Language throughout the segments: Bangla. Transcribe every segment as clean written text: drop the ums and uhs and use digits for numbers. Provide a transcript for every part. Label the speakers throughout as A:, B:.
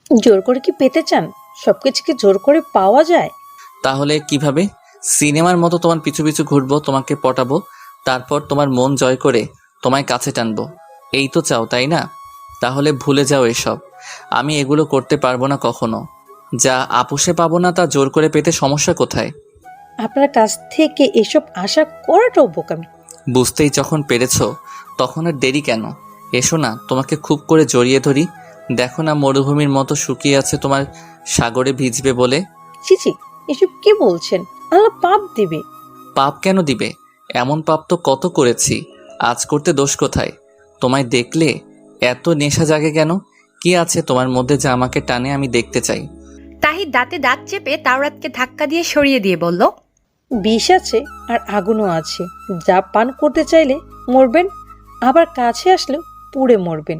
A: জোর করে কি পেতে চান? সবকিছু কি জোর করে পাওয়া যায়?
B: তাহলে কিভাবে? সিনেমার মতো তোমার পিছু পিছু ঘুরবো, তোমাকে পটাবো, তারপর তোমার মন জয় করে তোমায় কাছে টানবো, এই তো চাও তাই না? তাহলে ভুলে যাও এসব। আমি এগুলো করতে পারবো না কখনো। যা আপোষে পাবো না তা জোর করে পেতে সমস্যা কোথায়?
A: আপনার কাছ থেকে এসব আশা করাটাও বোকামি।
B: বুঝতেই যখন পেরেছো তখন আর দেরি কেন? এসো না, তোমাকে খুব করে জড়িয়ে ধরি। দেখো না মরুভূমির মতো শুকিয়ে আছে তোমার সাগরে ভিজবে বলে।
A: চিচি, এসব কি বলছেন? আল্লাহ পাপ দিবে।
B: পাপ কেন দিবে? এমন পাপ তো কত করেছি, আজ করতে দোষ কোথায়? তোমায় দেখলে এত নেশা জাগে কেন? কি আছে তোমার মধ্যে যা আমাকে টানে? আমি দেখতে চাই।
C: তাহির দাঁতে দাঁত চেপে তাওরাতকে ধাক্কা দিয়ে সরিয়ে দিয়ে বলল,
A: বিষ আছে আর আগুনও আছে। যা পান করতে চাইলে মরবেন, আবার কাছে আসলেও পুড়ে মরবেন।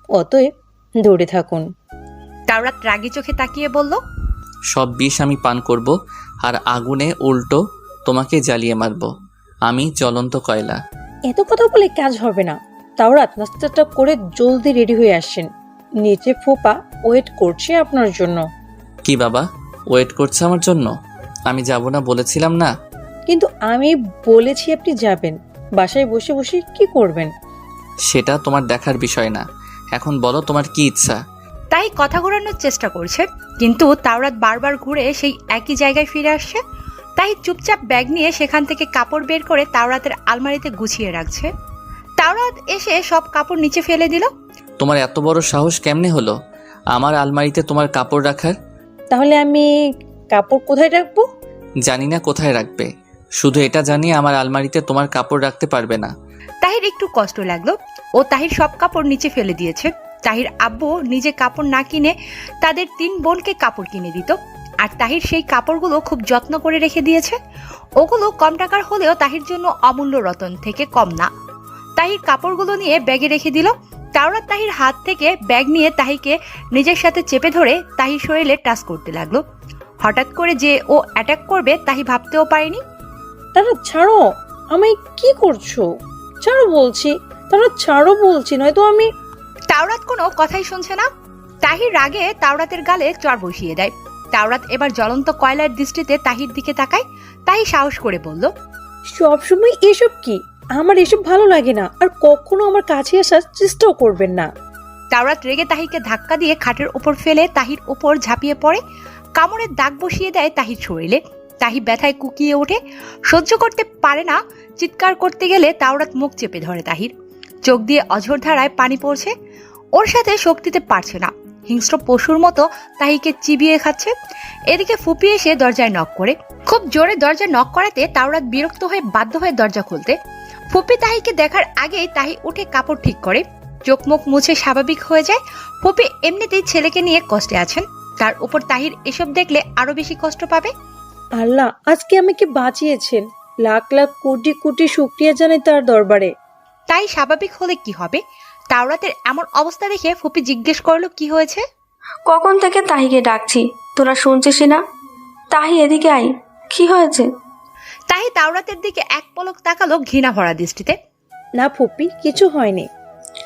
A: অতএব দূরে থাকুন।
C: তাওরাত রাগী চোখে তাকিয়ে বলল,
B: সব বিষ আমি পান করব, আর আগুনে উল্টো তোমাকে জ্বালিয়ে মারব। আমি জ্বলন্ত কয়লা।
A: এত কথা বলে কাজ হবে না। তাওরাত, নাস্তাটা করে জলদি রেডি হয়ে আসেন। নিচে ফোপা ওয়েট করছে আপনার জন্য।
B: কি বাবা ওয়েট করছে আমার জন্য? আমি যাব না বলেছিলাম না?
A: কিন্তু আমি বলেছি আপনি যাবেন। বাসায় বসে বসে কি করবেন?
B: সেটা তোমার দেখার বিষয় না। এখন বলো তোমার কি ইচ্ছা?
C: তাই কথা ঘোরানোর চেষ্টা করছে, কিন্তু তাওরাত বারবার ঘুরে সেই একই জায়গায় ফিরে আসছে। তাই চুপচাপ ব্যাগ নিয়ে সেখান থেকে কাপড় বের করে তাওরাতের আলমারিতে গুছিয়ে রাখছে। তাওরাত এসে সব কাপড় নিচে ফেলে দিল।
B: তোমার এত বড় সাহস কেমনে হলো আমার আলমারিতে তোমার কাপড় রাখার?
A: তাহলে আমি কাপড় কোথায় রাখবো?
B: জানি না কোথায় রাখবে, শুধু এটা জানি আমার আলমারিতে তোমার কাপড় রাখতে পারবে না।
C: তাহির একটু কষ্ট লাগলো। ও তাহির সব কাপড় নিচে ফেলে দিয়েছে। তাহির আব্বু নিজে কাপড় না কিনে তাদের 3 বোনকে কাপড় কিনে দিত, আর তাহির সেই কাপড়গুলো খুব যত্ন করে রেখে দিয়েছে। ওগুলো কম টাকার হলেও তাহির জন্য অমূল্য রতন থেকে কম না। তাহির কাপড়গুলো নিয়ে ব্যাগে রেখে দিল। তাওরাত তাহির হাত থেকে ব্যাগ নিয়ে তাহিকে নিজের সাথে চেপে ধরে তাহির শরীরে টাচ করতে লাগলো। হঠাৎ করে যে ও অ্যাটাক করবে তাহি ভাবতেও পারেনি।
A: তারা ছাড়ো, আমায় কি করছো? ছাড়ো বলছি, তারা ছাড়ো বলছি, নয়তো আমি।
C: তাওরাত কোনো কথাই শুনছে না। তাহির রাগে তাওরাতের গালে চড় বসিয়ে দেয়। তাওরাত এবার জ্বলন্ত কয়লার দৃষ্টিতে তাহির দিকে তাকায়। তাহি সাহস করে বলল,
A: সবসময় এসব কি? আমার এসব ভালো লাগে না, আর কখনো আমার কাছে আসার চেষ্টাও করবেন না।
C: তাওরাত রেগে তাহিরকে ধাক্কা দিয়ে খাটের উপর ফেলে তাহির উপর ঝাঁপিয়ে পড়ে। কামড়ের দাগ বসিয়ে দেয় তাহির শরীরে। তাহি ব্যথায় কুকিয়ে ওঠে, সহ্য করতে পারে না। চিৎকার করতে গেলে তাওরাত মুখ চেপে ধরে তাহির। চোখ দিয়ে অঝোর ধারায় পানি পড়ছে। ওর সাথে শক্তিতে পারছে না, হিংস্র পশুর মতো তাহিকে চিবিয়ে খাচ্ছে। এদিকে ফুপি এসে দরজায় নক করে। খুব জোরে দরজা নক করাতে তাওরাত বিরক্ত হয়ে বাধ্য হয়ে দরজা খুলতে। ফুপি তাহিকে দেখার আগেই তাহি উঠে কাপড় ঠিক করে, চোখ মুখ মুছে স্বাভাবিক হয়ে যায়। ফুপি এমনিতেই ছেলেকে নিয়ে কষ্টে আছেন, তার উপর তাহির এসব দেখলে আরো বেশি কষ্ট পাবে।
A: আল্লাহ আজকে আমাকে বাঁচিয়েছেন। লাখ লাখ কোটি কোটি শুকরিয়া জানাই তার দরবারে।
C: তাই স্বাভাবিক হলে কি হবে? তাওরাতের এমন অবস্থা দেখে ফুপি জিজ্ঞেস করলো, কি হয়েছে?
D: কখন থেকে তাহিকে ডাকছি, তোরা শুনছিস না? তাহি এদিকে আই, কি হয়েছে?
C: তাহি তাওরাতের দিকে এক পলক তাকালো ঘৃণা ভরা দৃষ্টিতে।
A: না ফুপি, কিছু হয়নি।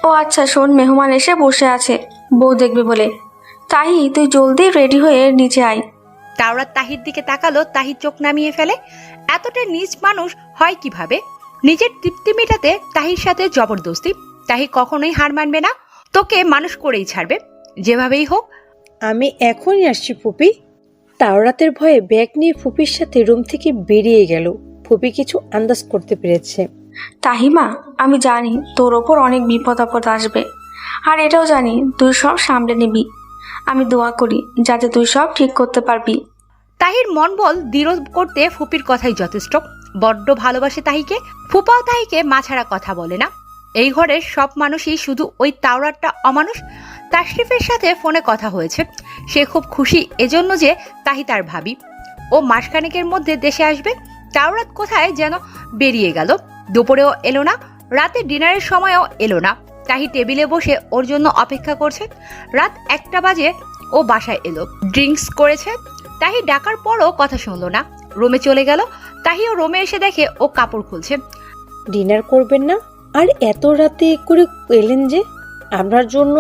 D: ও আচ্ছা শোন, মেহমান এসে বসে আছে, বউ দেখবে বলে। তাহি তুই জলদি রেডি হয়ে নিচে আয়।
C: তাওরাত তাহির দিকে তাকালো। তাহি চোখ নামিয়ে ফেলে। এতটা নীচ মানুষ হয় কিভাবে? নিজের তৃপ্তি মেটাতে তাহির সাথে জবরদস্তি। তাহি কখনোই হার মানবে না, তোকে মানুষ করেই ছাড়বে, যেভাবেই হোক।
A: আমি এখনই আসছি ফুপি। তাওরাতের ভয়ে ব্যাগ নিয়ে ফুপির সাথে রুম থেকে বেরিয়ে গেল। ফুপি কিছু আন্দাজ করতে পেরেছে।
D: তাহিমা, আমি জানি তোর ওপর অনেক বিপদ আপদ আসবে, আর এটাও জানি তুই সব সামলে নিবি। আমি দোয়া করি যাতে তুই সব ঠিক করতে পারবি।
C: তাহির মন বল দৃঢ় করতে ফুপির কথাই যথেষ্ট। বড্ড ভালোবাসে তাহিকে। ফুপাও তাহিকে মাছাড়া কথা বলে না। এই ঘরের সব মানুষই শুধু ওই তাওরাতটা অমানুষ। তাশরিফের সাথে ফোনে কথা হয়েছে, সে খুব খুশি এজন্য যে তাহি তার ভাবি। ও মাসখানেকের মধ্যে দেশে আসবে। তাওরাত কোথায় যেন বেরিয়ে গেল। দুপুরেও এলো না, রাতে ডিনারের সময়ও এলো না। তাহি টেবিলে বসে ওর জন্য অপেক্ষা করছে। রাত 1টা বাজে ও বাসায় এলো, ড্রিঙ্কস করেছে। তাহি ডাকার পরও কথা শুনলো না, রুমে চলে গেল। তাহিও রুমে এসে দেখে ও কাপড় খুলছে।
A: ডিনার করবেন না? আর এত রাতে করে এলেন যে? আপনার জন্য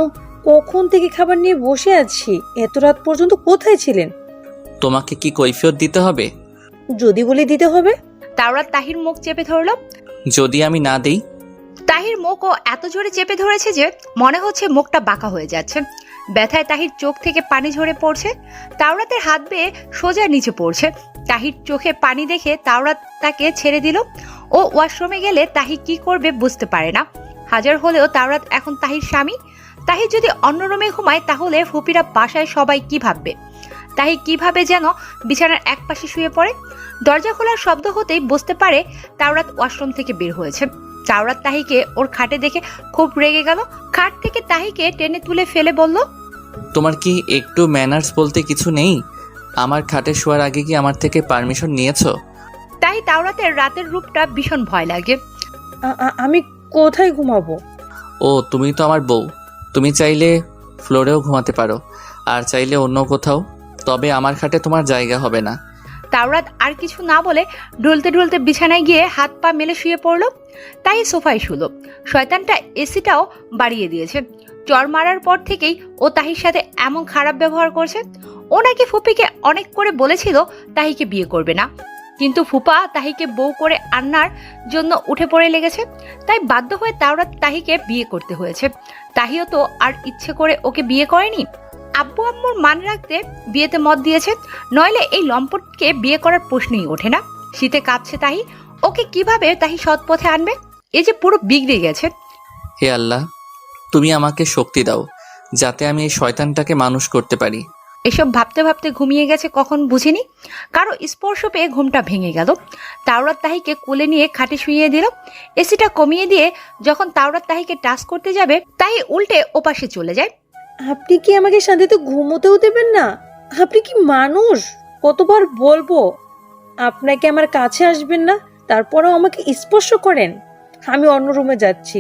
A: কখন থেকে খাবার নিয়ে বসে আছি, এত রাত পর্যন্ত কোথায় ছিলেন?
B: তোমাকে কি কৈফিয়ত দিতে হবে?
A: যদি বলে দিতে হবে।
C: তাওরাত তাহির মুখ চেপে ধরল।
B: যদি আমি না দেই?
C: তাহির মুখও এত জোরে চেপে ধরেছে যে মনে হচ্ছে মুখটা বাঁকা হয়ে যাচ্ছে। ব্যথায় তাহির চোখ থেকে পানি ঝরে পড়ছে। তাওরাতের হাত বেয়ে সোজা নিচে পড়ছে। তাহির চোখে পানি দেখে তাওরাত তাকে ছেড়ে দিল। ও ওয়াশরুমে গেলে তাহি কি করবে বুঝতে পারে না। হাজার হলেও তাওরাত এখন তাহির স্বামী। তাহি যদি অন্য রুমে ঘুমায় তাহলে ফুপিরা বাসায় সবাই কি ভাববে। তাহি কিভাবে যেন বিছানার একপাশে শুয়ে পড়ে। দরজা খোলার শব্দ হতেই বুঝতে পারে তাওরাত ওয়াশরুম থেকে বের হয়েছে। তাওরাত তাহিকে ওর খাটে দেখে খুব রেগে গেল। খাট থেকে তাহিকে টেনে তুলে ফেলে বলল,
B: তোমার কি একটু ম্যানার্স বলতে কিছু নেই? আমার খাটে শোয়ার আগে কি আমার থেকে পারমিশন নিয়েছো?
C: তাই তাওরাতের রাতের রূপটা ভীষণ ভয় লাগে।
A: আমি কোথায় ঘুমাবো?
B: ও, তুমি তো আমার বউ। তুমি চাইলে ফ্লোরেও ঘুমাতে পারো, আর চাইলে অন্য কোথাও, তবে আমার খাটে তোমার জায়গা হবে না।
C: তাওরাত আর কিছু না বলে ঢুলতে ঢুলতে বিছানায় গিয়ে হাত পা মেলে শুয়ে পড়ল। তাই সোফায় শুলো। শয়তানটা এসিটাও বাড়িয়ে দিয়েছে। চর মারার পর থেকেই ও তাহির সাথে এমন খারাপ ব্যবহার করছে। ও নাকি ফুপিকে অনেক করে বলেছিল তাহিকে বিয়ে করবে না, কিন্তু ফুপা তাহিকে বউ করে আনার জন্য উঠে পড়ে লেগেছে। তাই বাধ্য হয়ে তাওরাত তাহিকে বিয়ে করতে হয়েছে। তাহিও তো আর ইচ্ছে করে ওকে বিয়ে করেনি। আব্বু আম্মুর মান রাখতে বিয়েতে মত দিয়েছে, নইলে এই লম্পটকে বিয়ে করার প্রশ্নই ওঠে না। শীতে কাঁপছে তাহি। ওকে কিভাবে তাহি সৎ পথে আনবে? এই যে পুরো বিগড়ে গেছে।
B: হে আল্লাহ, তুমি আমাকে শক্তি দাও যাতে আমি এই শয়তানটাকে মানুষ করতে পারি।
C: এসব ভাবতে ভাবতে ঘুমিয়ে গেছে কখন বুঝিনি। কারো স্পর্শ পেয়ে ঘুমটা ভেঙে গেল। তাওরাত তাহিকে কোলে নিয়ে খাটে শুইয়ে দিল। এসিটা কমিয়ে দিয়ে যখন তাওরাত তাহিকে টাচ করতে যাবে, তাহি উল্টে ওপাশে চলে যায়।
A: আপনি কি আমাকে শান্তিতে ঘুমোতেও দেবেন না? আপনি কি মানুষ? কতবার বলবো আপনাকে আমার কাছে আসবেন না, তারপরেও আমাকে স্পর্শ করেন। আমি অন্য রুমে যাচ্ছি,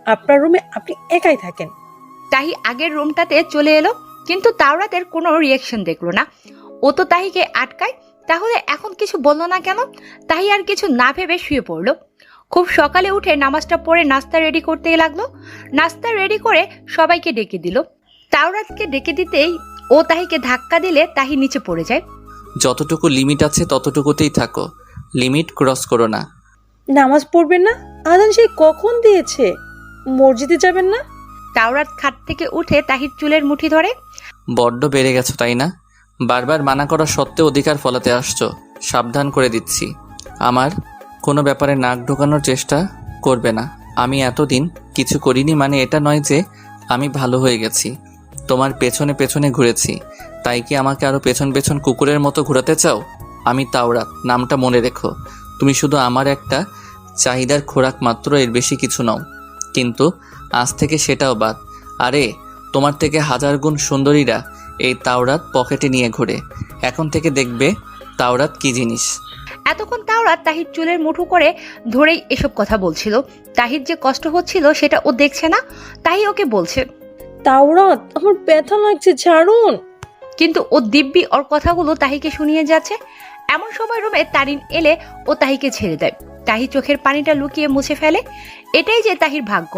A: আপনার রুমে আপনি একাই থাকেন।
C: তাহি আগের রুমটাতে চলে এলো, কিন্তু তাওরাতের কোনো রিয়াকশন দেখলো না। ও তো তাহিকে আটকায়, তাহলে এখন কিছু বললো না কেন? তাহি আর কিছু না ভেবে শুয়ে পড়লো। খুব সকালে উঠে নামাজটা পড়ে নাস্তা রেডি করতে লাগলো। নাস্তা রেডি করে সবাইকে ডেকে দিল। তাওরাতকে ডেকে দিতেই ও তাহিকে ধাক্কা দিলে তাহি নিচে পড়ে যায়।
B: যতটুকু লিমিট আছে ততটুকুতেই থাকো, লিমিট ক্রস করো না।
A: নামাজ পড়বেন না? আজান সেই কখন দিয়েছে। মসজিদে যাবেন না?
C: তাওরাত খাট থেকে উঠে তাহির চুলের মুঠি ধরে।
B: বড্ড বেড়ে গেছো তাই না? বারবার মানা করা সত্ত্বেও অধিকার ফলাতে আসছো। সাবধান করে দিচ্ছি, আমার কোনো ব্যাপারে নাক ঢোকানোর চেষ্টা করবে না। আমি এতদিন কিছু করিনি মানে এটা নয় যে আমি ভালো হয়ে গেছি। তোমার পেছনে পেছনে ঘুরেছি, তাই কি আমাকে আরও পেছন পেছন কুকুরের মতো ঘোরাতে চাও? আমি তাওরাত, নামটা মনে রেখো। তুমি শুধু আমার একটা চাহিদার খোরাক মাত্র, এর বেশি কিছু নও। কিন্তু আজ থেকে সেটাও বাদ। আরে, তোমার থেকে হাজার গুণ সুন্দরীরা এই তাওরাত পকেটে নিয়ে ঘোরে। এখন থেকে দেখবে তাওরাত কি জিনিস।
C: এতক্ষণ তাওরাত তাহির চুলের মুঠো করে ধরেই এসব কথা বলছিল। তাহির যে কষ্ট হচ্ছিল সেটা ও দেখছে না। তাই ওকে বলছে,
A: তাওরাত, আমার ব্যথা লাগছে, ছাড়ুন।
C: কিন্তু ও দিব্যি ওর কথাগুলো তাহিকে শুনিয়ে যাচ্ছে। এমন সময় রুমে তারিন এলে ও তাহিকে ছেড়ে দেয়। তাহি চোখের পানিটা লুকিয়ে মুছে ফেলে। এটাই যে তাহির ভাগ্য।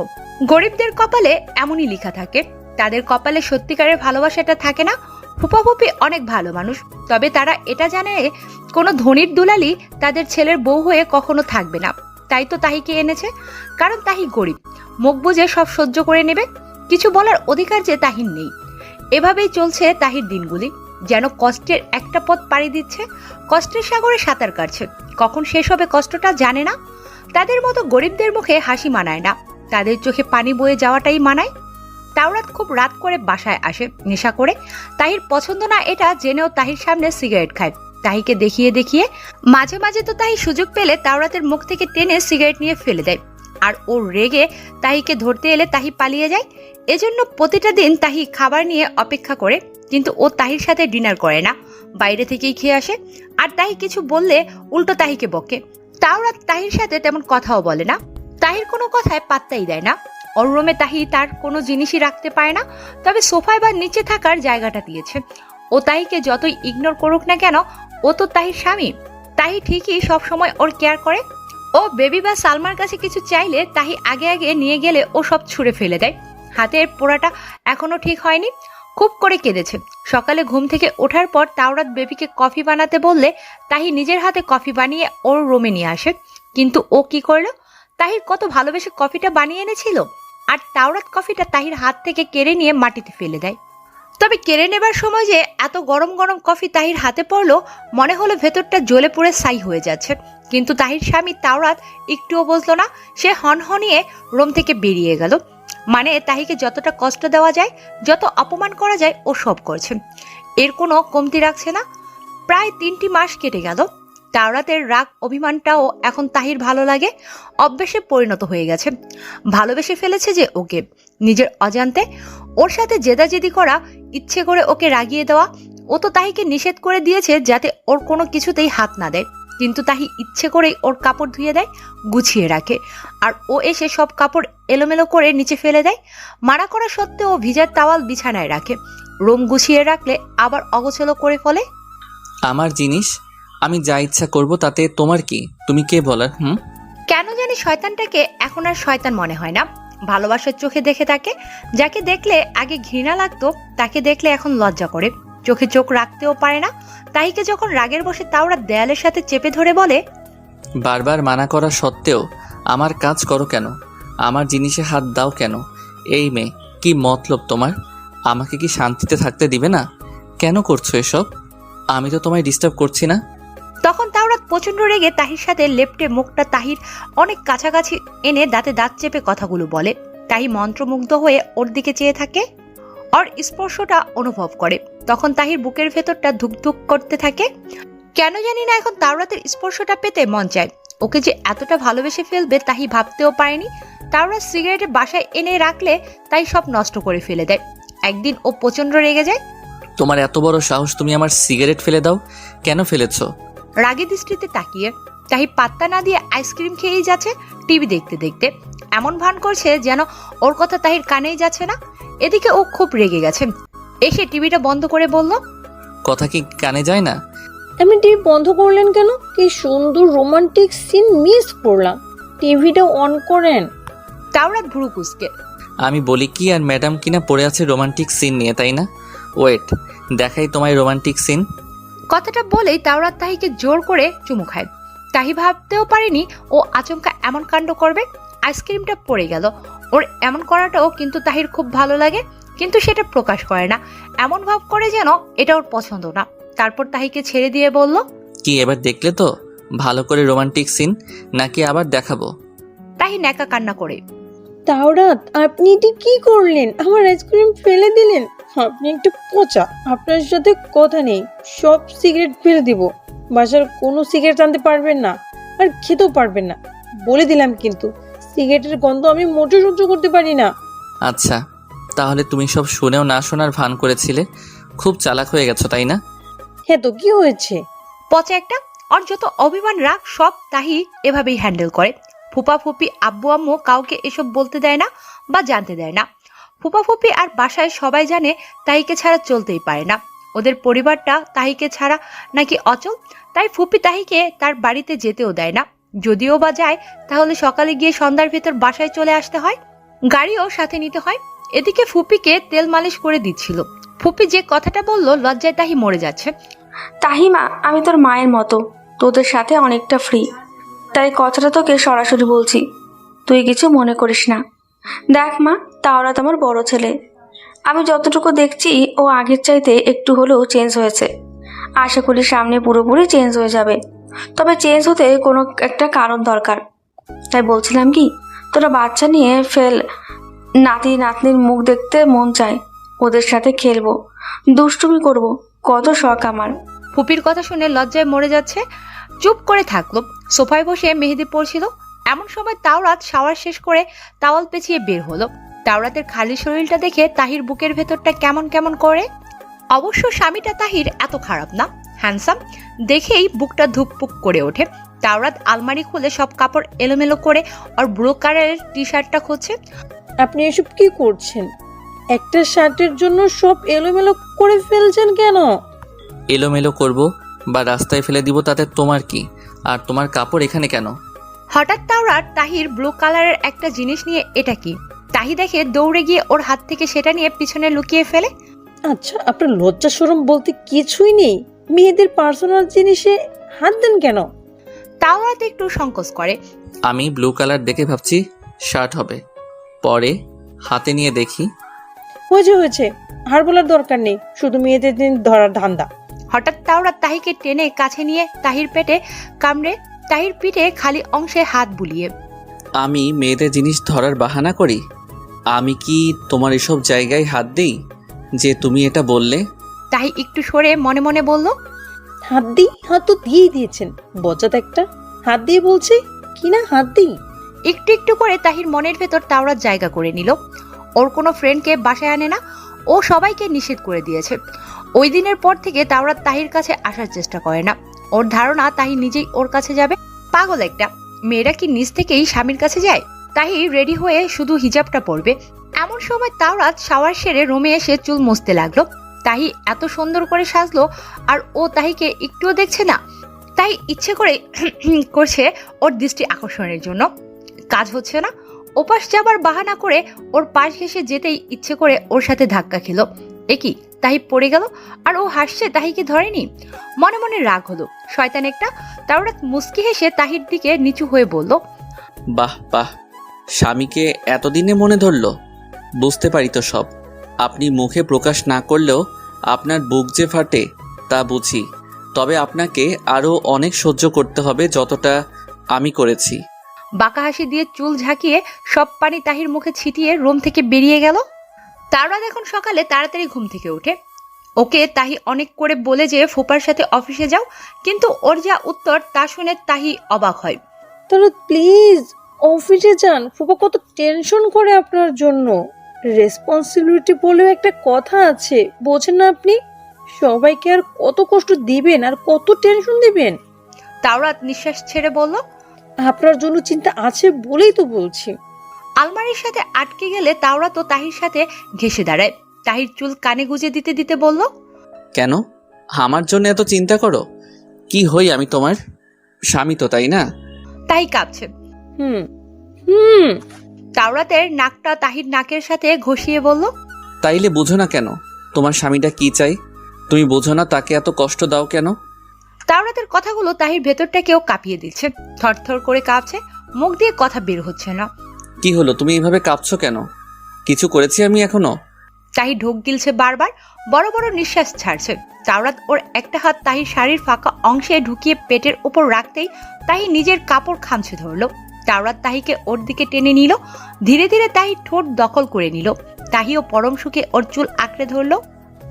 C: গরিবদের কপালে এমনই লেখা থাকে। তাদের কপালে সত্যিকারের ভালোবাসাটা থাকে না। ফুপাফুপি অনেক ভালো মানুষ, তবে তারা এটা জানে কোনো ধনির দুলালি তাদের ছেলের বউ হয়ে কখনো থাকবে না। তাই তো তাহিকে এনেছে, কারণ তাহি গরিব, মুখ বুজে সব সহ্য করে নেবে। কিছু বলার অধিকার যে তাহির নেই। এভাবেই চলছে তাহির দিনগুলি, যেন কষ্টের একটা পথ পাড়ি দিচ্ছে, কষ্টের সাগরে সাঁতার কাটছে। কখন শেষ হবে কষ্টটা জানে না। তাদের মতো গরিবদের মুখে হাসি মানায় না, তাদের চোখে পানি বয়ে যাওয়াটাই মানায়। তাওরাত খুব রাত করে বাসায় আসে নেশা করে। তাহির পছন্দ না এটা জেনেও তাহির সামনে সিগারেট খায়, তাহিকে দেখিয়ে দেখিয়ে। মাঝে মাঝে তো তাহি সুযোগ পেলে তাওরাতের মুখ থেকে টেনে সিগারেট নিয়ে ফেলে দেয়। আর ও রেগে তাহিকে ধরতে এলে তাহি পালিয়ে যায়। এজন্য প্রতিটা দিন তাহি খাবার নিয়ে অপেক্ষা করে, কিন্তু ও তাহির সাথে ডিনার করে না, বাইরে থেকেই খেয়ে আসে। আর তাহি কিছু বললে উল্টো তাহিকে বকে। তাওরাত তাহির সাথে তেমন কথাও বলে না, তাহির কোনো কথায় পাত্তাই দেয় না। ওর রুমে তাহি তার কোনো জিনিসই রাখতে পারে না, তবে সোফায় বা নিচে থাকার জায়গাটা দিয়েছে। ও তাহিকে যতই ইগনোর করুক না কেন, ও তো তাহির স্বামী। তাহি ঠিকই সব সময় ওর কেয়ার করে। ও বেবি বা সালমার কাছে কিছু চাইলে তাহি আগে আগে নিয়ে গেলে ও সব ছুঁড়ে ফেলে দেয়। হাতের পোড়াটা এখনো ঠিক হয়নি, খুব করে কেঁদেছে। সকালে ঘুম থেকে ওঠার পর তাওরাত বেবিকে কফি বানাতে বললে তাহি নিজের হাতে কফি বানিয়ে ওর রুমে নিয়ে আসে। কিন্তু ও কি করলো? তাহির কত ভালোবেসে কফিটা বানিয়ে এনেছিল, আর তাওরাত কফিটা তাহির হাত থেকে কেড়ে নিয়ে মাটিতে ফেলে দেয়। তবে কেড়ে নেবার সময় যে এত গরম গরম কফি তাহির হাতে পড়লো, মনে হলো ভেতরটা জ্বলে পুড়ে ছাই হয়ে যাচ্ছে। কিন্তু তাহির স্বামী তাওরাত একটুও বুঝলো না। সে হনহনিয়ে রুম থেকে বেরিয়ে গেল। মানে তাহিকে যতটা কষ্ট দেওয়া যায়, যত অপমান করা যায় ও সব করছে, এর কোনো কমতি রাখছে না। প্রায় 3টি মাস কেটে গেল। তাওরাতের রাগ অভিমানটাও এখন তাহির ভালো লাগে, অভ্যেসে পরিণত হয়ে গেছে। ভালোবেসে ফেলেছে যে ওকে, নিজের অজান্তে ওর সাথে জেদাজেদি করা, ইচ্ছে করে ওকে রাগিয়ে দেওয়া। ও তো তাহিকে নিষেধ করে দিয়েছে যাতে ওর কোনো কিছুতেই হাত না দেয়, কিন্তু তাহি ইচ্ছে করেই ওর কাপড় ধুয়ে দেয়, গুছিয়ে রাখে। আর ও এসে সব কাপড় এলোমেলো করে নিচে ফেলে দেয়। মানা করা সত্ত্বেও ভিজার তাওয়াল বিছানায় রাখে। রুম গুছিয়ে রাখলে আবার অগোছালো করে ফেলে।
B: আমার জিনিস আমি যা ইচ্ছা করব, তাতে তোমার কি? তুমি কে বলার?
C: কেন জানি শয়তানটাকে এখন আর শয়তান মনে হয় না। ভালোবাসার চোখে দেখে তাকে, যাকে দেখলে আগে ঘৃণা লাগতো তাকে দেখলে এখন লজ্জা করে, চোখে চোখ রাখতেও পারে না। তাহিকে যখন রাগের বসে তাওরা দেয়ালের সাথে চেপে ধরে বলে,
B: বারবার মানা করা সত্ত্বেও আমার কাজ করো কেন? আমার জিনিসে হাত দাও কেন? এই মেয়ে, কি মতলব তোমার? আমাকে কি শান্তিতে থাকতে দিবে না? কেন করছো এসব? আমি তো তোমায় ডিস্টার্ব করছি না।
C: তখন তাওরাত প্রচন্ড রেগে তাহির সাথে লেপ্টে মুখটা তাহির অনেক কাছাকাছি এনে দাঁতে দাঁত চেপে কথাগুলো বলে। তাহি মন্ত্রমুগ্ধ হয়ে ওর দিকে চেয়ে থাকে, ওর স্পর্শটা অনুভব করে। তখন তাহির বুকের ভেতরটা ধুকধুক করতে থাকে। কেন জানি না এখন তাওরাতের স্পর্শটা পেতে মন চায়। ওকে যে এতটা ভালোবেসে ফেলবে তাহি ভাবতেও পারেনি। তাওরাত সিগারেটের বাসায় এনে রাখলে তাই সব নষ্ট করে ফেলে দেয়। একদিন ও প্রচন্ড রেগে যায়।
B: তোমার এত বড় সাহস, তুমি আমার সিগারেট ফেলে দাও? কেন ফেলেছো?
C: রাগে দৃষ্টিতে তাকিয়ে তাহি পাত্তা না দিয়ে আইসক্রিম খেয়েই যাচ্ছে, টিভি দেখতে দেখতে। এমন ভান করছে যেন ওর কথা তাহির কানেই যাচ্ছে না। এদিকে ও খুব রেগে গেছে, এসে টিভিটা বন্ধ করে বলল,
B: কথা কি কানে যায় না?
A: আপনি টিভি বন্ধ করলেন কেন? কি সুন্দর রোমান্টিক সিন মিস করলাম, টিভিটা অন করেন।
C: তাওরাত ভুরু কুঁচকে,
B: আমি বলি কি, আর ম্যাডাম কিনা পড়ে আছে রোমান্টিক সিন নিয়ে, তাই না? ওয়েট, দেখাই তোমায় রোমান্টিক সিন।
C: কথাটা বলেই তাওরাত তাহিকে জোর করে চুমু খায়। তাহি ভাবতেও পারেনি ও আচমকা এমন কাণ্ড করবে। আইসক্রিমটা পড়ে গেল। ওর এমন করাটাও কিন্তু তাহির খুব ভালো লাগে, কিন্তু সেটা প্রকাশ করে না। এমন ভাব করে যেন এটা ওর পছন্দ না। তারপর তাহিকে ছেড়ে দিয়ে বলল,
B: কি এবার দেখলে তো ভালো করে রোমান্টিক সিন, নাকি আবার দেখাবো?
C: তাহি ন্যাকা কান্না করে,
A: তাওরাত, আপনি এটি কি করলেন? আমার আইসক্রিম ফেলে দিলেন। আপনি একটু পচা, আপনার সাথে কথা নেই। সব সিগারেট ফেলে দিব। বাসার কোনো সিগারেট আনতে পারবেন না, আর খেতেও পারবেন না, বলে দিলাম। কিন্তু সিগারেটের গন্ধ আমি মোটেও সহ্য করতে পারি না।
B: আচ্ছা, তাহলে তুমি সব শুনেও না শোনার ভান করেছিলে। খুব চালাক হয়ে গেছো, তাই না?
A: হ্যাঁ, তো কি হয়েছে?
C: পচা একটা। ওর যত অভিমান রাগ সব তাহি এভাবেই হ্যান্ডেল করে। ফুপা ফুপি আব্বু আম্মু কাউকে এসব বলতে দেয় না বা জানতে দেয় না। ফুপা ফুপি আর বাসায় সবাই জানে তাহিকে ছাড়া চলতেই পারে না। ওদের পরিবারটা তাহিকে ছাড়া নাকি অচল, তাই ফুপি তাহিকে তার বাড়িতে যেতেও দেয় না। যদিও বা যায় তাহলে সকালে গিয়ে সন্ধ্যার ভেতর বাসায় চলে আসতে হয়, গাড়িও সাথে নিতে হয়। এদিকে ফুপিকে তেল মালিশ করে দিচ্ছিল। ফুপি যে কথাটা বলল লজ্জায় তাহি মরে যাচ্ছে।
D: তাহিমা, আমি তোর মায়ের মতো, তোদের সাথে অনেকটা ফ্রি, তাই কথাটা তোকে সরাসরি বলছি, তুই কিছু মনে করিস না। দেখ মা, তাওরাত আমার বড় ছেলে। আমি যতটুকু দেখছি ও আগের চাইতে একটু হলেও চেঞ্জ হয়েছে। আশা করি সামনে পুরোপুরি চেঞ্জ হয়ে যাবে। তবে চেঞ্জ হতে কোনো একটা কারণ দরকার। তাই বলছিলাম কি, তোরা বাচ্চা নিয়ে ফেল। নাতি নাতনির মুখ দেখতে মন চায়, ওদের সাথে খেলবো, দুষ্টুমি করব, কত শখ আমার।
C: ফুপির কথা শুনে লজ্জায় মরে যাচ্ছে, চুপ করে থাকলো। সোফায় বসে মেহেদি পড়ছিল। এমন সময় তাওরাত শাওয়ার শেষ করে তাওয়াল পেঁচিয়ে বের হলো। তাওরাতের খালি শরীরটা দেখে তাহির বুকের ভেতরটা কেমন কেমন করে। অবশ্য স্বামীটা তাহির এত খারাপ না, হ্যান্ডসাম, দেখেই বুকটা ধুকপুক করে ওঠে। তাওরাত আলমারি খুলে সব কাপড় এলোমেলো করে ওর ব্লু কালারের টি শার্টটা খুঁজছে।
A: আপনি এসব কি করছেন? একটা শার্টের জন্য সব এলোমেলো করে ফেলছেন কেন?
B: এলোমেলো করব বা রাস্তায় ফেলে দিব, তাতে তোমার কি? আর তোমার কাপড় এখানে কেন?
C: হঠাৎ তাওরাত তাহির ব্লু কালারের একটা জিনিস নিয়ে, এটা কি? তাহি দেখে দৌড়ে গিয়ে ওর হাত থেকে সেটা নিয়ে পিছনে লুকিয়ে ফেলে।
A: আচ্ছা, আপনার লজ্জা শরম বলতে কিছুই নেই? মেয়েদের পার্সোনাল জিনিসে হাত দেন কেন?
C: তাওরাত একটু সংকোচ করে।
B: আমি ব্লু কালার দেখে ভাবছি শার্ট হবে, পরে হাতে নিয়ে দেখি।
A: হয়েছে, আর বলার দরকার নেই, শুধু মেয়েদের দিন ধরার ধান্দা।
C: হঠাৎ তাওরাত তাহিকে টেনে কাছে নিয়ে তাহির পেটে কামড়ে তাহির পিঠে খালি অংশে হাত বুলিয়ে।
B: আমি মেয়েদের জিনিস ধরার বাহানা করি? আমি কি তোমার এসব জায়গায় হাত দেই যে তুমি এটা বললে?
C: তাহি একটু সরে মনে মনে বলল,
A: হাত দিই? হাত তো দিয়েই দিয়েছেন, বজ্জাত একটা। হাত দিয়ে বলছে কি না হাত দিই।
C: একটু একটু করে তাহির মনের ভেতর তাওরাত জায়গা করে নিল। ওর কোনো ফ্রেন্ডকে বাসায় আনে না, ও সবাইকে নিষেধ করে দিয়েছে। ওই দিনের পর থেকে তাওরাত তাহির কাছে আসার চেষ্টা করে না। ওর ধারণা তাহি নিজেই ওর কাছে যাবে। পাগল একটা, মেয়েরা কি নিজ থেকেই স্বামীর কাছে যায়? তাহি রেডি হয়ে শুধু হিজাবটা পরবে। এমন সময় তাওরাত শাওয়ার সেরে রুমে এসে চুল মুছতে লাগলো। তাহি এত সুন্দর করে সাজলো আর ও তাহিকে একটুও দেখছে না। তাই ইচ্ছে করে করছে ওর দৃষ্টি আকর্ষণের জন্য, কাজ হচ্ছে না। ওপাশ যাবার বাহানা করে ওর পাশ ঘেঁষে যেতেই ইচ্ছে করে ওর সাথে ধাক্কা খেলো। একই, তাহি পড়ে গেল আর ও হাসছে তাহিকে ধরেনি। মনে মনে রাগ হলো, শয়তান একটা। তাওরাত মুস্কি হেসে তাহির দিকে নিচু হয়ে বলল,
B: বাহ বাহ, স্বামীকে এতদিনে মনে ধরলো। বুঝতে পারি তো সব। আপনি মুখে প্রকাশ না করলেও আপনার বুক যে ফাটে তা বুঝি। তবে আপনাকে আরও অনেক সহ্য করতে হবে যতটা আমি করেছি।
C: বাঁকা হাসি দিয়ে চুল ঝাঁকিয়ে সব পানি তাহির মুখে ছিটিয়ে রুম থেকে বেরিয়ে গেল। তাওরাত এখন সকালে তাড়াতাড়ি ঘুম থেকে ওঠে। ওকে তাহি অনেক করে বলে যে ফুপার সাথে অফিসে যাও, কিন্তু ওর যা উত্তর তা শুনে তাহি অবাক হয়।
A: তাহলে প্লিজ অফিসে যান, ফুপা কত টেনশন করে আপনার জন্য। রেসপন্সিবিলিটি বলেও একটা কথা আছে, বোঝেন না আপনি? সবাইকে আর কত কষ্ট দিবেন আর কত টেনশন দিবেন?
C: তাওরাত নিঃশ্বাস ছেড়ে বলল,
A: আপনার জন্য চিন্তা আছে বলেই তো বলছি।
C: আলমারির সাথে আটকে গেলে তাওরাত তাহির সাথে ঘেসে দাঁড়ায়। তাহির চুল কানে গুজে দিতে দিতে বলল,
B: কেন আমার জন্য এত চিন্তা করো? কি হই আমি তোমার? স্বামী তো, তাই না?
C: তাহি কাঁপছে।
A: হুম হুম
C: তাওরাতের নাকটা তাহির নাকের সাথে ঘষিয়ে বলল,
B: তাইলে বুঝো না কেন তোমার স্বামীটা কি চাই? তুমি বোঝো না তাকে এত কষ্ট দাও কেন?
C: তাওরাতের কথাগুলো তাহির ভেতরটাকেও কাঁপিয়ে দিচ্ছে। থরথর করে কাঁপছে, মুখ দিয়ে কথা বের হচ্ছে না।
B: কি হলো, তুমি এইভাবে কাঁপছো কেন? কিছু করেছি আমি এখনো?
C: তাহি ঢোক গিলছে বারবার, বড় বড় নিঃশ্বাস ছাড়ছে। তাওরাত ওর একটা হাত তাহির শাড়ির ফাঁকা অংশে ঢুকিয়ে পেটের উপর রাখতেই তাহি নিজের কাপড় খামছে ধরলো। তাওরাত তাহিকে ওর দিকে টেনে নিল। ধীরে ধীরে তাহি ঠোঁট দখল করে নিল। তাহিও পরম সুখে ওর চুল আঁকড়ে ধরলো।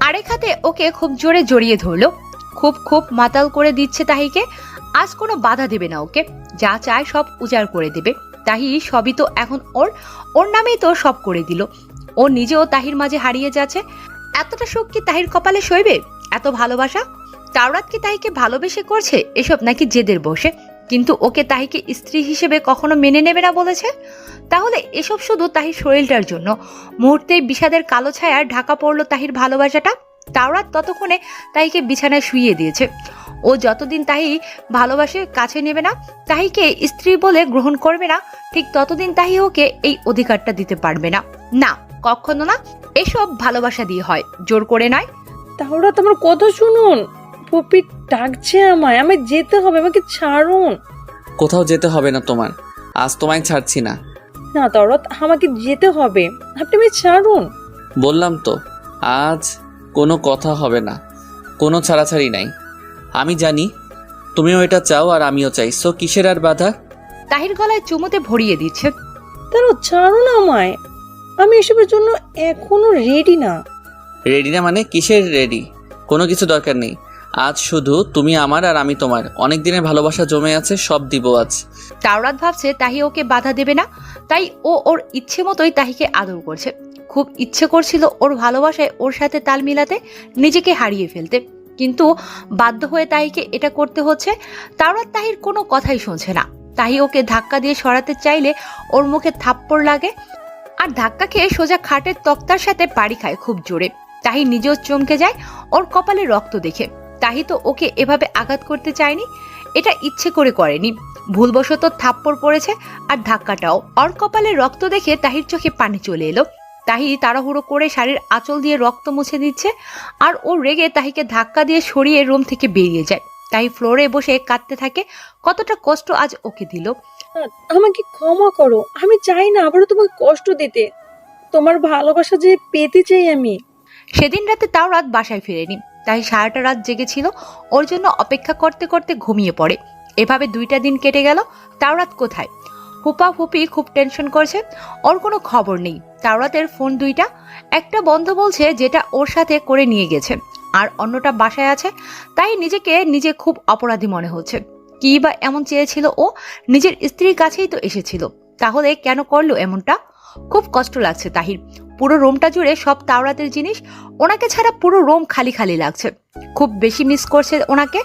C: আরেক হাতে ওকে খুব জোরে জড়িয়ে ধরলো। খুব খুব মাতাল করে দিচ্ছে তাহিকে। আজ কোনো বাধা দেবে না ওকে, যা চায় সব উজাড় করে দেবে। তাহি সবই তো এখন ওর নামেই তো সব করে দিল। ও নিজেও তাহির মাঝে হারিয়ে যাচ্ছে। এতটা সুখ কি তাহির কপালে সইবে? এত ভালোবাসা? তাওরাত কি তাহিকে ভালোবেসে করছে এসব, নাকি জেদের বসে? কিন্তু ওকে তাহিকে স্ত্রী হিসেবে কখনো মেনে নেবে না বলেছে। তাহলে এসব শুধু তাহির শরীরটার জন্য। মুহূর্তেই বিষাদের কালো ছায়া ঢাকা পড়লো তাহির ভালোবাসাটা। তাওরাত ততক্ষণে তাহিকে বিছানায় শুইয়ে দিয়েছে। ও যতদিন তাহি ভালোবাসে কাছে নেবে না, তাহিকে স্ত্রী বলে গ্রহণ করবে না, ঠিক ততদিন তাহি ওকে এই অধিকারটা দিতে পারবে না। না, কখনো না। এসব ভালোবাসা দিয়ে হয়, জোর করে নয়।
A: তাহলে তো আমার কথা শুনুন, পপি ডাকছে আমায়, আমায় যেতে হবে, আমাকে ছাড়ুন।
B: কোথাও যেতে হবে না তোমার, আজ তোমায় ছাড়ছি না।
A: না তাওরাত, আমাকে যেতে হবে, আপনি আমায় ছাড়ুন।
B: বললাম তো আজ কোনো কথা হবে না, কোনো ছাড়াছাড়ি নাই। আমি জানি তুমিও এটা চাও আর আমিও চাই, সো কিসের আর বাধা?
C: তাহির গলায় চুমুতে ভরিয়ে দিচ্ছে।
A: তাহলে ছাড়ুন আমায়, আমি এসবের জন্য এখনো রেডি না।
B: রেডি না মানে কিসের রেডি? কোনো কিছু দরকার নেই। আজ শুধু তুমি আমার আর আমি তোমার। অনেক দিনের ভালোবাসা জমে আছে, সব দিব আজ।
C: তাওরাত ভাবছে তাহি ওকে বাধা দেবে না, তাই ও ওর ইচ্ছে মতোই তাহিকে আদর করছে। খুব ইচ্ছে করছিল ওর ভালোবাসায় ওর সাথে তাল মিলাতে, নিজেকে হারিয়ে ফেলতে, কিন্তু বাধ্য হয়ে তাহিকে এটা করতে হচ্ছে। তাওরাত তাহির কোনো কথাই শুনছে না। তাহি ওকে ধাক্কা দিয়ে সরাতে চাইলে ওর মুখে থাপ্পড় লাগে, আর ধাক্কা খেয়ে সোজা খাটের তক্তার সাথে বাড়ি খায় খুব জোরে। তাহি নিজেও চমকে যায় ওর কপালে রক্ত দেখে। তাহি তো ওকে এভাবে আঘাত করতে চায়নি, এটা ইচ্ছে করে করেনি। ভুলবশত থাপ্পড় পড়েছে আর ধাক্কাটাও। ওর কপালে রক্ত দেখে তাহির চোখে পানি চলে এলো। তাহি তাড়াহুড়ো করে শাড়ির আঁচল দিয়ে রক্ত মুছে দিচ্ছে আর ও রেগে তাহিকে ধাক্কা দিয়ে সরিয়ে রুম থেকে বেরিয়ে যায়। তাহি ফ্লোরে বসে কাঁদতে থাকে। কতটা কষ্ট আজ ওকে দিল।
A: আমাকে ক্ষমা করো, আমি চাই না আবারও তোমাকে কষ্ট দিতে। তোমার ভালোবাসা যে পেতে চাই আমি।
C: সেদিন রাতে তাও রাত বাসায় ফেরেনি। তাই সারাটা রাত জেগেছিল, ওর জন্য অপেক্ষা করতে করতে ঘুমিয়ে পড়ে। এভাবে 2টা দিন কেটে গেল। তাওরাত কোথায়? ফুপা ফুপি খুব টেনশন করছে, ওর কোনো খবর নেই। তাওরাতের ফোন 2টা, একটা বন্ধ বলছে যেটা ওর সাথে করে নিয়ে গেছে, আর অন্যটা বাসায় আছে। তাই নিজে খুব অপরাধী মনে হচ্ছে। কি বা এমন চেয়েছিল ও? নিজের স্ত্রীর কাছেই তো এসেছিল, তাহলে কেন করলো এমনটা? খুব কষ্ট লাগছে তাহির। পুরো রুমটা জুড়ে সব তাওরাতের জিনিস, ওনাকে ছাড়া পুরো রুম খালি খালি লাগছে। খুব বেশি মিস করছে ওনাকে।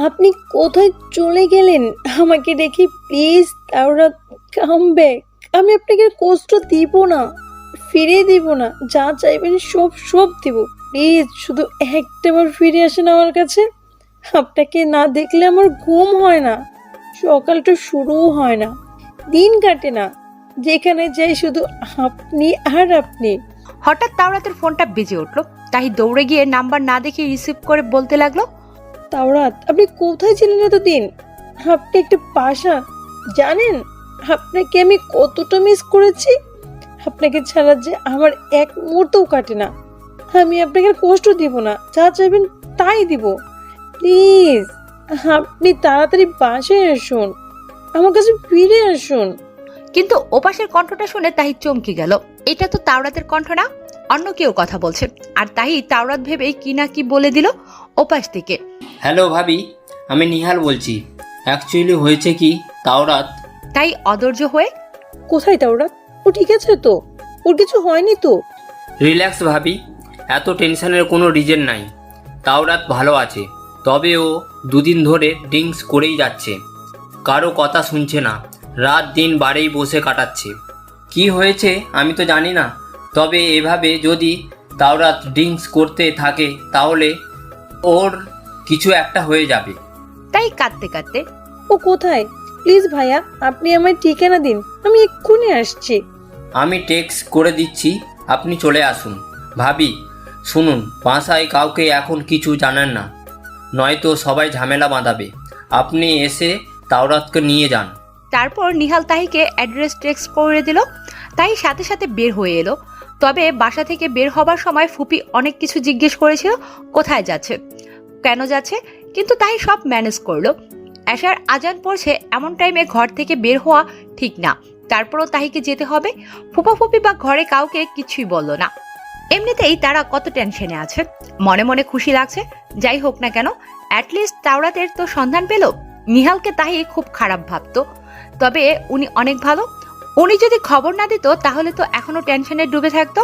A: আপনি কোথায় চলে গেলেন আমাকে রেখে? প্লিজ তাওরাত, কাম ব্যাক। আমি আপনাকে আর কষ্ট দিব না, ফিরে দিব না। যা চাইবেন সব সব দিব। প্লিজ শুধু একটাবার ফিরে আসেন আমার কাছে। আপনাকে না দেখলে আমার ঘুম হয় না, সকালটা শুরুও হয় না, দিন কাটে না। যেখানে যাই শুধু আপনি আর আপনি।
C: হঠাৎ তাওরাতের ফোনটা বেজে উঠলো। তাহি দৌড়ে গিয়ে নাম্বার না দেখে রিসিভ করে বলতে লাগলো,
A: তাওরাত, আপনি কোথায় ছিলেন এতদিন? আপনি একটা পাশা, জানেন আপনাকে আমি কতটা মিস করেছি। আপনাকে ছাড়া যে আমার এক মুহূর্তও কাটে না। আমি আপনাকে আর কষ্ট দিব না, যা চাইবেন তাই দিব। প্লিজ আপনি তাড়াতাড়ি বাসায় আসুন, আমার কাছে ফিরে আসুন।
C: কিন্তু ওপাশের কণ্ঠটা শুনে তাহি চমকে গেল। এটা তো তাওরাতের কণ্ঠ না, অন্য কেউ কথা বলছে। আর তাহি তাওরাত ভেবেই কি না কি বলে দিল ওপাশ থেকে।
E: হ্যালো ভাবি, আমি নিহাল বলছি। অ্যাকচুয়ালি হয়েছে কি, তাওরাত।
C: তাই অধৈর্য হয়ে,
A: কোথায় তাওরাত? ও ঠিক আছে তো? ওর কিছু হয়নি তো?
E: রিল্যাক্স ভাবি, এত টেনশনের কোনো রিজন নাই। তাওরাত ভালো আছে, তবে ও 2 দিন ধরে ড্রিঙ্কস করেই যাচ্ছে, কারো কথা শুনছে না, রাত দিন বাড়েই বসে কাটাচ্ছে। কি হয়েছে আমি তো জানি না, তবে এভাবে যদি তাওরাত ড্রিঙ্কস করতে থাকে তাহলে ওর কিছু একটা হয়ে যাবে।
C: তাই কাঁদতে কাঁদতে,
A: ও কোথায়? প্লিজ ভাইয়া, আপনি আমায় ঠিকানা দিন, আমি এক্ষুনি আসছি।
E: আমি টেক্সট করে দিচ্ছি, আপনি চলে আসুন। ভাবি শুনুন, বাসায় কাউকে এখন কিছু জানেন না, নয়তো সবাই ঝামেলা বাঁধাবে। আপনি এসে তাওরাতকে নিয়ে যান।
C: তারপর নিহাল তাহিকে অ্যাড্রেস টেক্সট করে দিল। তাই সাথে সাথে বের হয়ে এলো। তবে বাসা থেকে বের হবার সময় ফুপি অনেক কিছু জিজ্ঞেস করেছিল, কোথায় যাচ্ছে, কেন যাচ্ছে, কিন্তু তাই সব ম্যানেজ করলো। এশার আজান পড়ছে, এমন টাইমে ঘর থেকে বের হওয়া ঠিক না। তারপরও তাহিকে যেতে হবে। ফুপা ফুপি বা ঘরে কাউকে কিছুই বললো না। এমনিতেই তারা কত টেনশনে আছে, মনে মনে খুশি লাগছে। যাই হোক না কেন, অ্যাটলিস্ট তাওরাতের তো সন্ধান পেল। নিহালকে তাহি খুব খারাপ ভাবতো, তবে উনি অনেক ভালো। উনি যদি খবর না দিত তাহলে তো এখনো টেনশনে ডুবে থাকতো।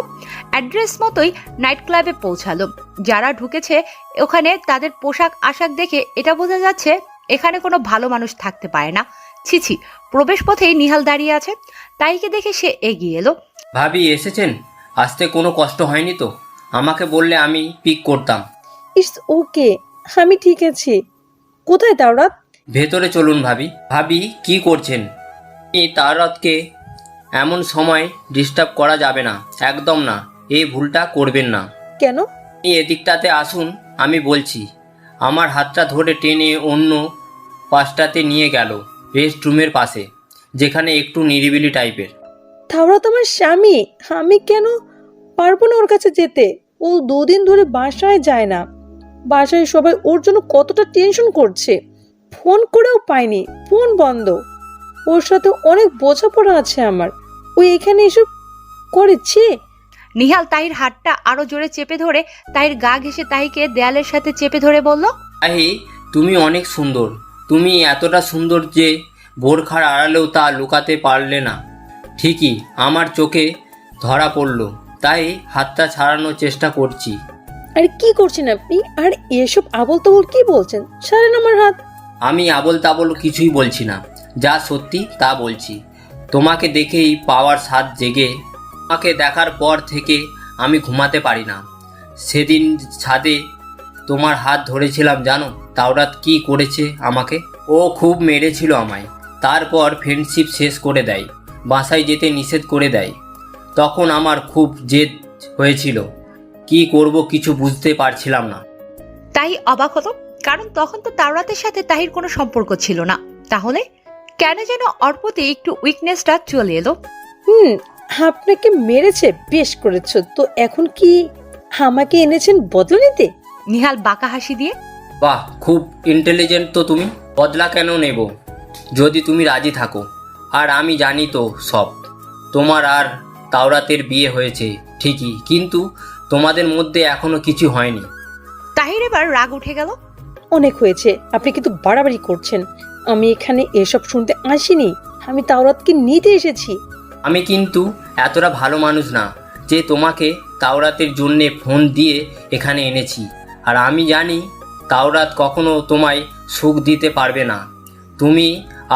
C: অ্যাড্রেস মতোই নাইট ক্লাবে পৌঁছালো। যারা ঢুকেছে ওখানে তাদের পোশাক আশাক দেখে এটা বোঝা যাচ্ছে এখানে কোনো ভালো মানুষ থাকতে পারে না। ছিছি, প্রবেশ পথেই নিহাল দাঁড়িয়ে আছে। তাইকে দেখে সে এগিয়ে এলো।
E: ভাবি এসেছেন? আসতে কোনো কষ্ট হয়নি তো? আমাকে বললে আমি পিক করতাম।
A: ইটস ওকে, আমি ঠিক আছি। কোথায় তাওরাত?
E: ভেতরে চলুন ভাবি। ভাবি কি করছেন? এই তাওরাতকে এমন সময় ডিস্টার্ব করা যাবে না, একদম না। এই ভুলটা করবেন না।
A: কেন?
E: এই এদিকটাতে আসুন, আমি বলছি। আমার হাতটা ধরে টেনে অন্য পাশটাতে নিয়ে গেল, রেস্ট রুমের পাশে, যেখানে একটু নিরিবিলি টাইপের।
A: তাওরাত আমার স্বামী, আমি কেন পারবো না ওর কাছে যেতে? ও 2 দিন ধরে বাসায় যায় না। বাসায় সবাই ওর জন্য কতটা টেনশন করছে। ফোন করেও পাইনি, ফোন বন্ধ। ওর সাথে অনেক বোঝাপড়া আছে আমার। ও এখানে এসব করেছে।
C: নিহাল তাহির হাতটা আরো জোরে চেপে ধরে তাহির গা ঘেঁষে তাহিকে দেয়ালের সাথে চেপে ধরে বলল,
E: আহি, তুমি অনেক সুন্দর। তুমি এতটা সুন্দর যে বোরখার আড়ালেও তা লুকাতে পারলে না। ঠিকই আমার চোখে ধরা পড়ল, তাই হাতটা ছাড়ানোর চেষ্টা করছি।
A: আর কি করছেন আপনি? আর এসব আবল তাবল কি বলছেন? ছাড়েন আমার হাত।
E: আমি আবল তাবল কিছুই বলছি না, যা সত্যি তা বলছি। তোমাকে দেখেই পাওয়ার স্বাদ জেগে, তোমাকে দেখার পর থেকে আমি ঘুমাতে পারি না। সেদিন ছাদে তোমার হাত ধরেছিলাম, জানো তাওরাত কি করেছে আমাকে? ও খুব মেরেছিল আমায়। তারপর ফ্রেন্ডশিপ শেষ করে দেয়, বাসায় যেতে নিষেধ করে দেয়। তখন আমার খুব জেদ হয়েছিল, কি করব কিছু বুঝতে পারছিলাম না।
C: তাই অবাক হলো, কারণ তখন তো তাওরাতের সাথে তাহির কোনো সম্পর্ক ছিল না। তাহলে কেন যেন ওর প্রতি একটু উইকনেসটা চলে এলো।
A: আপনাকে মেরেছে, বেশ করেছো। তো এখন কি আমাকে এনেছেন বদলা নিতে?
C: নিহাল বাঁকা হাসি দিয়ে,
E: বাহ, খুব ইন্টেলিজেন্ট তো তুমি। বদলা কেন নেব যদি তুমি রাজি থাকো? আর আমি জানি তো সব। তোমার আর তাওরাতের বিয়ে হয়েছে ঠিকই, কিন্তু তোমাদের মধ্যে এখনো কিছু হয়নি।
C: তাহির এবার রাগ উঠে গেল।
A: অনেক হয়েছে, আপনি কিন্তু বাড়াবাড়ি করছেন। আমি এখানে এসব শুনতে আসিনি, আমি তাওরাতকে নিতে এসেছি।
E: আমি কিন্তু এতটা ভালো মানুষ না যে তোমাকে তাওরাতের জন্যে ফোন দিয়ে এখানে এনেছি। আর আমি জানি তাওরাত কখনো তোমায় সুখ দিতে পারবে না। তুমি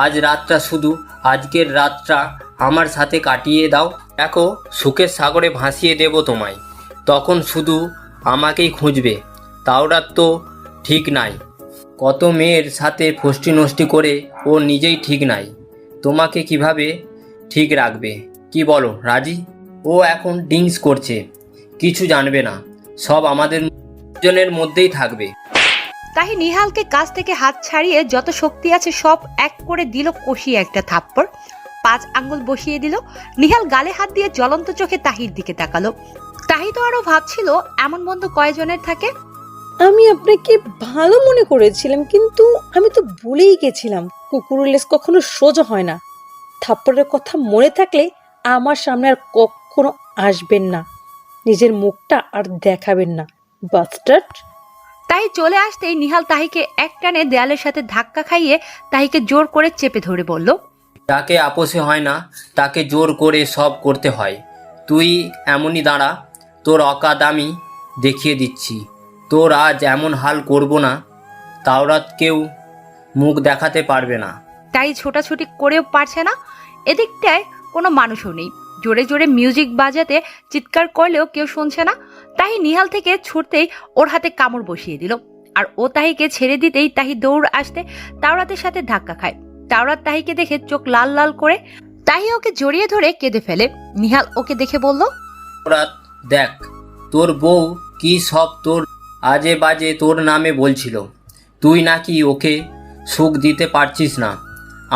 E: আজ রাতটা, শুধু আজকের রাতটা আমার সাথে কাটিয়ে দাও। দেখো, সুখের সাগরে ভাসিয়ে দেব তোমায়। তখন শুধু আমাকেই খুঁজবে। তাওরাত তো ঠিক নাই, কত মেয়ের সাথে ফষ্টি নষ্টি করে ও নিজেই ঠিক নাই। তোমাকে কিভাবে ঠিক রাখবে? কি বলো, রাজি? ও এখন ড্রিঙ্কস করছে, কিছু জানবে না, সব আমাদের জনের মধ্যেই থাকবে।
C: তাহি নিহালকে কাছ থেকে হাত ছাড়িয়ে যত শক্তি আছে সব এক করে দিল কষিয়ে একটা থাপ্পড়। 5 আঙ্গুল বসিয়ে দিল। নিহাল গালে হাত দিয়ে জ্বলন্ত চোখে তাহির দিকে তাকালো। তাহি তো আরো ভাবছিল এমন বন্ধু কয়জনের থাকে।
A: আমি আপনাকে ভালো মনে করেছিলাম, কিন্তু আমি তো ভুলেই গেছিলাম কুকুরের লেজ কখনো সোজা হয় না। থাপ্পড়ের কথা মনে থাকলে আমার সামনে আর কখনো আসবেন না, নিজের মুখটা আর দেখাবেন না, বাস্টার্ড।
C: তাহি চলে আসতেই নিহাল তাহিকে এক টানে দেয়ালের সাথে ধাক্কা খাইয়ে তাহিকে জোর করে চেপে ধরে বলল,
E: যাকে আপোষে হয় না তাকে জোর করে সব করতে হয়। তুই এমনই দাঁড়া, তোর অকাত আমি দেখিয়ে দিচ্ছি। তোর আজ এমন হাল করব না, তাওরাত কেউ মুখ দেখাতে পারবে না।
C: তাই ছোটাছুটি করেও পারছে না। এদিকটায় কোনো মানুষও নেই। জোরে জোরে মিউজিক বাজাতে চিৎকার করলেও কেউ শুনছে না। তাহি নিহাল থেকে ছুটতেই ওর হাতে কামড় বসিয়ে দিল। আর ও তাহিকে ছেড়ে দিতেই তাহি দৌড় আসতে তাওরাতের সাথে ধাক্কা খায়। তাওরাত তাহিকে দেখে চোখ লাল লাল করে। তাহি ওকে জড়িয়ে ধরে কেঁদে ফেলে। নিহাল ওকে দেখে বলল,
E: তাওরাত, দেখ তোর বউ কি সব তোর আজে বাজে তোর নামে বলছিল। তুই নাকি ওকে সুখ দিতে পারছিস না।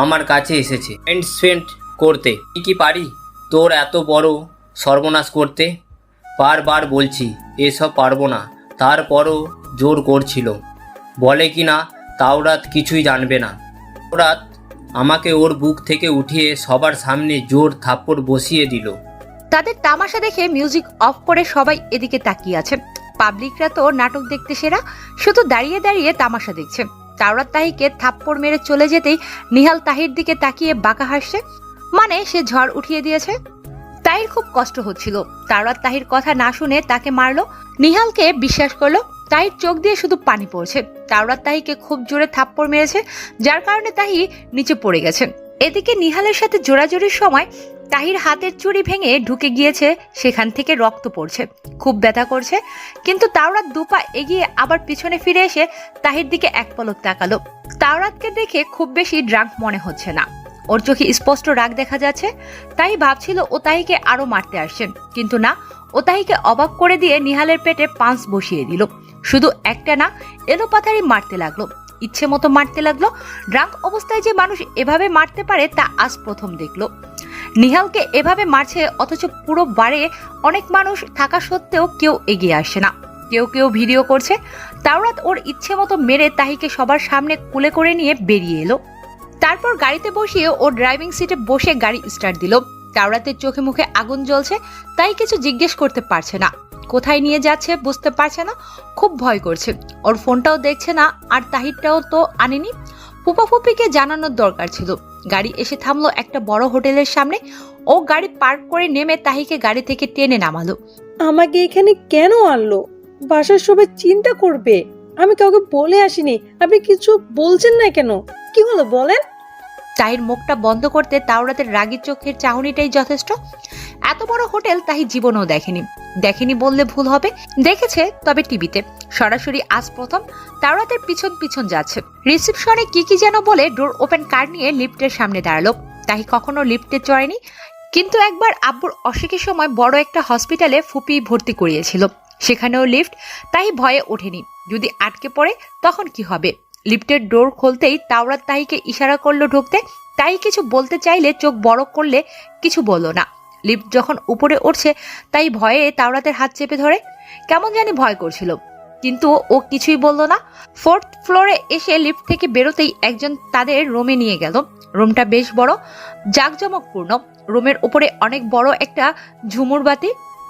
E: আমার কাছে এসেছে ফ্রেন্ড করতে। আমি কি পারি তোর এত বড় সর্বনাশ করতে? বারবার বলছি এসব পারবো না, তারপরও জোর করছিল। বলে কি না তাওরাত কিছুই জানবে না। তাওরাত আমাকে ওর বুক থেকে উঠিয়ে সবার সামনে জোর থাপ্পড় বসিয়ে দিল।
C: তাদের তামাশা দেখে মিউজিক অফ করে সবাই এদিকে তাকিয়ে আছে। পাবলিকরা তো নাটক দেখতে সেরা, শুধু দাঁড়িয়ে দাঁড়িয়ে তামাশা দেখছে। তাওরাত তাহিকে থাপ্পড় মেরে চলে যেতেই নিহাল তাহির দিকে তাকিয়ে বাঁকা হাসছে, মানে সে ঝড় উঠিয়ে দিয়েছে। তাহির খুব কষ্ট হচ্ছিল। তাওরাত তাহির কথা না শুনে তাকে মারলো। নিহালকে বিশ্বাস করলো। তাহির চোখ দিয়ে শুধু পানি পড়ছে। তাওরাত তাহিকে খুব জোরে থাপ্পড় মেরেছে, যার কারণে তাহি নিচে পড়ে গেছে। এদিকে নিহালের সাথে জোরাজোরির সময় তাহির হাতের চুড়ি ভেঙে ঢুকে গিয়েছে, সেখান থেকে রক্ত পড়ছে, খুব ব্যথা করছে। কিন্তু তাওরাত দুপা এগিয়ে আবার পিছনে ফিরে এসে তাহির দিকে এক পলক তাকালো। তাওরাতকে দেখে খুব বেশি ড্রাঙ্ক মনে হচ্ছে না, ওর চোখে স্পষ্ট রাগ দেখা যাচ্ছে। তাই ভাবছিল ও তাহিকে আরো মারতে আসছেন, কিন্তু না, ও তাহিকে অবাক করে দিয়ে নিহালের পেটে পাঁচ বসিয়ে দিল। শুধু একটা না, এলোপাথারি মারতে লাগলো, ইচ্ছে মতো মারতে লাগলো। ড্রাঙ্ক অবস্থায় যে মানুষ এভাবে মারতে পারে তা আজ প্রথম দেখলো। নিহালকে এভাবে মারছে, অথচ পুরো বারে অনেক মানুষ থাকা সত্ত্বেও কেউ এগিয়ে আসছে না। কেউ কেউ ভিডিও করছে। তাওরাত ওর ইচ্ছে মতো মেরে তাহিকে সবার সামনে কুলে করে নিয়ে বেরিয়ে এলো। তারপর গাড়িতে বসিয়ে ও ড্রাইভিং সিটে বসে গাড়ি স্টার্ট দিল। তাওরাতের চোখে মুখে আগুন জ্বলছে, তাই কিছু জিজ্ঞেস করতে পারছে না। কোথায় নিয়ে যাচ্ছে বুঝতে পারছে না, খুব ভয় করছে। ওর ফোনটাও দেখছে না, আর তাহিরটাও তো আনেনি। ফুপাফুপিকে জানানোর দরকার ছিল। গাড়ি এসে থামলো একটা বড় হোটেলের সামনে। ও গাড়ি পার্ক করে নেমে তাহিকে গাড়ি থেকে টেনে নামালো।
A: আমাকে এখানে কেন আনলো? বাসার সবাই চিন্তা করবে। আমি কাউকে বলে আসিনি। আপনি কিছু বলছেন না কেন? কি হলো বলেন?
C: তাহির মুখটা বন্ধ করতে তাওরাতের রাগী চোখের চাহনিটাই যথেষ্ট। এত বড় হোটেল তাহি জীবনেও দেখেনি। দেখেনি বললে ভুল হবে, দেখেছে তবে টিভিতে। সরাসরি আজ প্রথম তাওরাতের পিছন পিছন যাচ্ছে। রিসেপশনে কি যেন বলে ডোর ওপেন কার নিয়ে লিফটের সামনে দাঁড়ালো। তাহি কখনো লিফটে চড়েনি, কিন্তু একবার আব্বুর অসুখের সময় বড় একটা হসপিটালে ফুপি ভর্তি করিয়েছিল, সেখানেও লিফট। তাই ভয়ে ওঠেনি, যদি আটকে পড়ে তখন কি হবে। লিফটের ডোর খুলতেই তাওরাত তাহিকে ইশারা করলো ঢুকতে। তাই কিছু বলতে চাইলে চোখ বড় করলে কিছু বলল না। লিফট যখন উপরে উঠছে তাই ভয়ে তাওরাতের হাত চেপে ধরে। কেমন জানি ভয় করছিল, কিন্তু ও কিছুই বলল না। 4th ফ্লোরে এসে লিফট থেকে বেরোতেই একজন তাদের রুমে নিয়ে গেল। রুমটা বেশ বড়, জাঁকজমকপূর্ণ। রুমের উপরে অনেক বড় একটা ঝুমুর বাতি,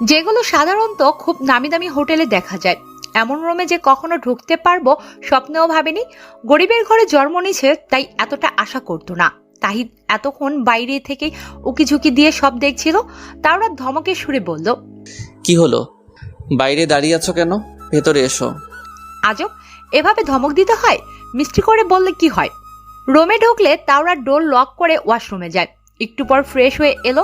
C: যেগুলো সাধারণত খুব নামি দামি হোটেলে দেখা যায়। এমন রুমে যে কখনো ঢুকতে পারবো স্বপ্নেও ভাবেনি। গরিবের ঘরে জন্ম নিয়েছে তাই এতটা আশা করতো না। তাহিদ এতক্ষণ বাইরে থেকে উকিঝুঁকি দিয়ে সব দেখছিল। তাওরাত ধমকে সুরে বলল,
B: কি হলো, বাইরে দাঁড়িয়ে আছো কেন? ভেতরে এসো।
C: আজব, এভাবে ধমক দিতে হয়? মিষ্টি করে বললে কি হয়। রুমে ঢুকলে তাওরাত ডোর লক করে ওয়াশরুমে যায়। একটু পর ফ্রেশ হয়ে এলো,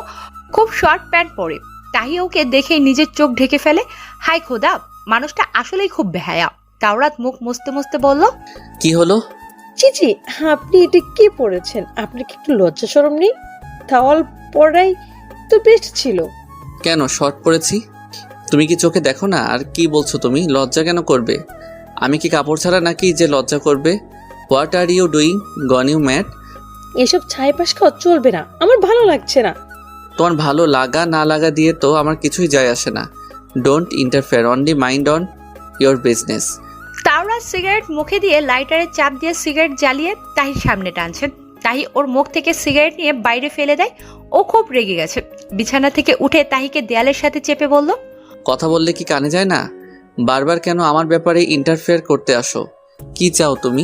C: খুব শর্ট প্যান্ট পরে। তাহি ওকে দেখে নিজের চোখ ঢেকে ফেলে। হাই খোদা, মানুষটা আসলেই খুব বেহায়া। তাওরাত মুখ মুছতে মুছতে বলল,
B: কি হলো?
A: চিচি, আপনি এটা কি পড়েছেন? আপনার কি একটু লজ্জা শরম নেই? টাওয়াল পরাই তো বেস্ট ছিল।
B: কেন শর্ট পরেছি? তুমি কি চোখে দেখো না? আর কি বলছো তুমি? লজ্জা কেন করবে? আমি কি কাপড় ছাড়া নাকি যে লজ্জা করবে? What are you doing? Gone you mad?
A: এসব ছাই পাশ খাওয়া চলবে না, আমার ভালো লাগছে না।
B: তোমার ভালো লাগা না লাগা দিয়ে তো আমার কিছুই যায় আসে না। Don't interfere, only mind on your business.
C: তাওরাত সিগারেট মুখে দিয়ে লাইটারের চাপ দিয়ে সিগারেট জ্বালিয়ে তাহির সামনে টানছেন। তাহি ওর মুখ থেকে সিগারেট নিয়ে বাইরে ফেলে দেয়। ও খুব রেগে গেছে। বিছানা থেকে উঠে তাহিকে দেয়ালের সাথে চেপে বলল,
B: কথা বললে কি কানে যায় না? বারবার কেন আমার ব্যাপারে ইন্টারফেয়ার করতে আসো? কি চাও তুমি?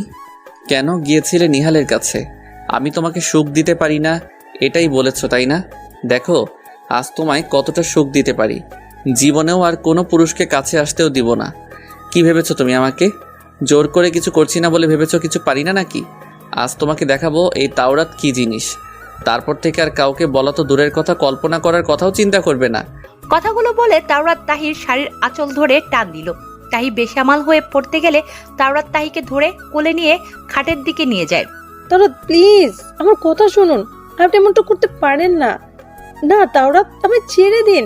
B: কেন গিয়েছিলে নিহালের কাছে? আমি তোমাকে সুখ দিতে পারি না এটাই বলেছো, তাই না? দেখো আজ তোমায় কতটা সুখ দিতে পারি। জীবনেও আর কোনো পুরুষকে কাছে আসতেও দিব না। কি ভেবেছো তুমি আমাকে? জোর করে কিছু করছি না বলে ভেবেছো কিছু পারি না নাকি? আজ তোমাকে দেখাবো এই তাওরাত কি জিনিস। তারপর থেকে আর কাউকে বলা তো দূরের কথা, কল্পনা করার কথাও চিন্তা করবে না।
C: কথাগুলো বলে তাওরাত তাহির শাড়ির আঁচল ধরে টান দিল। তাহি বেসামাল হয়ে পড়তে গেলে তাওরাত তাহিকে ধরে কোলে নিয়ে খাটের দিকে নিয়ে যায়।
A: তাওরাত প্লিজ আমার কথা শুনুন, আপনি এমনটা করতে পারেন না। না তাওরাত, আমায় ছেড়ে দিন।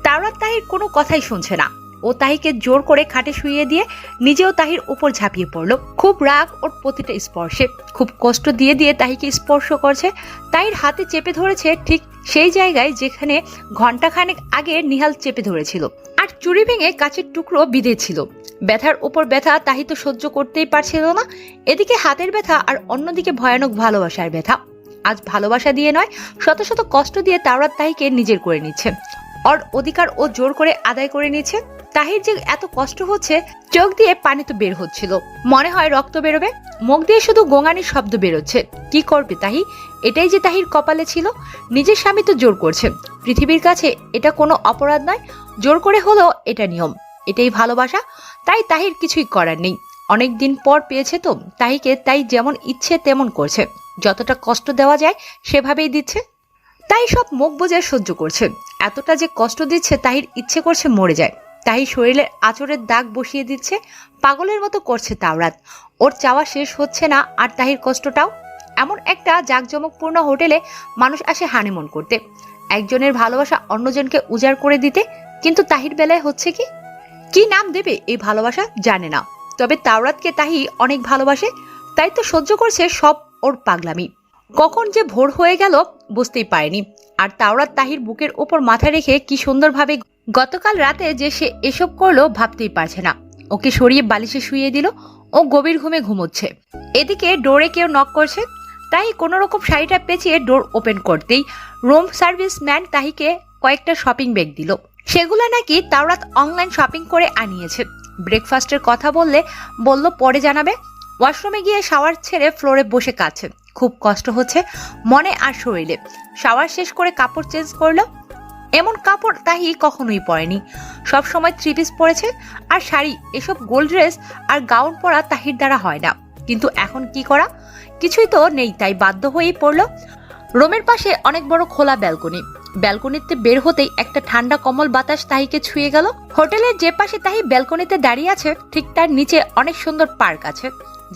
C: তাওরাত তাহির কোনো কথাই শুনছে না। ও তাহিকে জোর করে খাটে শুইয়ে দিয়ে নিজেও তাহির উপর ঝাঁপিয়ে পড়ল। খুব রাগ ওর প্রতিটা স্পর্শে। খুব কষ্ট দিয়ে দিয়ে তাহিকে স্পর্শ করছে। তাহির হাতে চেপে ধরেছে ঠিক সেই জায়গায় যেখানে ঘন্টাখানেক আগে নিহাল চেপে ধরেছিল, আর চুড়ি ভেঙে কাচের টুকরো বিঁধেছিল। ব্যথার উপর ব্যথা তাহি তো সহ্য করতেই পারছিল না। এদিকে হাতের ব্যথা আর অন্যদিকে ভয়ানক ভালোবাসার ব্যথা। আজ ভালোবাসা দিয়ে নয়, শত শত কষ্ট দিয়ে তাওরাত তাহিকে নিজের করে নিচ্ছে। ওর অধিকার ও জোর করে আদায় করে নিচ্ছে। তাহির যে এত কষ্ট হচ্ছে, চোখ দিয়ে পানি তো বের হচ্ছিল, মনে হয় রক্ত বেরোবে। মুখ দিয়ে শুধু গোঙানির শব্দ বেরোচ্ছে। কি করবে তাহি? এটাই যে তাহির কপালে ছিল। নিজের স্বামী তো জোর করছে। পৃথিবীর কাছে এটা কোনো অপরাধ নয়, জোর করে হলেও এটা নিয়ম, এটাই ভালোবাসা। তাই তাহির কিছুই করার নেই। অনেক দিন পর পেয়েছে তো তাহিকে, তাই যেমন ইচ্ছে তেমন করছে। যতটা কষ্ট দেওয়া যায় সেভাবেই দিচ্ছে। তাই সব মুখ বুজে সহ্য করছে। এতটা যে কষ্ট দিচ্ছে তাহির ইচ্ছে করছে মরে যায়। তাহি শরীরের আঁচড়ের দাগ বসিয়ে দিচ্ছে। পাগলের মতো করছে তাওরাত। ওর চাওয়া শেষ হচ্ছে না, আর তাহির কষ্টটাও। এমন একটা জাঁকজমকপূর্ণ হোটেলে মানুষ আসে হানিমুন করতে, একজনের ভালোবাসা অন্যজনকে উজাড় করে দিতে। কিন্তু তাহির বেলায় হচ্ছে কি নাম দেবে এই ভালোবাসা জানে না। তবে তাওরাতকে তাহি অনেক ভালোবাসে, তাই তো সহ্য করছে সব ওর পাগলামি। কখন যে ভোর হয়ে গেল বুঝতেই পারেনি। আর তাওরাত তাহির বুকের উপর মাথা রেখে কি সুন্দরভাবে গতকাল রাতে যে সে এসব করলো ভাবতেই পারছে না। ওকে সরিয়ে বালিশে শুইয়ে দিল। ও গভীর ঘুমে ঘুমোচ্ছে। এদিকে ডোরে কেউ নক করছে। তাই কোনো রকম শাড়িটা পেঁচিয়ে ডোর ওপেন করতেই রুম সার্ভিস ম্যান তাহিকে কয়েকটা শপিং ব্যাগ দিল। সেগুলো নাকি তাওরাত অনলাইন শপিং করে আনিয়েছে। ব্রেকফাস্টের কথা বলল পরে জানাবে। ওয়াশরুমে গিয়ে শাওয়ার ছেড়ে ফ্লোরে বসে কাঁদছে। খুব কষ্ট হচ্ছে মনে আর শরীরে। শাওয়ার শেষ করে কাপড় চেঞ্জ করলো। এমন কাপড় তাহি কখনোই পরেনি। সব সময় 3 পিস পরেছে আর শাড়ি। এসব গোল্ড ড্রেস আর গাউন পরা তাহির দ্বারা হয় না। কিন্তু এখন কি করা? কিছুই তো নেই, তাই বাধ্য হয়েই পড়লো। রুমের পাশে অনেক বড় খোলা ব্যালকনি। ব্যালকনিতে বের হতেই একটা ঠান্ডা কমল বাতাস তাহিকে ছুঁয়ে গেল। হোটেলের যে পাশে তাহি ব্যালকনিতে দাঁড়িয়ে আছে ঠিক তার নিচে অনেক সুন্দর পার্ক আছে,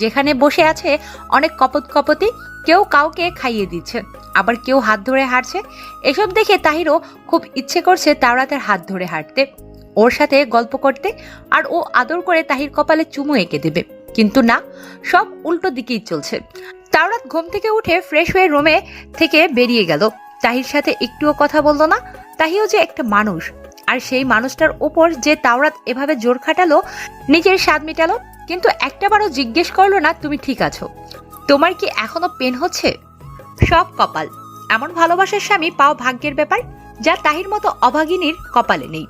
C: যেখানে বসে আছে অনেক কপতি, কেউ কাউকে খাইয়ে দিচ্ছে, আবার কেউ হাত ধরে হাঁটছে। এসব দেখে তাহিরও খুব ইচ্ছে করছে তাওরাতের হাত ধরে হাঁটতে, ওর সাথে গল্প করতে, আর ও আদর করে তাহির কপালে চুমু এঁকে দেবে। কিন্তু না, সব উল্টো দিকেই চলছে। তাওরাত ঘুম থেকে উঠে ফ্রেশ হয়ে রুমে থেকে বেরিয়ে গেল। তাহির সাথে একটুও কথা বললো না। তাহিও যে একটা মানুষ, আর সেই মানুষটার উপর যে তাওরাত এভাবে জোর খাটালো, নিজের স্বাদ মেটালো, কিন্তু একটাবারও জিজ্ঞেস করলো না তুমি ঠিক আছো, তোমার কি এখনো পেন হচ্ছে? সব কপাল। এমন ভালোবাসার স্বামী পাও ভাগ্যের ব্যাপার, যা তাহির মতো অভাগিনীর কপালে নেই।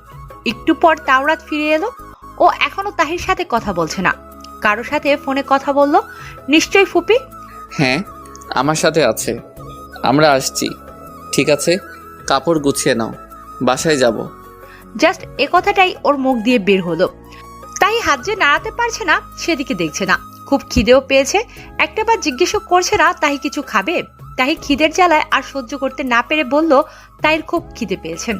C: একটু পর তাওরাত ফিরে এলো। ও এখনো তাহির সাথে কথা বলছে না, কারো সাথে ফোনে কথা বললো, নিশ্চয়ই ফুপি।
B: হ্যাঁ, আমার সাথে আছে, আমরা আসছি। ঠিক আছে, কাপড় গুছিয়ে নাও, বাসায় যাব।
C: জাস্ট এ কথাটাই ওর মুখ দিয়ে বের হলো। তাই হাত যে নাড়াতে পারছে না সেদিকে দেখছে না। খুব খিদেও পেয়েছে, একটাবার জিজ্ঞেসও করছে না তাহি কিছু খাবে। তাহি খিদের জ্বালায় আর সহ্য করতে না পেরে বলল তাহির খুব খিদে পেয়েছে।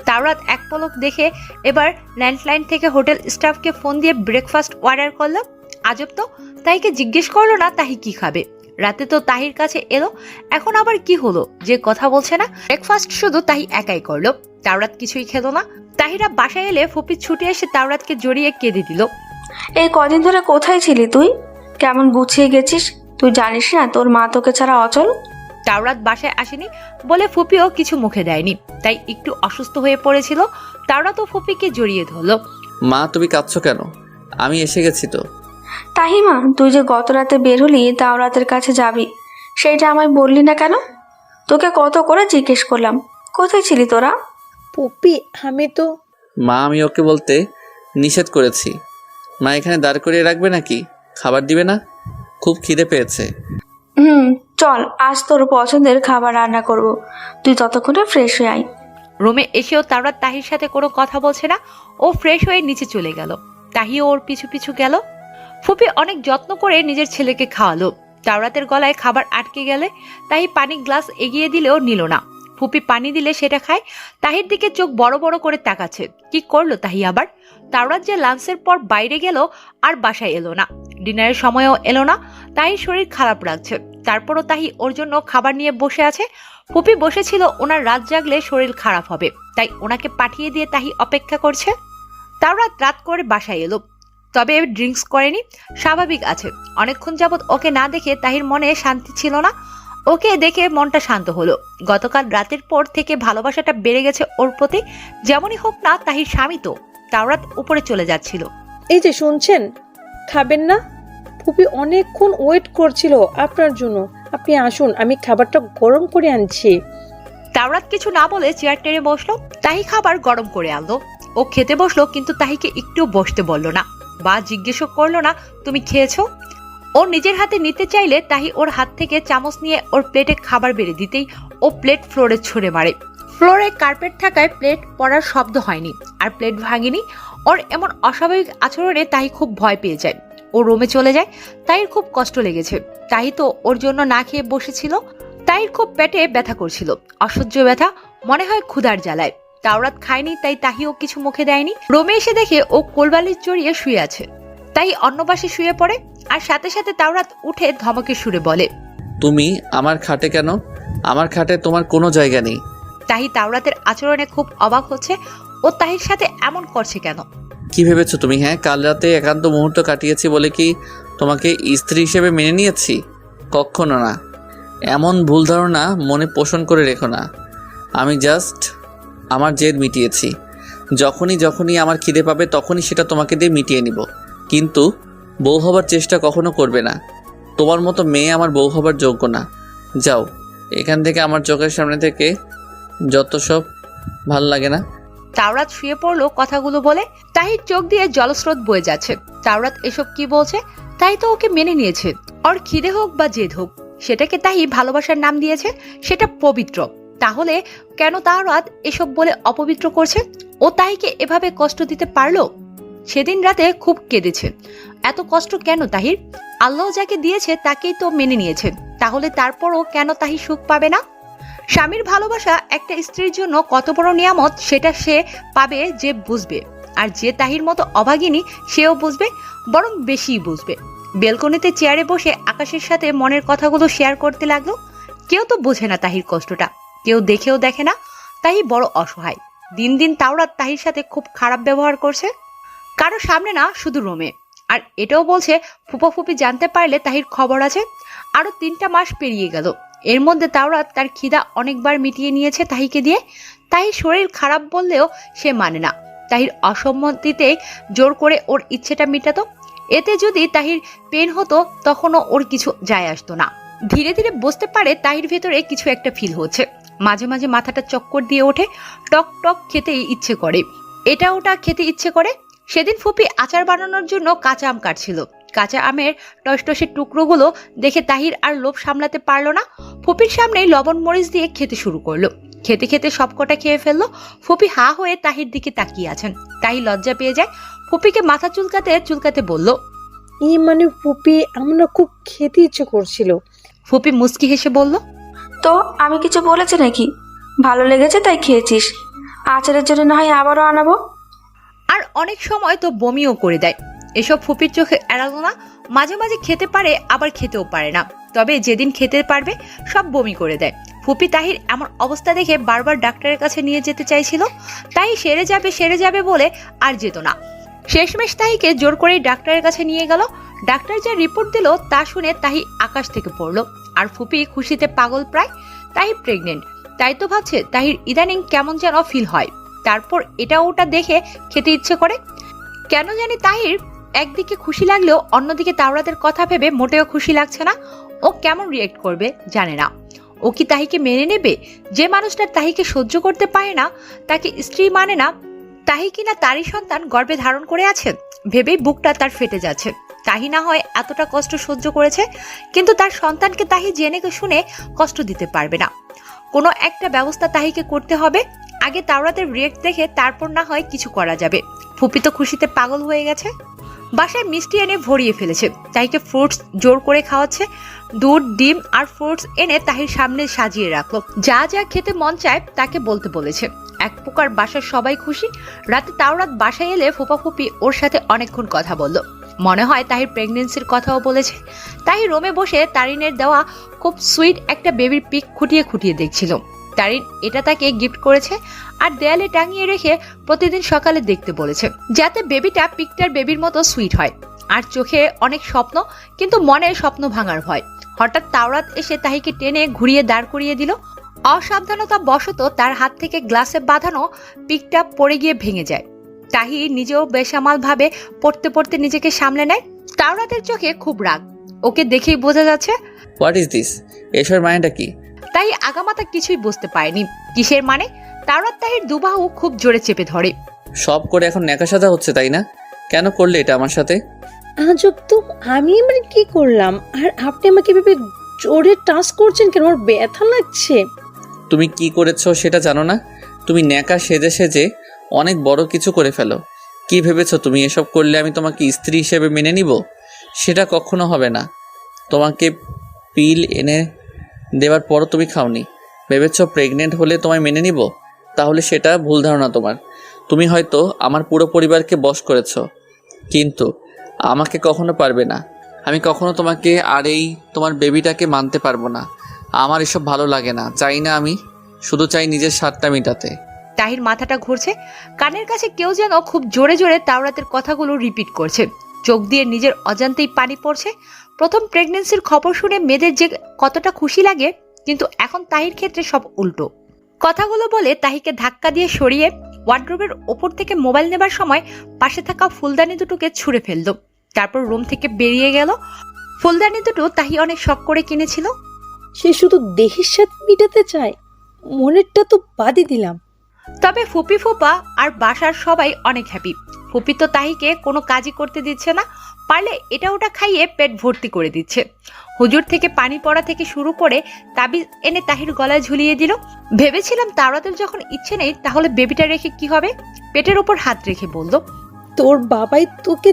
C: তাওরাত এক পলক দেখে এবার ল্যান্ডলাইন থেকে হোটেল স্টাফকে ফোন দিয়ে ব্রেকফাস্ট অর্ডার করলো। আজব তো, তাহিকে জিজ্ঞেস করলো না তাহি কি খাবে। রাতে তো তাহির কাছে এলো, এখন আবার কি হলো যে কথা বলছে না? ব্রেকফাস্ট শুধু তাহি একাই করলো, তাওরাত কিছুই খেলো না। তাহিরা বাসায় এলে ফুপি ছুটে এসে তাওরাতকে জড়িয়ে কেঁদে দিল।
D: এই কদিন ধরে কোথায় ছিলি তুই? কেমন গুছিয়ে গেছিস? তুই জানিস না তোর মা তোকে ছাড়া অচল?
C: তাওরাত বাসায় আসেনি বলে ফুপিও কিছু মুখে দেয়নি, তাই একটু অসুস্থ হয়ে পড়েছিল। তাওরাত ও ফুপিকে জড়িয়ে ধরলো।
B: মা, তুমি কাঁদছো কেন? আমি এসে গেছি তো।
D: তাহিমা, তুই যে গত রাতে বের হলি তাওরাতের কাছে যাবি, সেইটা আমায় বললি না কেন? তোকে কত করে জিজ্ঞেস করলাম, কোথায় ছিলি তোরা?
A: পুপি, আমি তো
B: মা, আমি ওকে বলতে নিষেধ করেছি। মা এখানে দাঁড় করিয়ে রাখবে নাকি? খাবার দিবে না? খুব খিদে পেয়েছে।
D: চল, আজ তোর পছন্দের খাবার রান্না করব, তুই ততক্ষণে ফ্রেশ হয়ে আয়।
C: রুমে এসেও তাওরাত তাহির সাথে কোনো কথা বলছে না। ও ফ্রেশ হয়ে নিচে চলে গেল, তাহিও ওর পিছু পিছু গেল। ফুপি অনেক যত্ন করে নিজের ছেলেকে খাওয়ালো। তাওরাতের গলায় খাবার আটকে গেলে তাহি পানি গ্লাস এগিয়ে দিলেও নিল না। ফুপি পানি দিলে সেটা খায়। তাহির দিকে চোখ বড় বড় করে তাকাচ্ছে। কি করলো তাহি আবার? তাওরাত যে লাঞ্চের পর বাইরে গেল আর বাসায় এলো না, ডিনারের সময়ও এলো না। তাহির শরীর খারাপ লাগছে, তারপরও তাহি ওর জন্য খাবার নিয়ে বসে আছে। ফুপি বসেছিল ওনার রাত জাগলে শরীর খারাপ হবে, তাই ওনাকে পাঠিয়ে দিয়ে তাহি অপেক্ষা করছে। তাওরাত রাত করে বাসায় এলো, তবে ড্রিঙ্কস করেনি, স্বাভাবিক আছে। অনেকক্ষণ যাবৎ ওকে না দেখে তাহির মনে শান্তি ছিল না। ওকে দেখে মনটা শান্ত হলো। গতকাল রাতের পর থেকে ভালোবাসাটা বেড়ে গেছে ওর প্রতি। যেমনই হোক না, তাহির স্বামী তো। তাওরাত উপরে চলে যাচ্ছিল।
A: এই যে শুনছেন, খাবেন না? ফুপি অনেকক্ষণ ওয়েট করছিল আপনার জন্য, আপনি আসুন, আমি খাবারটা গরম করে আনছি।
C: তাওরাত কিছু না বলে চেয়ার টেনে বসলো। তাহি খাবার গরম করে আনলো। ও খেতে বসলো, কিন্তু তাহিকে একটু বসতে বললো না বা জিজ্ঞেসও করলো না তুমি খেয়েছো। ও নিজের হাতে নিতে চাইলে তাহি ওর হাত থেকে চামচ নিয়ে ওর প্লেটে খাবার বেড়ে দিতেই ও প্লেট ফ্লোরে ছুঁড়ে মারে। ফ্লোরে কার্পেট থাকায় প্লেট পড়ার শব্দ হয়নি, আর প্লেট ভাঙেনি। ওর এমন অস্বাভাবিক আচরণে তাহি খুব ভয় পেয়ে যায়। ও রুমে চলে যায়। তাহির খুব কষ্ট লেগেছে। তাহি তো ওর জন্য না খেয়ে বসেছিল। তাহির খুব পেটে ব্যথা করছিল, অসহ্য ব্যথা, মনে হয় ক্ষুধার জ্বালায়। তাওরাত খায়নি, তাই তাহিও কিছু মুখে দেয়নি। রুমে এসে দেখে ও কোলবালিশ জড়িয়ে শুয়ে আছে। তাই অন্য পাশে শুয়ে পড়ে, আর সাথে সাথে তাওরাত উঠে ধমকে সুরে বলে,
B: তুমি আমার খাটে কেন? আমার খাটে তোমার কোনো জায়গা নেই।
C: তাহি তাওরাতের আচরণে খুব অবাক হচ্ছে। ও তাহির সাথে এমন করছে কেন?
B: কি ভেবেছো তুমি? হ্যাঁ, কাল রাতে একান্ত মুহূর্ত কাটিয়েছি বলে কি তোমাকে স্ত্রী হিসেবে মেনে নিয়েছি? কখনো না। এমন ভুল ধারণা মনে পোষণ করে রেখো না। আমি জাস্ট আমার জেদ মিটিয়েছি। যখনই আমার খিদে পাবে তখনই সেটা তোমাকে দিয়ে মিটিয়ে নিব। কিন্তু বউ হবার চেষ্টা কখনো করবে না। তোমার মতো মেয়ে আমার বউ হবার যোগ্য না। যাও এখান থেকে, আমার চোখের সামনে থেকে। যত সব ভাল লাগে না।
C: তাওরাত শুয়ে পড়লো কথাগুলো বলে। তাহির চোখ দিয়ে জলস্রোত বয়ে যাচ্ছে। তাওরাত এসব কি বলছে? তাই তো ওকে মেনে নিয়েছে। ওর খিদে হোক বা জেদ হোক, সেটাকে তাহি ভালোবাসার নাম দিয়েছে, সেটা পবিত্র। তাহলে কেন তাওরাত এসব বলে অপবিত্র করছে? ও তাহিকে এভাবে কষ্ট দিতে পারলো? সেদিন রাতে খুব কেঁদেছে। এত কষ্ট কেন তাহির? আল্লাহ যাকে দিয়েছে তাকেই তো মেনে নিয়েছে, তাহলে তারপরও কেন তাহি সুখ পাবে না? স্বামীর ভালোবাসা একটা স্ত্রীর জন্য কত বড় নিয়ামত সেটা সে পাবে যে বুঝবে, আর যে তাহির মতো অভাগিনী সেও বুঝবে, বরং বেশিই বুঝবে। বেলকনিতে চেয়ারে বসে আকাশের সাথে মনের কথাগুলো শেয়ার করতে লাগলো। কেউ তো বোঝে না তাহির কষ্টটা, কেউ দেখেও দেখে না। তাহি বড় অসহায়। দিন দিন তাওরাত তাহির সাথে খুব খারাপ ব্যবহার করছে, কারো সামনে না, শুধু রুমে। আর এটাও বলছে ফুপা ফুপি জানতে পারলে তাহির খবর আছে। আরো 3টা মাস পেরিয়ে গেল। এর মধ্যে তাওরাত তার খিদা অনেকবার মিটিয়ে নিয়েছে তাহিকে দিয়ে। তাহির শরীর খারাপ বললেও সে মানে না। তাহির অসম্মতিতে জোর করে ওর ইচ্ছেটা মেটাতো। এতে যদি তাহির পেন হতো তখনও ওর কিছু যায় আসতো না। ধীরে ধীরে বুঝতে পারে তাহির ভেতরে কিছু একটা ফিল হচ্ছে। মাঝে মাঝে মাথাটা চক্কর দিয়ে ওঠে, টক টক খেতে ইচ্ছে করে, এটা ওটা খেতে ইচ্ছে করে। সেদিন ফুপি আচার বানানোর জন্য কাঁচা আম কাটছিল। কাঁচা আমের টসটসের টুকরোগুলো দেখে তাহির আর লোভ সামলাতে পারলো না। ফুপির সামনেই লবণ মরিচ দিয়ে খেতে শুরু করলো। খেতে খেতে সবকটা খেয়ে ফেললো। ফুপি হা হয়ে তাহির দিকে তাকিয়ে আছেন। তাহি লজ্জা পেয়ে যায়। ফুপিকে মাথা চুলকাতে চুলকাতে বলল,
A: মানে ফুপি, আমার না খুব খেতে ইচ্ছে করছিল।
C: ফুপি মুচকি হেসে বলল,
D: তো আমি কিছু বলেছি নাকি? ভালো লেগেছে তাই খেয়েছিস। আচারের জন্য না হয় আবারও আনাবো।
C: আর অনেক সময় তো বমিও করে দেয়। এসব ফুপির চোখে এড়ালো না। মাঝে মাঝে খেতে পারে, আবার খেতেও পারে না। তবে যেদিন খেতে পারবে সব বমি করে দেয়। ফুপি তাহির এমন অবস্থা দেখে বারবার ডাক্তারের কাছে নিয়ে যেতে চাইছিল। তাই সেরে যাবে বলে আর যেত না। শেষমেশ তাহিকে জোর করেই ডাক্তারের কাছে নিয়ে গেল। ডাক্তার যা রিপোর্ট দিল তা শুনে তাহি আকাশ থেকে পড়লো। আর ফুপি খুশিতে পাগল প্রায়। তাহি প্রেগনেন্ট, তাই তো ভাবছে তাহির ইদানিং কেমন যেন ফিল হয়। তারপর এটা ওটা দেখে খেতে ইচ্ছে করে। কেন জানি তাহির একদিকে খুশি লাগলেও অন্যদিকে তাওরাতের কথা ভেবে মোটেও খুশি লাগছে না। ও কেমন রিয়েক্ট করবে জানে না। ও কি তাহিকে মেনে নেবে? যে মানুষটা তাহিকে সহ্য করতে পারে না, তাকে স্ত্রী মানে না, তাহি কিনা তারই সন্তান গর্ভে ধারণ করে আছেন, ভেবেই বুকটা তার ফেটে যাচ্ছে। তাহি না হয় এতটা কষ্ট সহ্য করেছে, কিন্তু তার সন্তানকে তাহি জেনে শুনে কষ্ট দিতে পারবে না। কোনো একটা ব্যবস্থা তাহিকে করতে হবে। আগে তাওরাতের রিয়েক্ট দেখে তারপর না হয় কিছু করা যাবে। ফুপি তো খুশিতে পাগল হয়ে গেছে। বাসায় মিষ্টি এনে ভরিয়ে ফেলেছে। তাহিকে ফ্রুটস জোর করে খাওয়াচ্ছে। দুধ, ডিম আর ফ্রুটস এনে তাহির সামনে সাজিয়ে রাখলো। যা যা খেতে মন চায় তাকে বলতে বলেছে। এক প্রকার বাসার সবাই খুশি। রাতে তাওরাত বাসায় এলে ফুপা ফুপি ওর সাথে অনেকক্ষণ কথা বলল। মনে হয় তাহির প্রেগনেন্সির কথাও বলেছে। তাহি রুমে বসে তারিনের দেওয়া খুব সুইট একটা বেবির পিক খুঁটিয়ে খুঁটিয়ে দেখছিল। তারিন এটা তাকে গিফট করেছে আর দেয়ালে টাঙিয়ে রেখে প্রতিদিন সকালে দেখতে বলেছে, যাতে বেবিটা পিকটার বেবির মতো সুইট হয়। আর চোখে অনেক স্বপ্ন, কিন্তু মনে স্বপ্ন ভাঙার ভয়। হঠাৎ তাওরাত এসে তাহিকে টেনে ঘুরিয়ে দাঁড় করিয়ে দিল। অসাবধানতা বশত তার হাত থেকে গ্লাসে বাঁধানো পিকটা পড়ে গিয়ে ভেঙে যায়। তাহি নিজেও বেসামাল ভাবে পড়তে পড়তে নিজেকে সামলে নেয়। তাওরাতের চোখে খুব রাগ। ওকে দেখেই বোঝা যাচ্ছে।
B: What is this? এসবের মানেটা কি?
C: তাই আগামাতা কিছুই বুঝতে পারেনি। কিসের মানে? তাওরাত তাহির দুবাহু খুব জোরে চেপে ধরে।
B: সব করে এখন ন্যাকা সাজা হচ্ছে, তাই না? কেন করলে এটা আমার সাথে?
A: আজব তো, আমি মানে কি করলাম? আর আপনি আমাকে এভাবে জোরে টাচ করছেন কেন? আমার ব্যথা লাগছে।
B: তুমি কি করেছো সেটা জানো না? তুমি ন্যাকা সেজে সেজে অনেক বড় কিছু করে ফেলো। কি ভেবেছো তুমি এসব করলে আমি তোমাকে স্ত্রী হিসেবে মেনে নিব? সেটা কখনো হবে না। তোমাকে পিল এনে দেওয়ার পরও তুমি খাওনি। ভেবেছো প্রেগনেন্ট হলে তোমায় মেনে নিব? তাহলে সেটা ভুল ধারণা তোমার। তুমি হয়তো আমার পুরো পরিবারকে বশ করেছো, কিন্তু আমাকে কখনো পারবে না। আমি কখনো তোমাকে আর এই তোমার বেবিটাকে মানতে পারবো না। আমার এসব ভালো লাগে না, চাই না। আমি শুধু চাই নিজের স্বাদটা মেটাতে।
C: তাহির মাথাটা ঘুরছে। কানের কাছে কেউ যেন খুব জোরে জোরে তাওরাতের কথাগুলো রিপিট করছে। চোখ দিয়ে নিজের অজান্তেই পানি পড়ছে। প্রথম প্রেগনেন্সির খবর শুনে মেয়েদের যে কতটা খুশি লাগে, কিন্তু এখন তাহির ক্ষেত্রে সব উল্টো। কথাগুলো বলে তাহিকে ধাক্কা দিয়ে সরিয়ে ওয়ার্ড্রোবের ওপর থেকে মোবাইল নেবার সময় পাশে থাকা ফুলদানি দুটোকে ছুঁড়ে ফেলল। তারপর রুম থেকে বেরিয়ে গেল। ফুলদানি দুটো তাহি অনেক শখ করে কিনেছিল।
A: সে শুধু দেহের সাথে মিটাতে চায়, মনেরটা তো বাদই দিলাম।
C: তবে ফুপি ফুপা আর বাসার সবাই অনেক হ্যাপি। ফুপি তো তাহিকে কোনো কাজই করতে দিচ্ছে না, পারলে এটা ওটা খাইয়ে পেট ভর্তি করে দিচ্ছে। হুজুর থেকে পানি পড়া থেকে শুরু করে তাবিজ এনে তাহির গলায় ঝুলিয়ে দিল। ভেবেছিলাম তাওরাতের যখন ইচ্ছে নেই তাহলে বেবিটা রেখে কি হবে। পেটের ওপর হাত রেখে বলল,
A: তোর বাবাই তোকে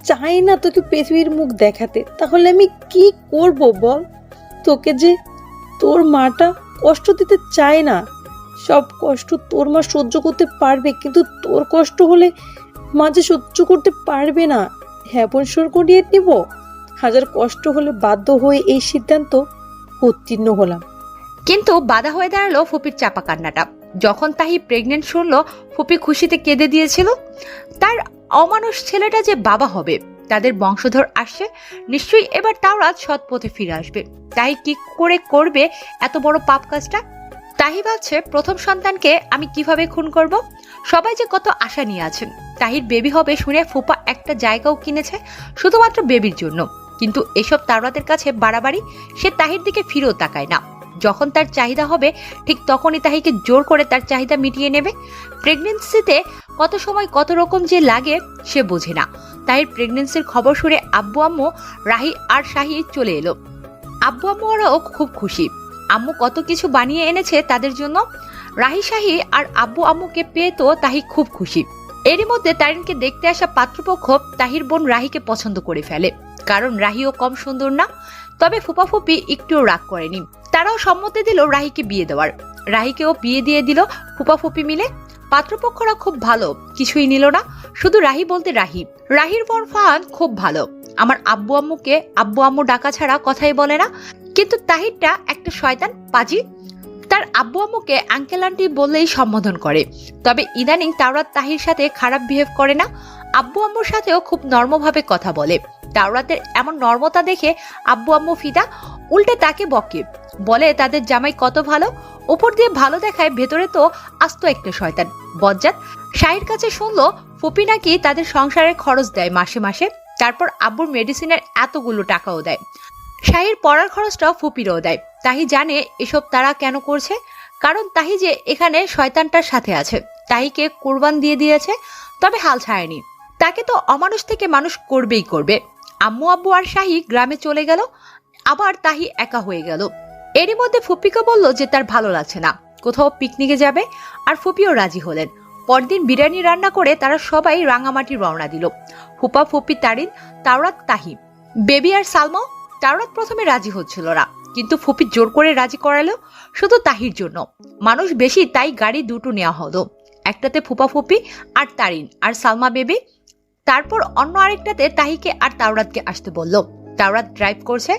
A: চায় না তোকে পৃথিবীর মুখ দেখাতে, তাহলে আমি কি করব বল? তোকে যে তোর মাটা কষ্ট দিতে চায় না। সব কষ্ট তোর মা সহ্য করতে পারবে, কিন্তু তোর কষ্ট হলে মা যে সহ্য করতে পারবে না। হ্যাঁ বোন সর করিয়ে নিব। হাজার কষ্ট হলে বাধ্য হয়ে এই সিদ্ধান্ত উত্তীর্ণ হলাম।
C: কিন্তু বাধা হয়ে দাঁড়ালো ফুপির চাপা কান্নাটা। যখন তাহি প্রেগনেন্ট শুনলো, ফুপি খুশিতে কেঁদে দিয়েছিল। তার অমানুষ ছেলেটা যে বাবা হবে, তাদের বংশধর আসছে, নিশ্চয়ই এবার তাওরাত সৎ পথে ফিরে আসবে। তাহি কি করে করবে এত বড় পাপ কাজটা? তাহি ভাবছে প্রথম সন্তানকে আমি কিভাবে খুন করব। সবাই যে কত আশা নিয়ে আছেন তাহির বেবি হবে শুনে ফুপা একটা জায়গাও কিনেছে শুধুমাত্র বেবির জন্য। কিন্তু এসব তাওরাতের কাছে বাড়াবাড়ি। সে তাহির দিকে ফিরেও তাকায় না। যখন তার চাহিদা হবে ঠিক তখনই তাহিকে জোর করে তার চাহিদা মিটিয়ে নেবে। প্রেগনেন্সিতে কত সময় কত রকম যে লাগে সে বোঝে না। তাহির প্রেগনেন্সির খবর শুনে আব্বু আম্মু রাহি আর শাহি চলে এলো। আব্বু আম্মু ওরাও খুব খুশি। আম্মু কত কিছু বানিয়ে এনেছে তাদের জন্য। রাহি শাহি আর আব্বু আম্মুকে পেয়ে তো তাহি খুব খুশি। এরই মধ্যে তারিনকে দেখতে আসা পাত্রপক্ষ তাহির বোন রাহিকে পছন্দ করে ফেলে, কারণ রাহিও কম সুন্দর না। তবে ফুপা ফুপি একটুও রাগ করেনি, তারাও সম্মতি দিল রাহিকে বিয়ে দেওয়ার। রাহিকেও বিয়ে দিয়ে দিল ফুপা ফুপি মিলে। পাত্রপক্ষরা খুব ভালো, কিছুই নিল না, শুধু রাহি বলতে রাহি। রাহির বোন ফাহান খুব ভালো, আমার আব্বু আম্মুকে আব্বু আম্মু ডাকা ছাড়া কথাই বলে না। কিন্তু তাহিরটা একটা শয়তান পাজি, তার আব্বু আম্মুকে আঙ্কেল আন্টি বললেই সম্বোধন করে। তবে ইদানিং তাওরাত তাহির সাথে খারাপ বিহেভ করে না, আব্বু আম্মুর সাথেও খুব নর্মভাবে কথা বলে। তাওরাতের এমন নর্মতা দেখে আব্বু আম্মু ফিদা, উল্টে তাকে বকে, বলে তাদের জামাই কত ভালো। উপর দিয়ে ভালো দেখায়, ভেতরে তো আস্ত একটা শয়তান বজ্জাত। শাহির কাছে শুনলো ফুপি নাকি তাদের সংসারের খরচ দেয় মাসে মাসে, তারপর আব্বুর মেডিসিনের এতগুলো টাকাও দেয়। শাহির পড়ার খরচটাও ফুপিরও দেয়। তাহি জানে এসব তারা কেন করছে, কারণ তাহি যে এখানে শয়তানটার সাথে আছে, তাহিকে কোরবান দিয়ে দিয়েছে, তবে হাল ছাড়েনি। তাকে তো অমানুষ থেকে মানুষ করবেই করবে। আম্মু আব্বু আর শাহি গ্রামে চলে গেল, আবার তাহি একা হয়ে গেল। এরই মধ্যে ফুপিকে বলল যে তার ভালো লাগছে না, কোথাও পিকনিকে যাবে, আর ফুপিও রাজি হলেন। পরদিন বিরিয়ানি রান্না করে তারা সবাই রাঙামাটি রওনা দিল। ফুপা ফুপি তারিন, তাওরাত, তাহি, বেবি আর সালমা। তাওরাত প্রথমে রাজি হচ্ছিল না, কিন্তু ফুপি জোর করে রাজি করালো, শুধু তাহির জন্য। মানুষ বেশি তাই গাড়ি দুটো নেওয়া হলো, একটাতে ফুপা ফুপি আর তারিন আর সালমা বেবি, তারপর অন্য আরেকটাতে তাহিকে আর তাওরাতকে আসতে বলল। তাওরাত ড্রাইভ করছে,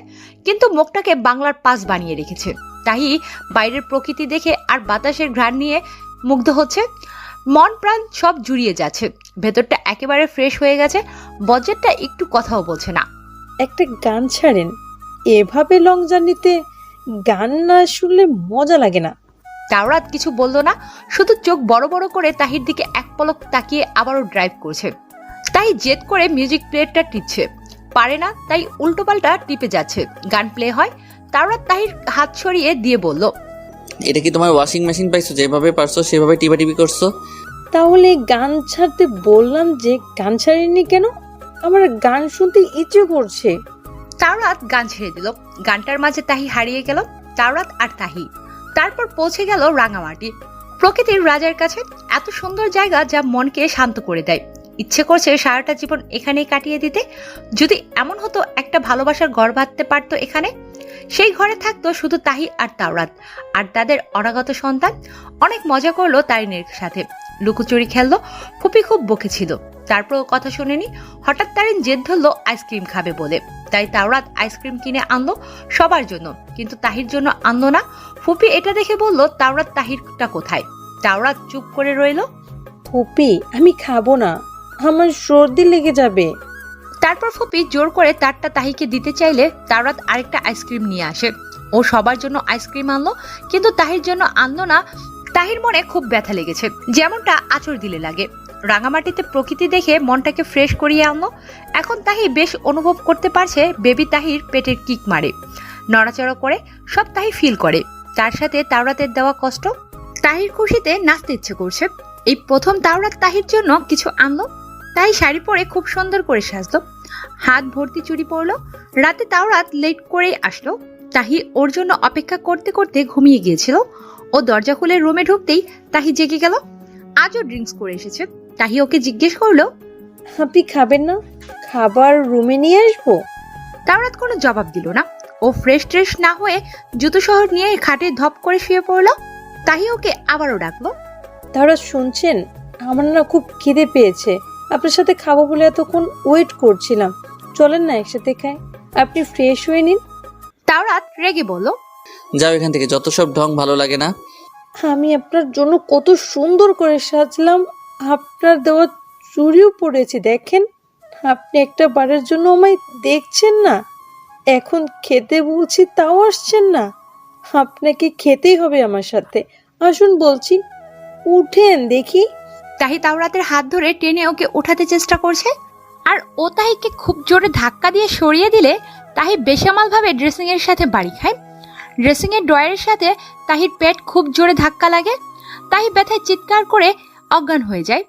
C: কিন্তু মুখটাকে বাংলার পাস বানিয়ে রেখেছে। তাহি বাইরের প্রকৃতি দেখে আর বাতাসের ঘ্রাণ নিয়ে মুগ্ধ হচ্ছে, মন প্রাণ সব জুড়িয়ে যাচ্ছে, ভেতরটা একেবারে ফ্রেশ হয়ে গেছে। বজ্জাতটা একটু কথাও বলছে না।
A: একটা গান ছাড়েন, এভাবে লং জার্নিতে গান না শুনলে মজা লাগে না।
C: তাওরাত কিছু বলল না, শুধু চোখ বড় বড় করে তাহির দিকে এক পলক তাকিয়ে আবারও ড্রাইভ করছে। তাই জেদ করে মিউজিক প্লেয়ারটা টিপছে, পারে না তাই উল্টোপাল্টা টিপে যাচ্ছে। গান প্লে হয়, তাওরাত তাহির হাত সরিয়ে দিয়ে বলল,
B: এটা কি তোমার ওয়াশিং মেশিন পাইছো? যেভাবে পারছো সেভাবে টিপাটিপি করছো।
A: তাহলে গান ছাড়তে বললাম যে, গান ছাড়েনি কেন? আমার গান শুনতে ইচ্ছে করছে।
C: তাওরাত গান ছেড়ে দিল। গানটার মাঝে তাহি হারিয়ে গেল, তাওরাত আর তাহি। তারপর পৌঁছে গেল রাঙামাটি, প্রকৃতির রাজার কাছে। এত সুন্দর জায়গা যা মনকে শান্ত করে দেয়। ইচ্ছে করছে সারাটা জীবন এখানেই কাটিয়ে দিতে। যদি এমন হতো একটা ভালোবাসার ঘর বাঁধতে পারতো এখানে, সেই ঘরে থাকতো শুধু তাহি আর তাওরাত আর তাদের অনাগত সন্তান। অনেক মজা করলো তারিনের সাথে, লুকোচুরি খেললো। ফুপি খুব বকেছিল, তারপর কথা শুনেনি। হঠাৎ তারিন জেদ ধরলো আইসক্রিম খাবে বলে, তাই তাওরাত আইসক্রিম কিনে আনলো সবার জন্য, কিন্তু তাহির জন্য আনলো না। ফুপি এটা দেখে বলল, তাওরাত তাহিরটা কোথায়? তাওরাত চুপ করে রইল।
A: ফুপি আমি খাবো না, আমার সর্দি লেগে যাবে।
C: তারপর ফুপি জোর করে তারটা তাহিকে দিতে চাইলে তাওরাত আরেকটা আইসক্রিম নিয়ে আসে। ও সবার জন্য আইসক্রিম আনলো, কিন্তু তাহির জন্য আনলো না। তাহির মনে খুব ব্যথা লেগেছে, যেমনটা আঁচড় দিলে লাগে। রাঙামাটিতে প্রকৃতি দেখে মনটাকে ফ্রেশ করিয়ে আনলো। এখন তাহি বেশ অনুভব করতে পারছে বেবি তাহির পেটের কিক মারে, নড়াচড়া করে, সব তাহি ফিল করে। তার সাথে তাওরাতের দেওয়া কষ্ট। তাহির খুশিতে নাচতে ইচ্ছে করছে। এই প্রথম তাওরাত তাহির জন্য কিছু আনলো। তাই শাড়ি পরে খুব সুন্দর করে সাজলো, হাত ভর্তি চুড়ি পরলো। রাতে তাওরাত লেট করেই আসলো। তাহি ওর জন্য অপেক্ষা করতে করতে ঘুমিয়ে গিয়েছিল। ও দরজা খুলে রুমে ঢুকতেই তাহি জেগে গেল। আজও ড্রিঙ্কস করে এসেছে। তাহি ওকে জিজ্ঞেস করলো,
A: আপনি খাবেন না? খাবার রুমে নিয়ে আসবো?
C: তাওরাত কোনো জবাব দিল না। ও ও ফ্রেশ ট্রেশ না হয়ে জুতো শহর নিয়ে খাটে ধপ করে শুয়ে পড়লো। তাহি ওকে আবারও ডাকলো।
A: তারা শুনছেন, আমার না খুব খিদে পেয়েছে, আপনার সাথে খাবো বলে এতক্ষণ ওয়েট করছিলাম, চলেন না একসাথে খাই, আপনি ফ্রেশ হয়ে নিন।
C: তাওরাত রেগে বলল,
B: যাও এখান থেকে, যত সব ঢং ভালো লাগে না।
A: আমি আপনার জন্য কত সুন্দর করে সাজলাম, আপনার দেওয়া চুড়িও পরেছি দেখেন, আপনি একটা বারের জন্য আমায় দেখছেন না, এখন খেতে বলছি তাও আসছেন না, আপনাকে খেতেই হবে আমার সাথে, আসুন বলছি, উঠেন দেখি।
C: তাহি তাওরাতের হাত ধরে টেনে ওকে ওঠাতে চেষ্টা করছে, আর ও তাহিকে খুব জোরে ধাক্কা দিয়ে সরিয়ে দিলে তাহি বেসামাল ভাবে ড্রেসিং এর সাথে বাড়ি খায়। ড্রেসিং এর ড্রয়ারের সাথে তাহির পেট খুব জোরে ধাক্কা লাগে। তাহি ব্যথায় চিৎকার করে অজ্ঞান হয়ে যায়।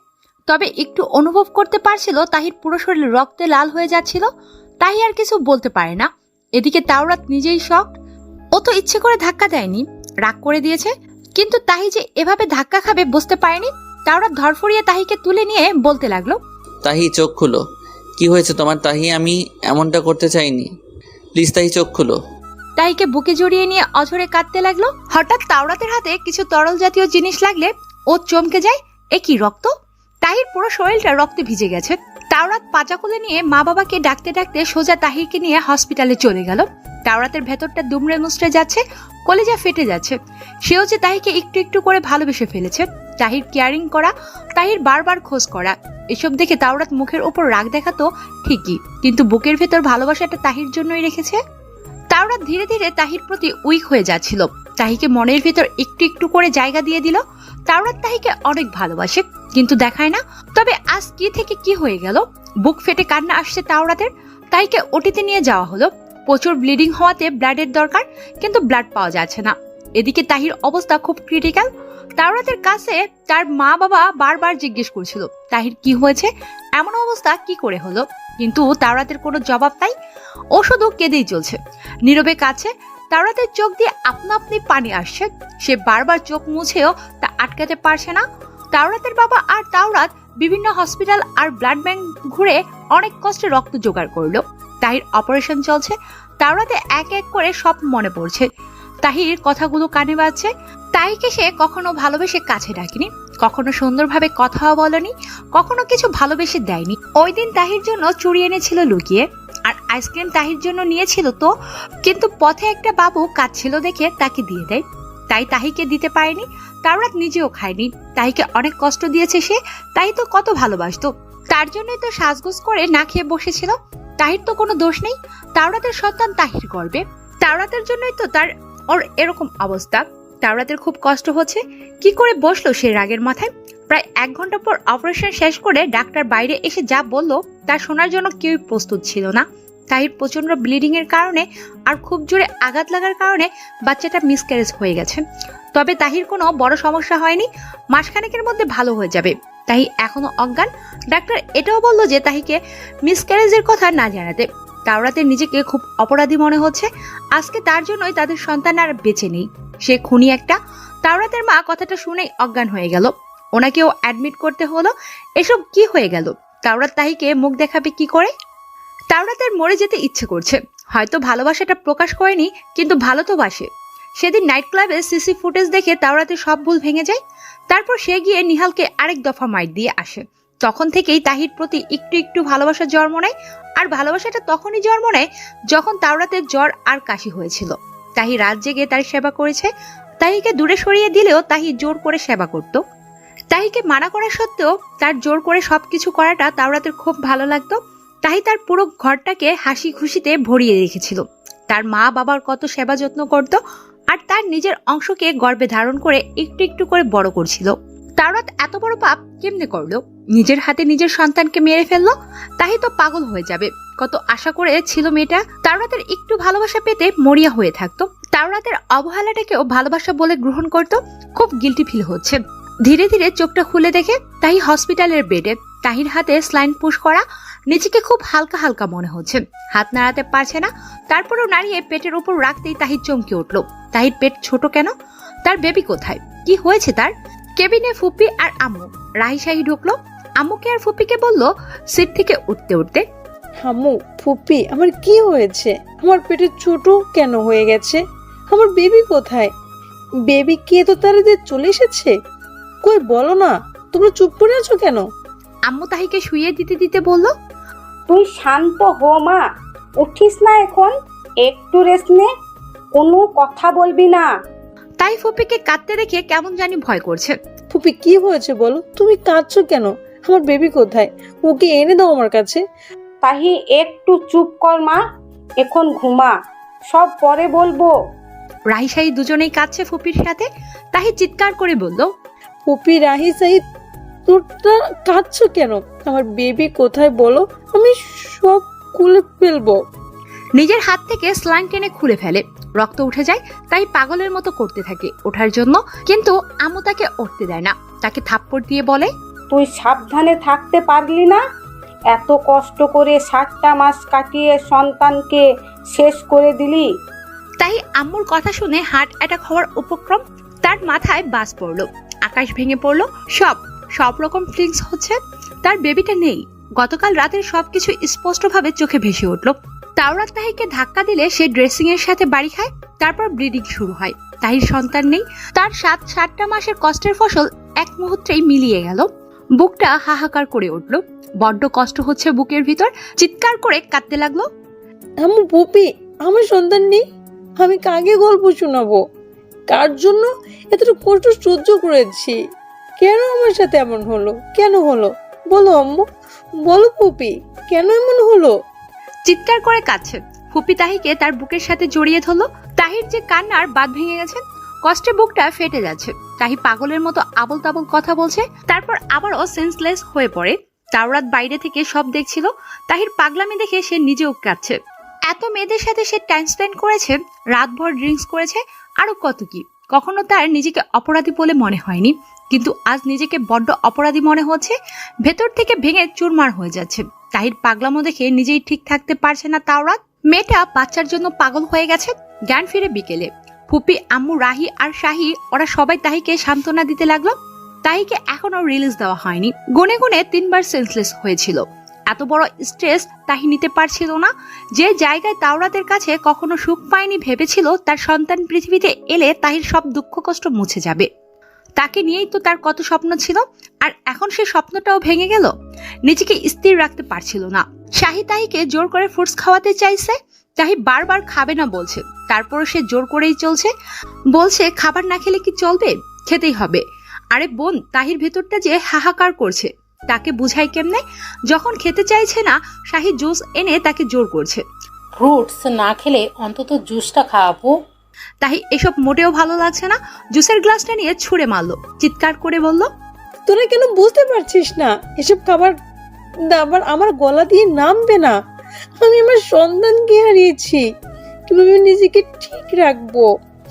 C: তবে একটু অনুভব করতে পারছিল তাহির পুরো শরীর রক্তে লাল হয়ে যাচ্ছিল। তাহি আর কিছু বলতে পারে না। এদিকে তাওরাত নিজেই শক, ও তো ইচ্ছে করে ধাক্কা দেয়নি, রাগ করে দিয়েছে, কিন্তু তাহি যে এভাবে ধাক্কা খাবে বুঝতে পারেনি। তাওরাত ধরফরিয়ে তাহিকে তুলে নিয়ে বলতে লাগলো,
B: তাহি চোখ খুলো, কি হয়েছে তোমার? তাহি আমি এমনটা করতে চাইনি, প্লিজ তাহি চোখ খুলো।
C: তাহিকে বুকে জড়িয়ে নিয়ে অঝরে কাঁদতে লাগলো। হঠাৎ তাওরাতের হাতে কিছু তরল জাতীয় জিনিস লাগলে ও চমকে যায়। এ কি, রক্ত! তাহির পুরো শরীরটা রক্তে ভিজে গেছে। তাওরাত পাজা কোলে নিয়ে মা বাবাকে ডাকতে ডাকতে সোজা তাহিরকে নিয়ে হসপিটালে চলে গেল। তাওরাতের ভেতরটা দুমড়ে মুচড়ে যাচ্ছে, কলেজা ফেটে যাচ্ছে। সেও যে তাহিকে একটু একটু করে ভালোবেসে ফেলেছে। তাহির কেয়ারিং করা, তাহির বারবার খোঁজ করা, এসব দেখে তাওরাত মুখের উপর রাগ দেখাতো ঠিকই, কিন্তু বুকের ভেতর ভালোবাসাটা তাহির জন্যই রেখেছে। তাওরাত ধীরে ধীরে তাহির প্রতি উইক হয়ে যাচ্ছিল। তাহিকে মনের ভেতর একটু একটু করে জায়গা দিয়ে দিল। তাওরাত তাহিকে অনেক ভালোবাসে, কিন্তু দেখায় না। তবে আজ কি থেকে কি হয়ে গেল, বুক ফেটে কান্না আসছে তাওরাতের। তাহিকে ওটিতে নিয়ে যাওয়া হলো। প্রচুর ব্লিডিং হওয়াতে ব্লাডের দরকার, কিন্তু ব্লাড পাওয়া যাচ্ছে না। এদিকে তাহির অবস্থা খুব ক্রিটিক্যাল। তাওরাতের কাছে তার মা বাবা বারবার জিজ্ঞেস করছিল তাহির কি হয়েছে, এমন অবস্থা কি করে হলো, কিন্তু তাওরাতের কোনো জবাব নাই। ও শুধু কেঁদেই চলছে, নীরবে কাছে। তাওরাতের চোখ দিয়ে আপনা আপনি পানি আসছে। সে বারবার চোখ মুছেও তা আটকাতে পারছে না। তাওরাতের বাবা আর তাওরাত বিভিন্ন হসপিটাল আর ব্লাড ব্যাংক ঘুরে অনেক কষ্টে রক্ত জোগাড় করলো। তাহির অপারেশন চলছে। তাওরাতে এক এক করে সব মনে পড়ছে। তাহির কথাগুলো কানে বাজছে। তাহিকে সে কখনো ভালোবেসে কাছে ডাকেনি, কখনো সুন্দরভাবে কথাও বলেনি, কখনো কিছু ভালোবেসে দেয়নি। ওই দিন তাহির জন্য চুড়ি এনেছিল লুকিয়ে, আর আইসক্রিম তাহির জন্য নিয়েছিল তো, কিন্তু পথে একটা বাবু কাঁদছিল দেখে তাকে দিয়ে দেয়। তাই তাহিকে দিতে পারেনি। তাওরাত নিজেও খায়নি। তাহিকে অনেক কষ্ট দিয়েছে সে। তাই তো কত ভালোবাসতো, তার জন্যই তো সাজগোজ করে না খেয়ে বসেছিল। তাহির তো কোনো দোষ নেই, তাওরাতের সন্তান তাহির গর্বে। তাওরাতের জন্যই তো তার ওর এরকম অবস্থা। তাওরাতের খুব কষ্ট হচ্ছে। কি করে বসলো সে রাগের মাথায়। প্রায় 1 ঘন্টা পর অপারেশন শেষ করে ডাক্তার বাইরে এসে যা বলল তা শোনার জন্য কেউই প্রস্তুত ছিল না। তাহির প্রচন্ড ব্লিডিং এর কারণে আর খুব জোরে আঘাত লাগার কারণে বাচ্চাটা মিসক্যারেজ হয়ে গেছে। তবে তাহির কোনো বড় সমস্যা হয়নি, মাসখানেকের মধ্যে ভালো হয়ে যাবে। তাহি এখনো অজ্ঞান। ডাক্তার এটাও বলল যে তাহিকে মিসক্যারেজের কথা না জানাতে। তাওরাতের নিজেকে খুব অপরাধী মনে হচ্ছে। আজকে তার জন্যই তাদের সন্তান আর বেঁচে নেই, সে খুনি একটা। তাওরাতের মা কথাটা শুনেই অজ্ঞান হয়ে গেল। ওনাকেও অ্যাডমিট করতে হলো। এসব কি হয়ে গেল? তাওরাত তাহিকে মুখ দেখাবে কি করে? তাওরাতের মরে যেতে ইচ্ছে করছে। হয়তো ভালোবাসাটা প্রকাশ করেনি, কিন্তু ভালো তো বাসে। সেদিন নাইট ক্লাবে সিসি ফুটেজ দেখে তাওরাতের সব ভুল ভেঙে যায়। তারপর সে গিয়ে নিহালকে আরেক দফা মাইট দিয়ে আসে। তখন থেকেই তাহির প্রতি একটু একটু ভালোবাসা জন্ম নেয়। আর ভালোবাসাটা তখনই জন্ম নেয় যখন তাওরাতের জ্বর আর কাশি হয়েছিল। তাহি রাত জেগে তার সেবা করেছে। তাহিকে দূরে সরিয়ে দিলেও তাহি জোর করে সেবা করত। তাহিকে মানা করা সত্ত্বেও তার জোর করে সবকিছু করাটা তাওরাতের খুব ভালো লাগতো। তাহি তার পুরো ঘরটাকে হাসি খুশিতে ভরিয়ে রেখেছিল। তার মা বাবার কত সেবা যত্ন করত, আর তার নিজের অংশকে গর্ভে ধারণ করে একটু একটু করে বড় করছিল। তাওরাত এত বড় পাপ কেমনে করলো? নিজের হাতে নিজের সন্তানকে মেরে ফেললো। তাহি তো পাগল হয়ে যাবে। কত আশা করে ছিল মেয়েটা। তাওরাতের একটু ভালোবাসা পেতে মরিয়া হয়ে থাকতো। তাওরাতের অবহেলাটাকেও ভালোবাসা বলে গ্রহণ করত। খুব গিল্টি ফিল হচ্ছে। ধীরে ধীরে চোখটা খুলে দেখে তাহি হসপিটালের বেডে। তাহির হাতে স্লাইন পুশ করা। নিজেকে খুব হালকা হালকা মনে হচ্ছে। হাত নাড়াতে পারছে না। তারপরেও নাড়িয়ে পেটের উপর রাখতেই তাহির চমকে উঠল। তাহির পেট ছোট কেন? তার বেবি কোথায়? কি হয়েছে তার? কেবিনে ফুপি আর আম্মু। রাহি শাহি ঢুকলো। আম্মুকে আর ফুপিকে বলল সিট থেকে উঠতে উঠতে,
A: আম্মু, ফুপি, আমার কি হয়েছে? আমার পেটে ছোট কেন হয়ে গেছে? আমার বেবি কোথায়? বেবি কে তো তাদের চলে এসেছে? কই বলো না, তোমরা চুপ করে আছো কেন?
C: আম্মু তাহিকে শুইয়ে দিতে দিতে বলল,
F: তুই শান্ত হো মা, উঠিস না এখন, একটু রেস্ট নে, কোনো কথা বলবি না।
C: তাই ফুপিকে কাঁদতে দেখে কেমন জানি ভয় করছে।
A: ফুপি, কি হয়েছে বলো? তুমি কাঁদছো কেন? আমার বেবি কোথায়? ওকে এনে দাও আমার কাছে।
F: তাহি একটু চুপ কর মা, এখন ঘুমা, সব পরে বলবো।
C: রাহি শাহি দুজনেই কাঁদছে ফুপির সাথে। তাহি চিৎকার করে বলল,
A: ফুপি, রাহি, সাহিদ, তোরটা কাঁদছো কেন? আমার বেবি কোথায় বলো, আমি সব খুলে ফেলবো।
C: নিজের হাত থেকে স্লাইন টেনে খুলে ফেলে। রক্ত উঠে যায়। তাই পাগলের মতো করতে থাকে ওঠার জন্য, কিন্তু আম্মু তাকে উঠতে দেয় না। তাকে থাপ্পড় দিয়ে বলে,
F: তুই সাবধানে থাকতে পারলি না? এত কষ্ট করে 7টা মাস কাটিয়ে সন্তানকে শেষ করে দিলি।
C: তাই আম্মুর কথা শুনে হার্ট অ্যাটাক হওয়ার উপক্রম। তার মাথায় বাজ পড়লো, আকাশ ভেঙে পড়লো। সব রকম ফিলিংস হচ্ছে। তার বেবিটা নেই। গতকাল রাতের সবকিছু স্পষ্টভাবে চোখে ভেসে উঠল। তাওরাত তাহিকে ধাক্কা দিলে সে ড্রেসিং এর সাথে বাড়ি খায়। তারপর ব্লিডিং শুরু হয়। তাহির সন্তান নেই। তার 7টা মাসের কষ্টের ফসল এক মুহূর্তেই মিলিয়ে গেল। বুকটা হাহাকার করে উঠল। বড্ড কষ্ট হচ্ছে বুকের ভিতর। চিৎকার করে কাঁদতে লাগলো।
A: আম্মু, ফুপি, আমার সন্তান নেই। আমি কাকে গল্প শোনাবো? কার জন্য এতটা কষ্ট সহ্য করেছি? কেন আমার সাথে এমন হলো? কেন হলো বলো আম্মু, বলো ফুপি, কেন এমন হলো?
C: চিৎকার করে কাঁদছে। ফুপি তাহিকে তার বুকের সাথে জড়িয়ে ধরলো। তাহির যে কান্নার বাঁধ ভেঙে গেছে। কষ্টে বুকটা ফেটে যাচ্ছে। তাহি পাগলের মতো আবল তাবল কথা বলছে। তারপর আবারও সেন্সলেস হয়ে পড়ে। তাওরাত বাইরে থেকে সব দেখছিল। তাহির পাগলামি দেখে সে নিজেও কাঁদছে। এত মেয়েদের সাথে সে টাইম স্পেন্ড করেছে, রাতভর ড্রিঙ্কস করেছে, আরো কত কি। কখনো তার নিজেকে অপরাধী বলে মনে হয়নি, কিন্তু আজ নিজেকে বড্ড অপরাধী মনে হচ্ছে। ভেতর থেকে ভেঙে চুরমার হয়ে যাচ্ছে। তাহির পাগলামো দেখে নিজেই ঠিক থাকতে পারছে না তাওরাত। মেয়েটা বাচ্চার জন্য পাগল হয়ে গেছে। জ্ঞান ফিরে বিকেলে ফুপি, আম্মু, রাহি আর শাহি ওরা সবাই তাহিকে সান্ত্বনা দিতে লাগলো। তাহিকে এখনো রিলিজ দেওয়া হয়নি। গুনে গুনে 3বার সেন্সলেস হয়েছিল। এত বড় স্ট্রেস তাহি নিতে পারছিল না। যে জায়গায় তাওরাতের কাছে কখনো সুখ পায়নি, ভেবেছিল তার সন্তান পৃথিবীতে এলে তাহির সব দুঃখ কষ্ট মুছে যাবে। তাকে নিয়েই তো তার কত স্বপ্ন ছিল, আর এখন সে স্বপ্নটাও ভেঙে গেল। নিজেকে স্থির রাখতে পারছিল না। শাহি তাহিকে জোর করে ফ্রুটস খাওয়াতে চাইছে। তাহি বারবার খাবে না বলছে, তারপরও সে জোর করেই চলছে। বলছে খাবার না খেলে কি চলবে, খেতেই হবে। আরে বোন, তাহির ভেতরটা যে হাহাকার করছে, তাকে বুঝাই কেমনে? যখন খেতে চাইছে না, শাহি জুস এনে তাকে জোর করছে।
G: ফ্রুটস না খেলে অন্তত জুসটা খাওয়াবো।
C: তাহি এসব মোটেও ভালো লাগছে না। জুসের গ্লাসটা নিয়ে ছুঁড়ে মারলো। চিৎকার করে বলল,
A: তোরা কেন বুঝতে পারছিস না? এসব খাবার দাবার আমার গলা দিয়ে নামবে না। আমি আমার সন্তানকে হারিয়েছি, কিভাবে নিজেকে ঠিক রাখবো?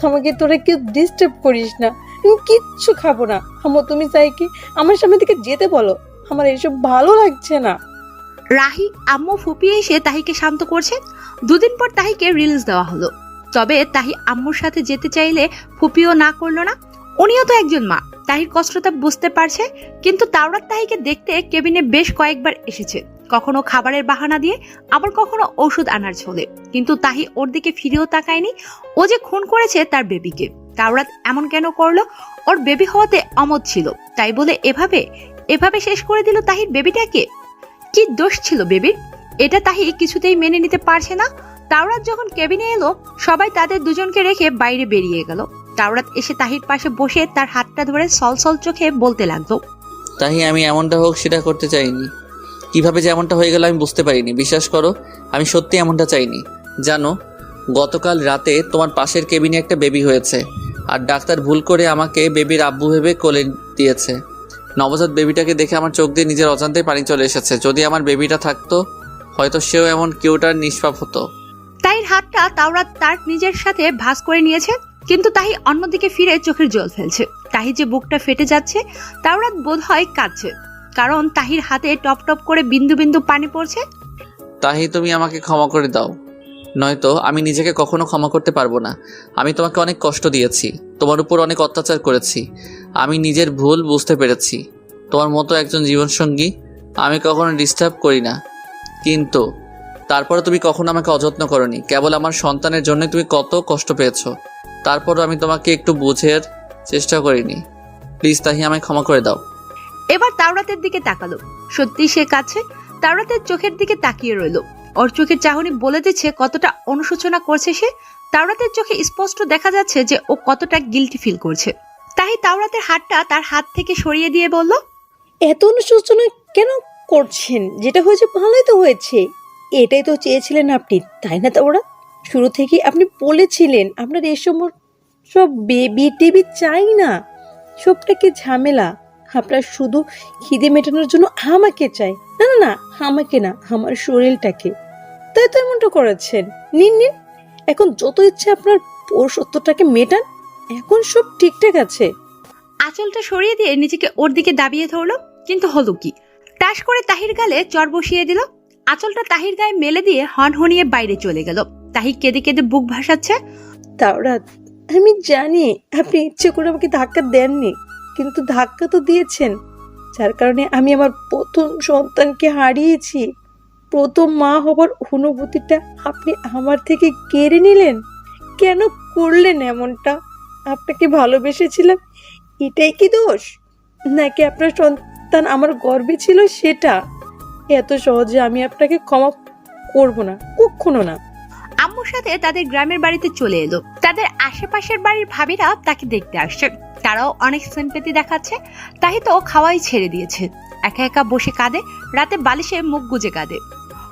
A: আমাকে তোরা কেউ ডিস্টার্ব করিস না, আমি কিচ্ছু খাবো না। আম্মু, তুমি সাইকে আমার সামনে থেকে যেতে বলো, আমার এসব ভালো লাগছে না।
C: রাহি, আম্মু, ফুপি এসে তাহিকে শান্ত করছে। 2 দিন পর তাহিকে রিলিজ দেওয়া হলো। তবে তাহি আম্মুর সাথে যেতে চাইলে ফুপিও না করলো না। উনিও তো একজন মা, তাহির কষ্টটা বুঝতে পারছে। কিন্তু তাওরাত তাহিকে দেখতে কেবিনে বেশ কয়েকবার এসেছে, কখনো খাবারের বাহানা দিয়ে, আবার কখনো ঔষধ আনার ছলে। কিন্তু তাহি ওর দিকে ফিরেও তাকায়নি। ও যে খুন করেছে তার বেবিকে। তাওরাত এমন কেন করলো? ওর বেবি হওয়াতে অমত ছিল, তাই বলে এভাবে শেষ করে দিল তাহির বেবিটাকে। কি দোষ ছিল বেবির? এটা তাহি কিছুতেই মেনে নিতে পারছে না। তাওরাত যখন কেবিনে এলো, সবাই তাদের দুজনকে রেখে বাইরে বেরিয়ে গেল। তাওরাত এসে তাহির পাশে বসে তার হাতটা ধরে সলসল চোখে বলতে লাগলো,
B: তাহি, আমি এমনটা হোক সেটা করতে চাইনি। কিভাবে যে এমনটা হয়ে গেল আমি বুঝতে পারিনি। বিশ্বাস করো, আমি সত্যি এমনটা চাইনি। জানো, গতকাল রাতে তোমার পাশের কেবিনে একটা বেবি হয়েছে, আর ডাক্তার ভুল করে আমাকে বেবির আব্বু ভেবে কোলে দিয়েছে। নবজাত বেবিটাকে দেখে আমার চোখ দিয়ে নিজের অজান্তেই পানি চলে এসেছে। যদি আমার বেবিটা থাকতো, হয়তো সেও এমন কিউট আর নিষ্পাপ হতো।
C: তাহির হাতটা তাওরাত তার নিজের সাথে ভাঁজ করে নিয়েছে, কিন্তু তাহি অন্যদিকে ফিরে চোখের জল ফেলছে। তাহি যে বুকটা ফেটে যাচ্ছে, তাওরাত বোধহয় কাঁদছে, কারণ তাহির হাতে টপ টপ করে বিন্দু বিন্দু পানি পড়ছে।
B: তাহি, তুমি আমাকে ক্ষমা করে দাও, নয়তো আমি নিজেকে কখনো ক্ষমা করতে পারবো না। আমি তোমাকে অনেক কষ্ট দিয়েছি, তোমার উপর অনেক অত্যাচার করেছি। আমি নিজের ভুল বুঝতে পেরেছি। তোমার মতো একজন জীবনসঙ্গী আমি কখনো ডিস্টার্ব করি না, কিন্তু তারপরে তুমি কখনো আমাকে অযত্ন করনি, কেবল আমার সন্তানের জন্য তুমি কত কষ্ট পেয়েছো। তারপরও আমি তোমাকে একটু বুঝের চেষ্টা করিনি। প্লিজ তাহি, আমায় ক্ষমা করে দাও।
C: এবার তাওরাতের দিকে তাকালো। সত্যি সে কাছে তাওরাতের চোখের দিকে তাকিয়ে রইল। ওর চোখের চাহনি বলে দিচ্ছে কতটা অনুশোচনা করছে সে। তাওরাতের চোখে স্পষ্ট দেখা যাচ্ছে যে ও কতটা গিল্টি ফিল করছে। তাই তাওরাতের হাতটা তার হাত থেকে সরিয়ে দিয়ে বলল,
A: এত অনুশোচনা কেন করছেন? যেটা হয়েছে ভালোই তো হয়েছে। এটাই তো চেয়েছিলেন আপনি, তাই না তাওরা? শুরু থেকে আপনি বলেছিলেন আপনার এসব সব বেবি টেবি চাই না, সবটাকে ঝামেলা। আপনার শুধু খিদে মেটানোর জন্য আমাকে চাই। না না না, আমাকে না, আমার শরীরটাকে। তাই তো এমনটা করেছেন। নিন নিন, এখন যত ইচ্ছে আপনার পৌরসত্বটাকে মেটান, এখন সব ঠিকঠাক আছে।
C: আঁচলটা সরিয়ে দিয়ে নিজেকে ওর দিকে দাবিয়ে ধরলো। কিন্তু হলো কি, টাস করে তাহির গালে চর বসিয়ে দিল। আঁচলটা তাহির গায়ে মেলে দিয়ে হনহনিয়ে বাইরে চলে গেল। তাহি কেঁদে কেঁদে বুক ভাসাচ্ছে।
A: তাওরাত, আমি জানি আপনি ইচ্ছে করে আমাকে ধাক্কা দেননি, কিন্তু ধাক্কা তো দিয়েছেন, যার কারণে আমি আমার প্রথম সন্তানকে হারিয়েছি। প্রথম মা হবার অনুভূতিটা আপনি আমার থেকে কেড়ে নিলেন। কেন করলেন এমনটা? আপনাকে ভালোবেসেছিলাম, এটাই কি দোষ? নাকি আপনার সন্তান আমার গর্বে ছিল সেটা? এত সহজে আমি আপনাকে ক্ষমা করব না, কখনো না।
C: আম্মুর সাথে তাদের গ্রামের বাড়িতে চলে এলো। তাদের আশেপাশের বাড়ির ভাবিরা তাকে দেখতে আসছে। তারাও অনেক সিম্পেথি দেখাচ্ছে। তাই তো খাওয়াই ছেড়ে দিয়েছে, একা একা বসে কাঁদে। রাতে বালিশে মুখ গুজে কাঁদে।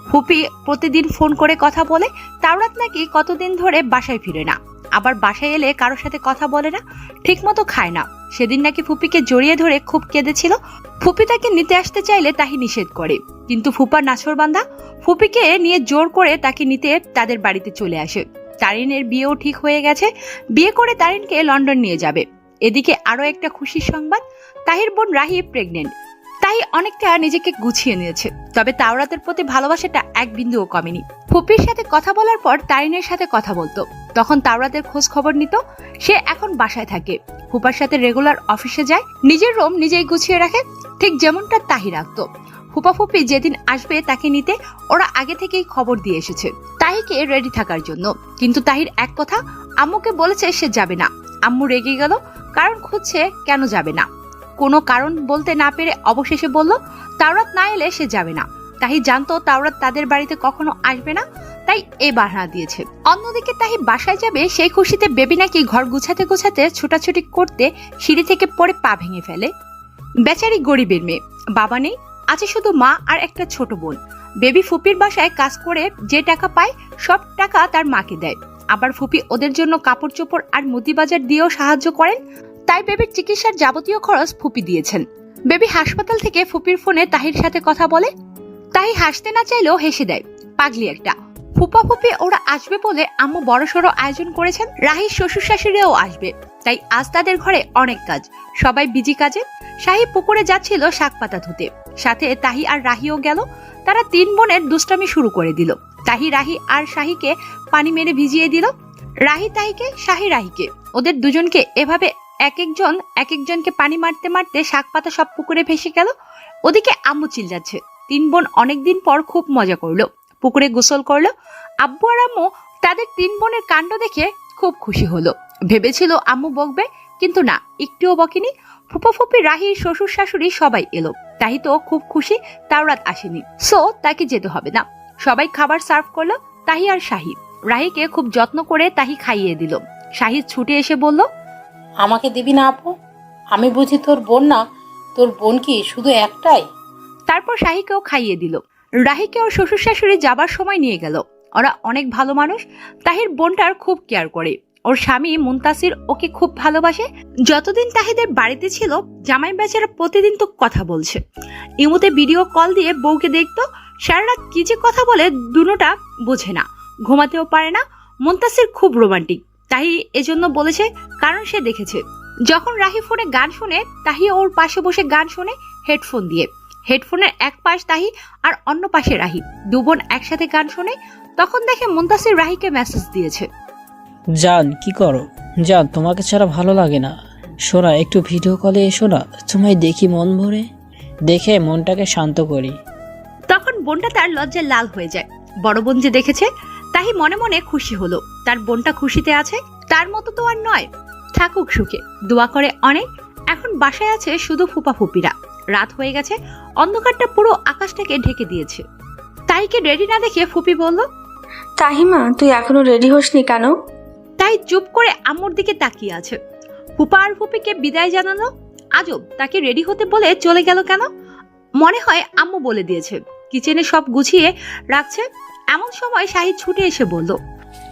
C: ফুপি প্রতিদিন ফোন করে কথা বলে। তাওরাত নাকি কতদিন ধরে বাসায় ফিরে না, আবার বাসায় এলে কারোর সাথে কথা বলে না, ঠিক মতো খায় না। সেদিন নাকি ফুপিকে জড়িয়ে ধরে খুব কেঁদেছিল। ফুপি তাকে নিতে আসতে চাইলে তাহি নিষেধ করে, কিন্তু ফুপা নাছোড়বান্ধা। ফুপিকে নিয়ে জোর করে তাকে নিতে তাদের বাড়িতে চলে আসে। তারিনের বিয়েও ঠিক হয়ে গেছে। বিয়ে করে তারিনকে লন্ডন নিয়ে যাবে। এদিকে আরো একটা খুশির সংবাদ, তাহির বোন রাহি প্রেগনেন্ট। তাই অনেকটা নিজেকে গুছিয়ে নিয়েছে, তবে তাওরাতের প্রতি ভালোবাসাটা এক বিন্দুও কমেনি। ফুপির সাথে কথা বলার পর তারিনের সাথে কথা বলতো, তখন তাওরাতের খোঁজ খবর নিত। সে এখন বাসায় থাকে, ফুপার সাথে রেগুলার অফিসে যায়, নিজের রুম নিজেই গুছিয়ে রাখে, ঠিক যেমনটা তাহি রাখতো। ফুপা ফুপি যেদিন আসবে তাকে নিতে ওরা আগে থেকেই খবর দিয়ে এসেছে তাহিকে রেডি থাকার জন্য। কিন্তু তাহির এক কথা, আম্মুকে বলেছে সে যাবে না। আম্মু রেগে গেল, কারণ খুঁজছে কেন যাবে না। কোনো কারণ বলতে না পেরে অবশেষে বলল তাওরাত না এলে সে যাবে না। তাহি জানতো তাওরাত তাদের বাড়িতে কখনো আসবে না, তাই এ বাহানা দিয়েছে। অন্যদিকে তাহি বাসায় যাবে সেই খুশিতে বেবি নাকি ঘর গুছাতে গুছাতে ছোটাছুটি করতে সিঁড়ি থেকে পড়ে পা ভেঙে ফেলে। বেচারি গরিবের মেয়ে, বাবা নেই, আছে শুধু মা আর একটা ছোট বোন। বেবি ফুপির বাসায় কাজ করে যে টাকা পায় সব টাকা তার মাকে দেয়। আবার ফুপি ওদের জন্য কাপড় চোপড় আর মুদি বাজার দিয়েও সাহায্য করেন। তাই বেবির চিকিৎসার যাবতীয় খরচ ফুপি দিয়েছেন। বেবি হাসপাতাল থেকে ফুপির ফোনে তাহির সাথে কথা বলে। তাহি হাসতে না চাইলেও হেসে দেয়, পাগলি একটা। ফুপা ফুপি ওরা আসবে বলে আম্মু বড়সড় আয়োজন করেছেন। রাহির শ্বশুর শাশুড়িও আসবে, তাই আজ তাদের ঘরে অনেক কাজ, সবাই বিজি কাজে। শাহি পুকুরে যাচ্ছিল শাক পাতা ধুতে, সাথে তাহি আর রাহিও গেল। তারা তিন বোনের দুষ্টামি শুরু করে দিল। তাহি রাহি আর শাহিকে পানি মেরে ভিজিয়ে দিল, রাহি তাহিকে, শাহি রাহিকে। ওদের দুজনকে এভাবে এক একজনকে পানি মারতে মারতে শাক পাতা সব পুকুরে ভেসে গেল। ওদিকে আম্মু চিল্লাচ্ছে। তিন বোন অনেকদিন পর খুব মজা করলো, পুকুরে গোসল করলো। আব্বু আর আম্মু তাদের তিন বোনের কাণ্ড দেখে খুব খুশি হলো। ভেবেছিল আম্মু বকবে, কিন্তু না, একটুও বকেনি। ফুপা ফুপি, রাহির শ্বশুর শাশুড়ি সবাই এলো। তাহি তো খুব খুশি তাওরাত আসেনি, সো তাকে যেতে হবে না। সবাই খাবার সার্ভ করলো। তাহি আর শাহি রাহিকে খুব যত্ন করে তাহি খাইয়ে দিল। শাহি ছুটে এসে বলল,
G: আমাকে দিবি না আপু? আমি বুঝি তোর বোন না? তোর বোন কি শুধু একটাই?
C: তারপর শাহিকেও খাইয়ে দিল। রাহিকে ওর শ্বশুর শাশুড়ি যাবার সময় নিয়ে গেল। ওরা অনেক ভালো মানুষ। তাহির বোনটার খুব কেয়ার করে। ওর স্বামী মুনতাসির ওকে খুব ভালোবাসে। যতদিন তাহিদের বাড়িতে ছিল, জামাই বেচারা প্রতিদিন তো কথা বলছে। ইমুতে ভিডিও কল দিয়ে বউকে দেখতো। সারা রাত কি যে কথা বলে দুটোটা বোঝে না, ঘুমাতেও পারে না। মুনতাসির খুব রোমান্টিক, তাহি এজন্য বলেছে, কারণ সে দেখেছে যখন রাহি ফোনে গান শুনে, তাহি ওর পাশে বসে গান শুনে হেডফোন দিয়ে। হেডফোনের এক পাশ তাহি আর অন্য পাশে রাহি, দু বোন একসাথে গান শুনে। তখন দেখে মুনতাসির রাহিকে মেসেজ দিয়েছে,
H: জান কি করো? জান, তোমাকে ছাড়া ভালো লাগে না। শোনা, একটু ভিডিও কলে এসো না, তোমায় দেখি মন ভরে, দেখে মনটাকে শান্ত করি।
C: তখন বোনটা তার লজ্জায় লাল হয়ে যায়। বড় বোন যে দেখেছে, তাহি মনে মনে খুশি হলো। তার বোনটা খুশিতে আছে, তার মতো তো আর নয়। থাকুক সুখে, দোয়া করে অনেক। এখন বাসায় আছে শুধু ফুপা ফুপিরা। রাত হয়ে গেছে, অন্ধকারটা পুরো আকাশটাকে ঢেকে দিয়েছে। তাইকে রেডি না দেখে ফুপি বলল,
D: তাহিমা, তুই এখনো রেডি হসনি কেন?
C: তাই চুপ করে আম্মুর দিকে তাকিয়ে আছে। ফুপা আর ফুপিকে বিদায় জানালো। আজব, তাকে রেডি হতে বলে চলে গেল কেন? মনে হয় আম্মু বলে দিয়েছে। কিচেনে সব গুছিয়ে রাখছে। এমন সময় শাহিদ ছুটে এসে বলল,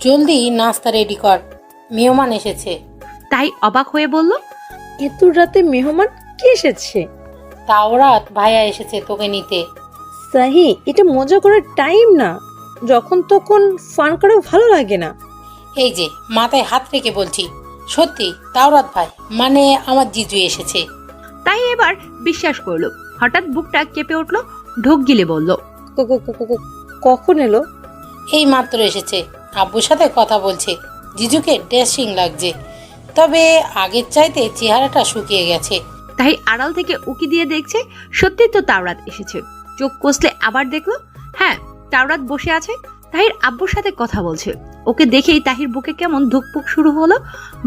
G: জলদি নাস্তা রেডি কর, মেহমান এসেছে।
C: তাই অবাক হয়ে বলল,
A: এত রাতে মেহমান কে এসেছে?
G: তাওরাত ভাইয়া এসেছে তোকে নিতে।
A: সাহি, এটা মজা করার টাইম না। যখন তখন ফান করা ভালো লাগে না।
G: এই যে মাথায় হাত রেখে বলছি, সত্যি তাওরাত ভাই মানে আমার জিজু এসেছে।
C: তাই এবার বিশ্বাস করলো। হঠাৎ বুকটা কেঁপে উঠলো, ঢোক গিলে বলল,
A: কখন এলো?
G: এই মাত্র এসেছে, আব্বুর সাথে কথা বলছে। জিজুকে ড্রেসিং লাগছে, তবে আগের চাইতে চেহারাটা শুকিয়ে গেছে।
C: তাই আড়াল থেকে উকি দিয়ে দেখছে, সত্যি তো তাওরাত এসেছে। চোখ কষলে আবার দেখলো, হ্যাঁ, তাওরাত বসে আছে, তাহির আব্বুর সাথে কথা বলছে। ওকে দেখেই তাহির বুকে কেমন ধুকপুক শুরু হলো।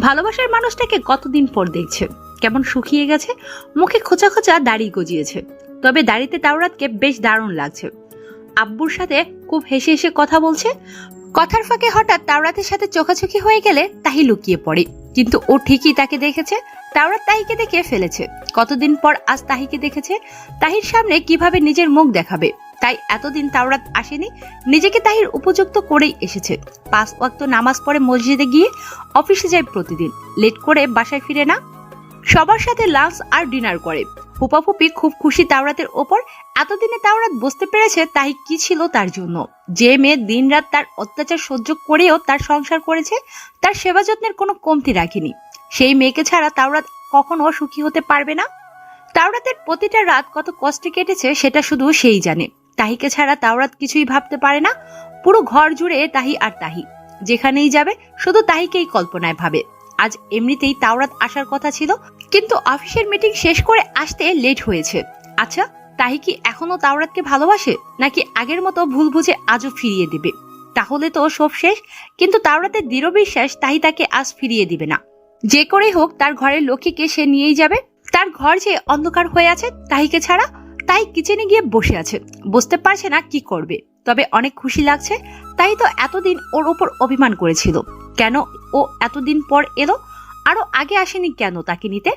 C: ভালোবাসার মানুষটাকে কতদিন পর দেখছে। কেমন শুকিয়ে গেছে, মুখে খোঁচা খোঁচা দাড়ি গজিয়েছে, তবে দাড়িতে তাওরাতকে বেশ দারুণ লাগছে। আব্বুর সাথে খুব হেসে হেসে কথা বলছে। কথার ফাঁকে হঠাৎ তাওরাতের সাথে চোখাচোখি হয়ে গেলে তাহি লুকিয়ে পড়ে, কিন্তু ও ঠিকই তাকে দেখেছে। তাওরাত তাহিকে দেখে ফেলেছে। কতদিন পর আজ তাহিকে দেখেছে। তাহির সামনে কিভাবে নিজের মুখ দেখাবে, তাই এতদিন তাওরাত আসেনি। নিজেকে তাহির উপযুক্ত করেই এসেছে। 5 ওয়াক্ত নামাজ পড়ে মসজিদে গিয়ে অফিসে যায় প্রতিদিন। লেট করে বাসায় ফিরে না। সবার সাথে লাঞ্চ আর ডিনার করে। ফুপা ফুপি খুব খুশি তাওরাতের ওপর। এতদিনে তাওরাত বুঝতে পেরেছে তাহি কি ছিল তার জন্য। যে মেয়ে দিনরাত তার অত্যাচার সহ্য করেও তার সংসার করেছে, তার সেবা যত্নের কোনো কমতি রাখেনি, সেই মেয়েকে ছাড়া তাওরাত কখনো সুখী হতে পারবে না। তাওরাতের প্রতিটা রাত কত কষ্টে কেটেছে সেটা শুধু সেই জানে। তাহিকে ছাড়া তাওরাত কিছুই ভাবতে পারে না। পুরো ঘর জুড়ে তাহি আর তাহি, যেখানেই যাবে শুধু তাহিকেই কল্পনায় ভাবে। আজ এমনিতেই তাওরাত আসার কথা ছিল, কিন্তু অফিসের মিটিং শেষ করে আসতে লেট হয়েছে। আচ্ছা, তাহি কি এখনো তাওরাতকে ভালোবাসে, নাকি আগের মতো ভুল বুঝে আজও ফিরিয়ে দিবে? তাহলে তো সব শেষ। কিন্তু তাওরাতের দৃঢ় বিশ্বাস তাহি তাকে আজ ফিরিয়ে দিবে না। যে করেই হোক তার ঘরের লক্ষ্মীকে সে নিয়েই যাবে। তার ঘর যে অন্ধকার হয়ে আছে তাহিকে ছাড়া। তাই কিচেনে গিয়ে বসে আছে, বুঝতে পারছে না কি করবে, তবে অনেক খুশি লাগছে। তাই তো এতদিন ওর ওপর অভিমান করেছিল। কেন ও এতদিন পর এলো? আরো আগে আসেনি কেন তাকে নিতে?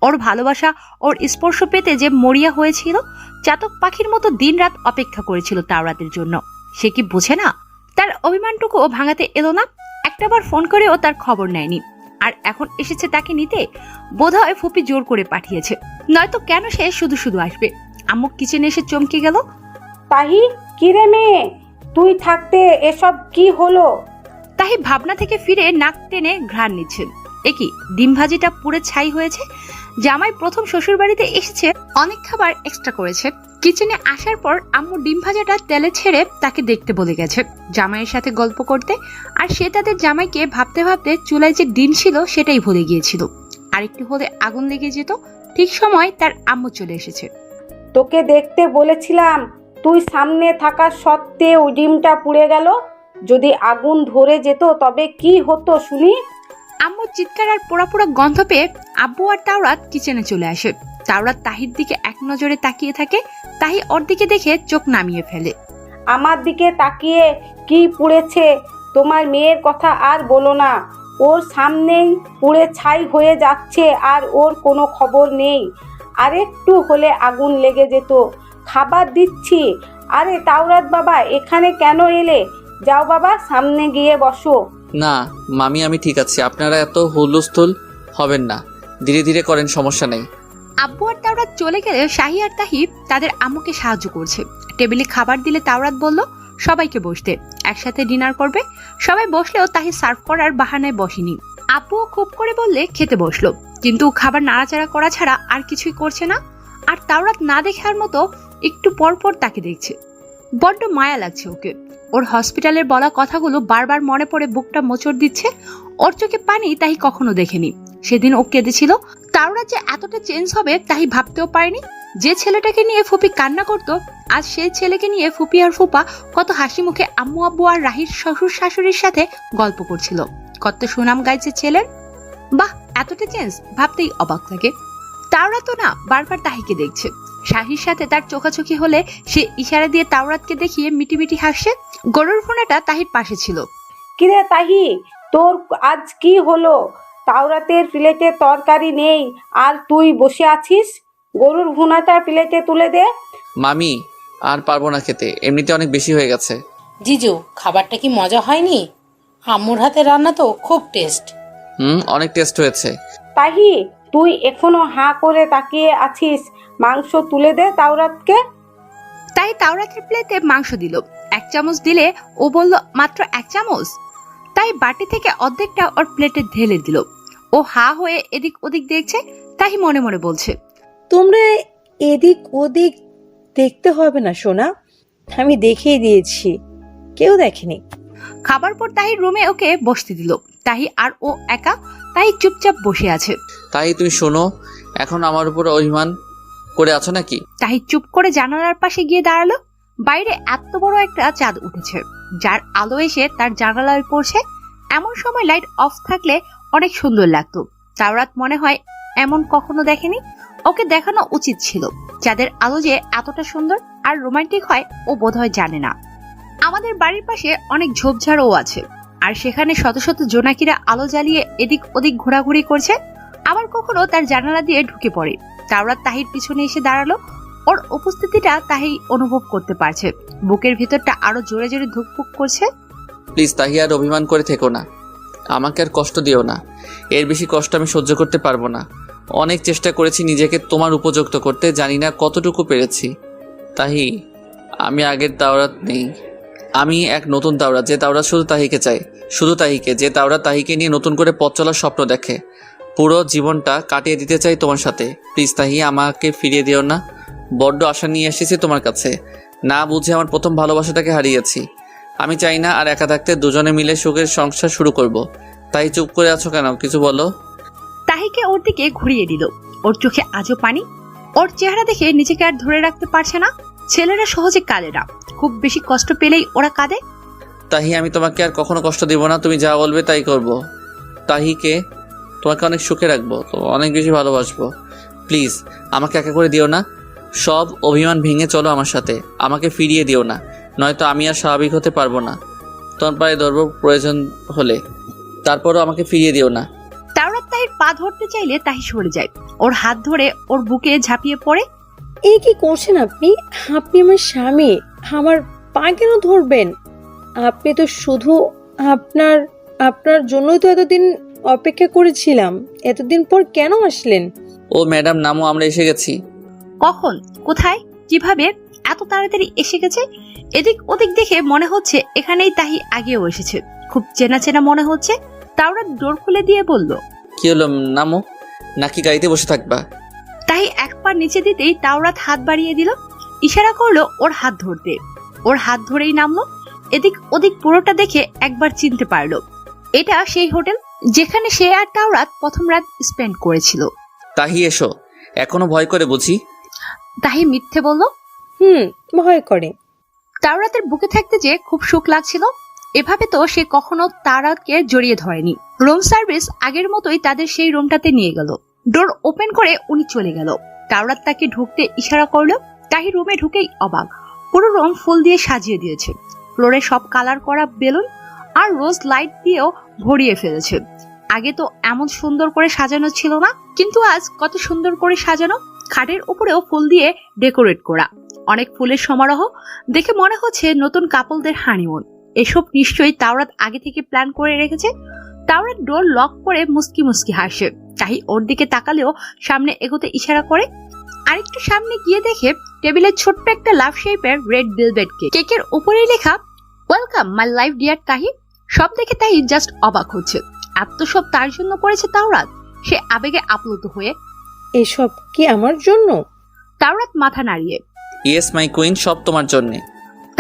C: ওর ভালোবাসা, ওর স্পর্শ পেতে যে মরিয়া হয়েছিল, চাতক পাখির মতো দিনরাত অপেক্ষা করেছিল তাওরাতের জন্য। সে কি বোঝে না? তার অভিমানটুকু ও ভাঙাতে এলো না। একটাবার ফোন করেও তার খবর নেয়নি, আর এখন এসেছে তাকে নিতে। বোধহয় ফুপি জোর করে পাঠিয়েছে, নয়তো কেন সে শুধু শুধু আসবে। আম্মু কিচেনে এসে চমকে গেল।
F: তাহি, কিরে মেয়ে, তুই থাকতে এসব কি হলো?
C: তাহি ভাবনা থেকে ফিরে নাক টেনে ঘ্রাণ নিচ্ছেন। একই ডিম ভাজিটা পুরো ছাই হয়েছে। জামাই প্রথম শ্বশুর বাড়িতে এসেছে, অনেক খাবার এক্সট্রা করেছে। কিচেনে আসার পর আম্মু ডিম ভাজাটা তেলে ছেড়ে তাকে দেখতে বলে গেছে, জামাইয়ের সাথে গল্প করতে। আর সে তাদের জামাইকে ভাবতে ভাবতে চুলায় যে ডিম ছিল সেটাই ভুলে গিয়েছিল। আরেকটু হলে আগুন লেগে যেত। ঠিক সময় তার আম্মু চলে এসেছে।
F: তোকে দেখতে বলেছিলাম, তুই সামনে থাকা সত্ত্বেও ডিমটা পুড়ে গেল। যদি আগুন ধরে যেত তবে কি হতো শুনি?
C: আম্মুর চিৎকার আর পোড়া পোড়া গন্ধ পেয়ে আব্বু আর তাওরাত কিচেনে চলে আসে। তাওরাত তাহির দিকে এক নজরে তাকিয়ে থাকে। তাহি ওর দিকে দেখে চোখ নামিয়ে ফেলে।
F: আমার দিকে তাকিয়ে কি পুড়েছে? তোমার মেয়ের কথা আর বলো না। ওর সামনেই পুড়ে ছাই হয়ে যাচ্ছে আর ওর কোনো খবর নেই। আরেকটু হলে আগুন লেগে যেত। খাবার দিচ্ছি। আরে তাওরাত বাবা, এখানে কেন এলে? যাও বাবা, সামনে গিয়ে বসো।
B: না মামি, আমি ঠিক আছি, আপনারা এত হুলস্থুল হবেন না, ধীরে ধীরে করেন, সমস্যা নেই।
C: আব্বু আর তাওরাত চলে গেলে শাহি আর তাহি তাদের আম্মুকে সাহায্য করছে। টেবিলে খাবার দিলে তাওরাত বলল সবাইকে বসতে, একসাথে ডিনার করবে। সবাই বসলেও তাহি সার্ভ করার বাহানায় বসেনি। আব্বুও খুব করে বললে খেতে বসলো, কিন্তু খাবার নাড়াচাড়া করা ছাড়া আর কিছুই করছে না। আর তাওরাত না দেখার মতো একটু পর পর তাকে দেখছে। বড্ড মায়া লাগছে ওকে। ওর হসপিটালের বলা কথাগুলো বারবার মনে পড়ে বুকটা মোচড় দিচ্ছে। ওর চোখে পানি তাহি কখনো দেখেনি। সেদিন ও কেঁদেছিল। তাওরাত যে এতটা চেঞ্জ হবে তাহি ভাবতেও পারেনি। যে ছেলেটাকে নিয়ে ফুপি কান্না করতো আজ সেই ছেলেকে নিয়ে ফুপি আর ফুপা কত হাসি মুখে আম্মু আব্বু আর রাহির শ্বশুর শাশুড়ির সাথে গল্প করছিল। কত সুনাম গাইছে ছেলের। বাহ, এতটা চেঞ্জ ভাবতেই অবাক লাগে। তাওরাত তো না বারবার তাহিকে দেখছে। শাহির সাথে তার চোখাচোখি হলে সে ইশারা দিয়ে তাওরাতকে দেখিয়ে মিটিমিটি হাসছে। গরুর ফোনাটা তাহির পাশে ছিল।
F: কিরে তাহি, তোর আজ কি হলো? তাওরাতের প্লেটে তরকারি নেই আর তুই বসে আছিস? গরুর ভুনাটা প্লেটে তুলে দে।
B: মামি, আর পারবো না খেতে, এমনিতে অনেক বেশি হয়ে গেছে।
G: জিজু, খাবারটা কি মজা হয়নি? আম্মুর হাতে রান্না তো খুব টেস্ট।
B: অনেক টেস্ট হয়েছে।
F: তাহি, তুই এখনো হাঁ করে তাকিয়ে আছিস? মাংস তুলে দে তাওরাতকে।
C: তাই তাওরাতের প্লেটে মাংস দিল। 1 চামচ দিলে ও বলল মাত্র 1 চামচ। তাই বাটি থেকে অর্ধেকটা ওর প্লেটে ঢেলে দিল। ও হা হয়ে এদিক ওদিক দেখছে। তাই মনে মনে বলছে,
A: তোমরা এদিক ওদিক দেখতে হবে না সোনা, আমি দেখিয়ে দিয়েছি, কেউ দেখেনি।
C: খাবার পর তাহির রুমে ওকে বসতে দিল। তাহি আর ও একা। তাই চুপচাপ বসে আছে।
B: তাই তুমি শোনো, এখন আমার উপর অভিমান করে আছো নাকি?
C: তাহি চুপ করে জানালার পাশে গিয়ে দাঁড়ালো। বাইরে এত বড় একটা চাঁদ উঠেছে, যার আলো এসে তার জানালায় পড়ছে। এমন সময় লাইট অফ থাকলে অনেক সুন্দর লাগতো। তাওরাত মনে হয় এমন কখনো দেখেনি। ওকে দেখানো উচিত ছিল। চাঁদের আলো যে এতটা সুন্দর আর রোমান্টিক হয় ও বোধহয় জানে না। আমাদের বাড়ির পাশে অনেক ঝোপঝাড়ও আছে, আর সেখানে শত শত জোনাকিরা আলো জ্বালিয়ে এদিক ওদিক ঘোরাঘুরি করছে। আবার কখনো তার জানালা দিয়ে ঢুকে পড়ে। তাওরাত তাহির পিছনে এসে দাঁড়ালো। ওর উপস্থিতিটা তাহি অনুভব করতে পারছে। বুকের ভিতরটা আরো জোরে জোরে ধুকপুক করছে।
B: প্লিজ তাহি, আর অভিমান করে থেকো না, আমাকে আর কষ্ট দিও না। এর বেশি কষ্ট আমি সহ্য করতে পারবো না। অনেক চেষ্টা করেছি নিজেকে তোমার উপযুক্ত করতে, জানি না কতটুকু পেরেছি। তাহি, আমি আগের তাওরাত নেই। আমি এক নতুন তাওরাত, যে তাওরাত শুধু তাহিকে চাই, শুধু তাহিকে, যে তাওরাত তাহিকে নিয়ে নতুন করে পথ চলার স্বপ্ন দেখে। পুরো জীবনটা কাটিয়ে দিতে চাই তোমার সাথে। প্লিজ তাহি, আমাকে ফিরিয়ে দিও না। বড্ড আশা নিয়ে এসেছি তোমার কাছে, না বুঝে আমার প্রথম ভালোবাসাটাকে হারিয়েছি। আমি চাই না আর একা থাকতে, দুজনে মিলে সুখের সংসার শুরু করব। তাই চুপ করে আছো কেন, কিছু বলো।
C: তাহিকে ওর দিকে ঘুরিয়ে দিল। ওর চোখে আজও পানি। ওর চেহারা দেখে নিজেকে আর ধরে রাখতে পারছে না। ছেলেরা সহজে কাঁদে না, খুব বেশি কষ্ট পেলেই ওরা কাঁদে।
B: তাহি, আমি তোমাকে আর কখনো কষ্ট দিব না, তুমি যা বলবে তাই করব। তাহিকে তোমাকে অনেক সুখে রাখবো, তো অনেক বেশি ভালোবাসবো। প্লিজ আমাকে একা করে দিও না। সব অভিমান ভেঙে চলো আমার সাথে, আমাকে ফিরিয়ে দিও না, নয়তো আমি আর স্বাভাবিক হতে পারবো না। তোমার পায়ে ধরবো প্রয়োজন হলে, তারপরও আমাকে ফিরিয়ে দিও না।
C: তাওরাত তাহির পা ধরতে চাইলে তাহি সরে যায়। ওর হাত ধরে ওর বুকে ঝাঁপিয়ে পড়ে।
A: এই কি করছেন আপনি? আপনি আমার স্বামী, আমার পা কেন ধরবেন? আপনি তো শুধু আপনার জন্যই তো এতদিন অপেক্ষা করেছিলাম। এতদিন পর কেন আসলেন?
B: ও ম্যাডাম, নামো, আমরা এসে গেছি।
C: কখন, কোথায়, কিভাবে এত তাড়াতাড়ি এসে গেছে? এদিক ওদিক দেখে মনে হচ্ছে এখানেই তাহি আগেও এসেছে। খুব চেনা চেনা মনে হচ্ছে। তাওরাত ডোর খুলে দিয়ে বলল,
B: কি হলো, নামো, নাকি গাড়িতে বসে থাকবা?
C: তাহি এক পা নিচে দিতেই তাওরাত হাত বাড়িয়ে দিল। ইশারা করলো ওর হাত ধরতে। ওর হাত ধরেই নামলো। এদিক ওদিক পুরোটা দেখে একবার চিনতে পারলো এটা সেই হোটেল যেখানে সে আর তাওরাত প্রথম রাত স্পেন্ড করেছিল।
B: তাহি, এসো। এখনো ভয় করে বুঝি?
C: তাহি মিথ্যে বলল।
A: ভয় করে।
C: তাওরাতের বুকে থাকতে যে খুব সুখ লাগছিল। এভাবে তো সে কখনো তাওরাতকে জড়িয়ে ধরেনি। রুম সার্ভিস আগের মতোই তাদের সেই রুমটাতে নিয়ে গেল। ডোর ওপেন করে উনি চলে গেল। তাওরাত তাকে ঢুকতে ইশারা করলো। তাহি রুমে ঢুকেই অবাক। পুরো রুম ফুল দিয়ে সাজিয়ে দিয়েছে। ফ্লোরে সব কালার করা বেলুন আর রোজ লাইট দিয়েও ভরিয়ে ফেলেছে। আগে তো এমন সুন্দর করে সাজানো ছিল না, কিন্তু আজ কত সুন্দর করে সাজানো। খাটের উপরেও ফুল দিয়ে ডেকোরেট করা। অনেক ফুলের সমারোহ। দেখে মনে হচ্ছে নতুন কাপলদের হানিমুন। এসব নিশ্চয়ই তাওরাত আগে থেকে প্ল্যান করে রেখেছে। তাওরাত ডোর লক করে মুস্কি মুস্কি হাসে। তাহি ওর দিকে তাকালেও সামনে এগোতে ইশারা করে। আরেকটু সামনে গিয়ে দেখে টেবিলে ছোট্ট একটা লাভ শেপের রেড ভেলভেট কেক। কেকের উপরে লেখা ওয়েলকাম মাই লাইফ ডিয়ার তাহি। সব দেখে তাহি জাস্ট অবাক হচ্ছে। এত সব তার জন্য করেছে তাওরাত। সে আবেগে আপ্লুত হয়ে,
A: এসব কি আমার জন্য?
C: তাওরাত মাথা নাড়িয়ে,
B: ইয়েস মাই কুইন, সব তোমার জন্যে।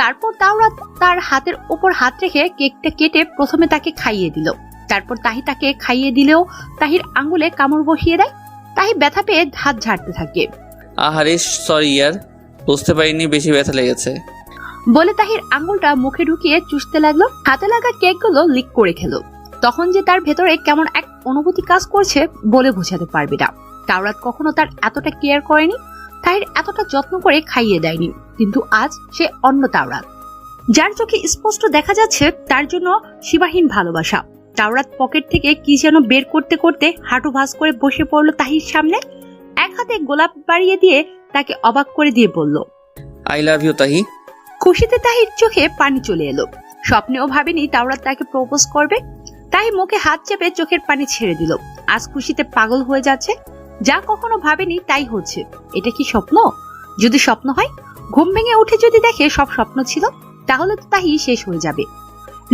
C: তারপর তাওরাত তার হাতের উপর হাত রেখে কেকটা কেটে প্রথমে তাকে খাইয়ে দিল। তারপর তাহি তাকে খাইয়ে দিলেও তাহির আঙ্গুলে কামড় বসিয়ে দেয়। তাহি ব্যথা পেয়ে হাত ঝাড়তে থাকে।
B: আহারে, সরি ইয়ার। বুঝতে পারিনি বেশি ব্যথা লেগেছে।
C: বলে তাহির আঙ্গুলটা মুখে ঢুকিয়ে চুষতে লাগলো। হাতে লাগা কেকগুলো লিক করে খেলো। তখন যে তার ভেতরে কেমন এক অনুভূতি কাজ করছে বলে বোঝাতে পারবে না। তাওরাত কখনো তার এতটা কেয়ার করেনি, তাহির এতটা যত্ন করে খাইয়ে দেয়নি। কিন্তু আজ সে অন্য তাওরাত, যার চোখে স্পষ্ট দেখা যাচ্ছে তার জন্য সীমাহীন ভালোবাসা। তাওরাত পকেট থেকে কি যেন বের করতে করতে হাঁটু ভাঁজ করে বসে পড়লো তাহির সামনে। এক হাতে গোলাপ বাড়িয়ে দিয়ে তাকে অবাক করে দিয়ে বলল,
B: আই লাভ ইউ তাহি।
C: খুশিতে তাহির চোখে পানি চলে এলো। স্বপ্নেও ভাবেনি তাওরাত তাকে প্রপোজ করবে। তাই মুখে হাত চেপে চোখের পানি ছেড়ে দিল। আজ খুশিতে পাগল হয়ে যাচ্ছে। যা কখনো ভাবেনি তাই হচ্ছে। এটা কি স্বপ্ন? যদি স্বপ্ন হয়, ঘুম ভেঙে উঠে যদি দেখে সব স্বপ্ন ছিল, তাহলে তো তাহি শেষ হয়ে যাবে।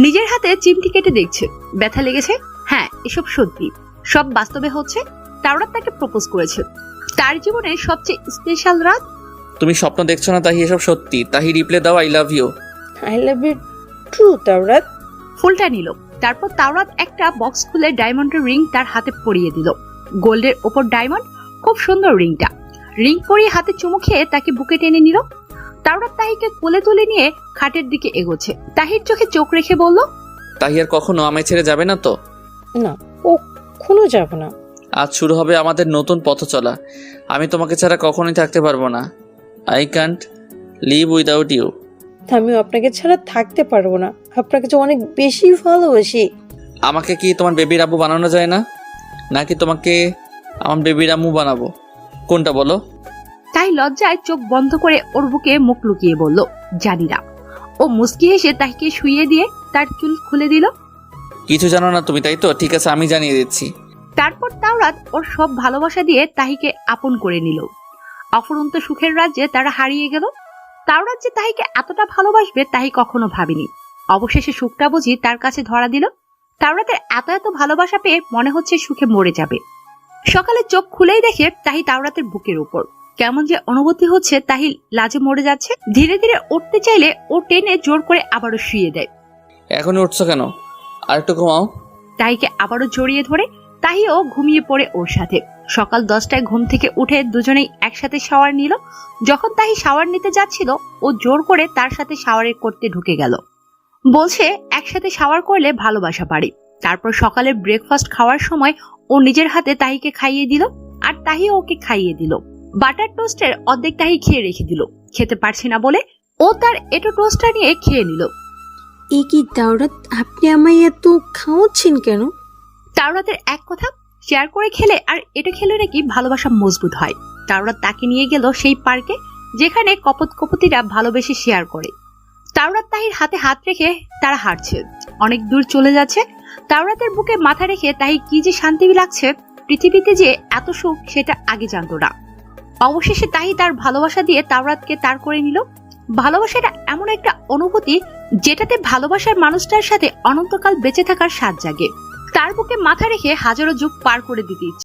C: নিজের হাতে চিমটি কেটে দেখছে, ব্যথা লেগেছে। হ্যাঁ, এসব সত্যি, সব বাস্তবে হচ্ছে। তাওরাত তাকে প্রপোজ করেছে, তার জীবনের সবচেয়ে স্পেশাল রাত।
B: তুমি স্বপ্ন দেখছো না তাহি, এসব সত্যি। তাহি রিপ্লে দাও I love you.
A: I love you true তাওরাত।
C: ফুলটা নিল। তারপর তাওরাত একটা বক্স খুলে ডায়মন্ডের রিং তার হাতে পরিয়ে দিল। গোল্ডের ওপর ডায়মন্ড, খুব সুন্দর রিংটা। রিং পরিয়ে হাতে চুমু খেয়ে তাকে বুকে টেনে নিল। তাওরাত তাহিকে কোলে তুলে নিয়ে খাটের দিকে এগোচ্ছে। তাহির চোখে চোখ রেখে বলল,
B: তাহি আর কখনো আমায় ছেড়ে যাবে না তো?
A: না, কখনো যাব না।
B: আজ শুরু হবে আমাদের নতুন পথ চলা। আমি তোমাকে ছাড়া কখনোই থাকতে পারবো না। I can't live without you.
A: আমিও আপনাকে ছাড়া থাকতে পারবো না। আপনাকে তো অনেক বেশি ভালোবাসি।
B: আমাকে কি তোমার বেবির আব্বু বানানো যায় না? নাকি তোমাকে আমার বেবির আম্মু বানাবো? কোনটা বলো?
C: তাই লজ্জায় চোখ বন্ধ করে ওর বুকে মুখ লুকিয়ে বলল, জানি না। ও মুস্কি হেসে তাহিকে শুইয়ে দিয়ে তার চুল খুলে দিল।
B: কিছু জানো না তুমি, তাই তো? ঠিক আছে, আমি জানিয়ে দিচ্ছি।
C: তারপর তাওরাত ওর সব ভালোবাসা দিয়ে তাহিকে আপন করে নিল। অফুরন্ত সুখের রাজ্যে তারা হারিয়ে গেল। তাওরাত যে তাহিকে এতটা ভালোবাসবে তাহি কখনো ভাবেনি। অবশেষে সুখটা বুঝি তার কাছে ধরা দিল। তাওরাতের এত এত ভালোবাসা পেয়ে মনে হচ্ছে সুখে মরে যাবে। সকালে চোখ খুলেই দেখে তাহি তাওরাতের বুকের উপর। কেমন যে অনুভূতি হচ্ছে, তাহি লাজে মরে যাচ্ছে। ধীরে ধীরে উঠতে চাইলে ও টেনে জোর করে আবারও শুয়ে দেয়।
B: এখনই উঠছো কেন? আর একটু ঘুমাও।
C: তাহিকে আবারও জড়িয়ে ধরে তাহিও ঘুমিয়ে পড়ে ওর সাথে। সকাল 10টায় ঘুম থেকে উঠে দুজনেই একসাথে শাওয়ার নিল। যখন তাহি শাওয়ার নিতে যাচ্ছিল, ও জোর করে তার সাথে শাওয়ারে করতে ঢুকে গেল। বলছে একসাথে শাওয়ার করলে ভালোবাসা বাড়ে। তারপর সকালের ব্রেকফাস্ট খাওয়ার সময় ও নিজের হাতে তাহিকে খাইয়ে দিল, আর তাহি ওকে খাইয়ে দিল। বাটার টোস্টের অর্ধেক তাহি খেয়ে রেখে দিল। খেতে পারছে না বলে ও তার এটো টোস্টটা নিয়ে খেয়ে নিল।
A: এ কি তাওরাত, আপনি আমায় এত খাওয়াচ্ছেন কেন?
C: তাওরাতের এক কথা, শেয়ার করে খেলে আর এটা খেলে নাকি ভালোবাসা মজবুত হয়। তাওরাত তাকে নিয়ে গেল সেই পার্কে যেখানে কপতিরা ভালোবেসে শেয়ার করে। তাওরাত তাহির হাতে হাত রেখে তারা হাঁটছে, অনেক দূর চলে যাচ্ছে। তাওরাতের বুকে মাথা রেখে তাহি কি যে শান্তি লাগছে, পৃথিবীতে যে এত সুখ সেটা আগে জানতো না। অবশেষে তাহি তার ভালোবাসা দিয়ে তাওরাতকে তার করে নিল। ভালোবাসাটা এমন একটা অনুভূতি যেটাতে ভালোবাসার মানুষটার সাথে অনন্তকাল বেঁচে থাকার স্বাদ জাগে। তার বুকে মাথা রেখে হাজারো যুগ পার করে দিতে ইচ্ছে।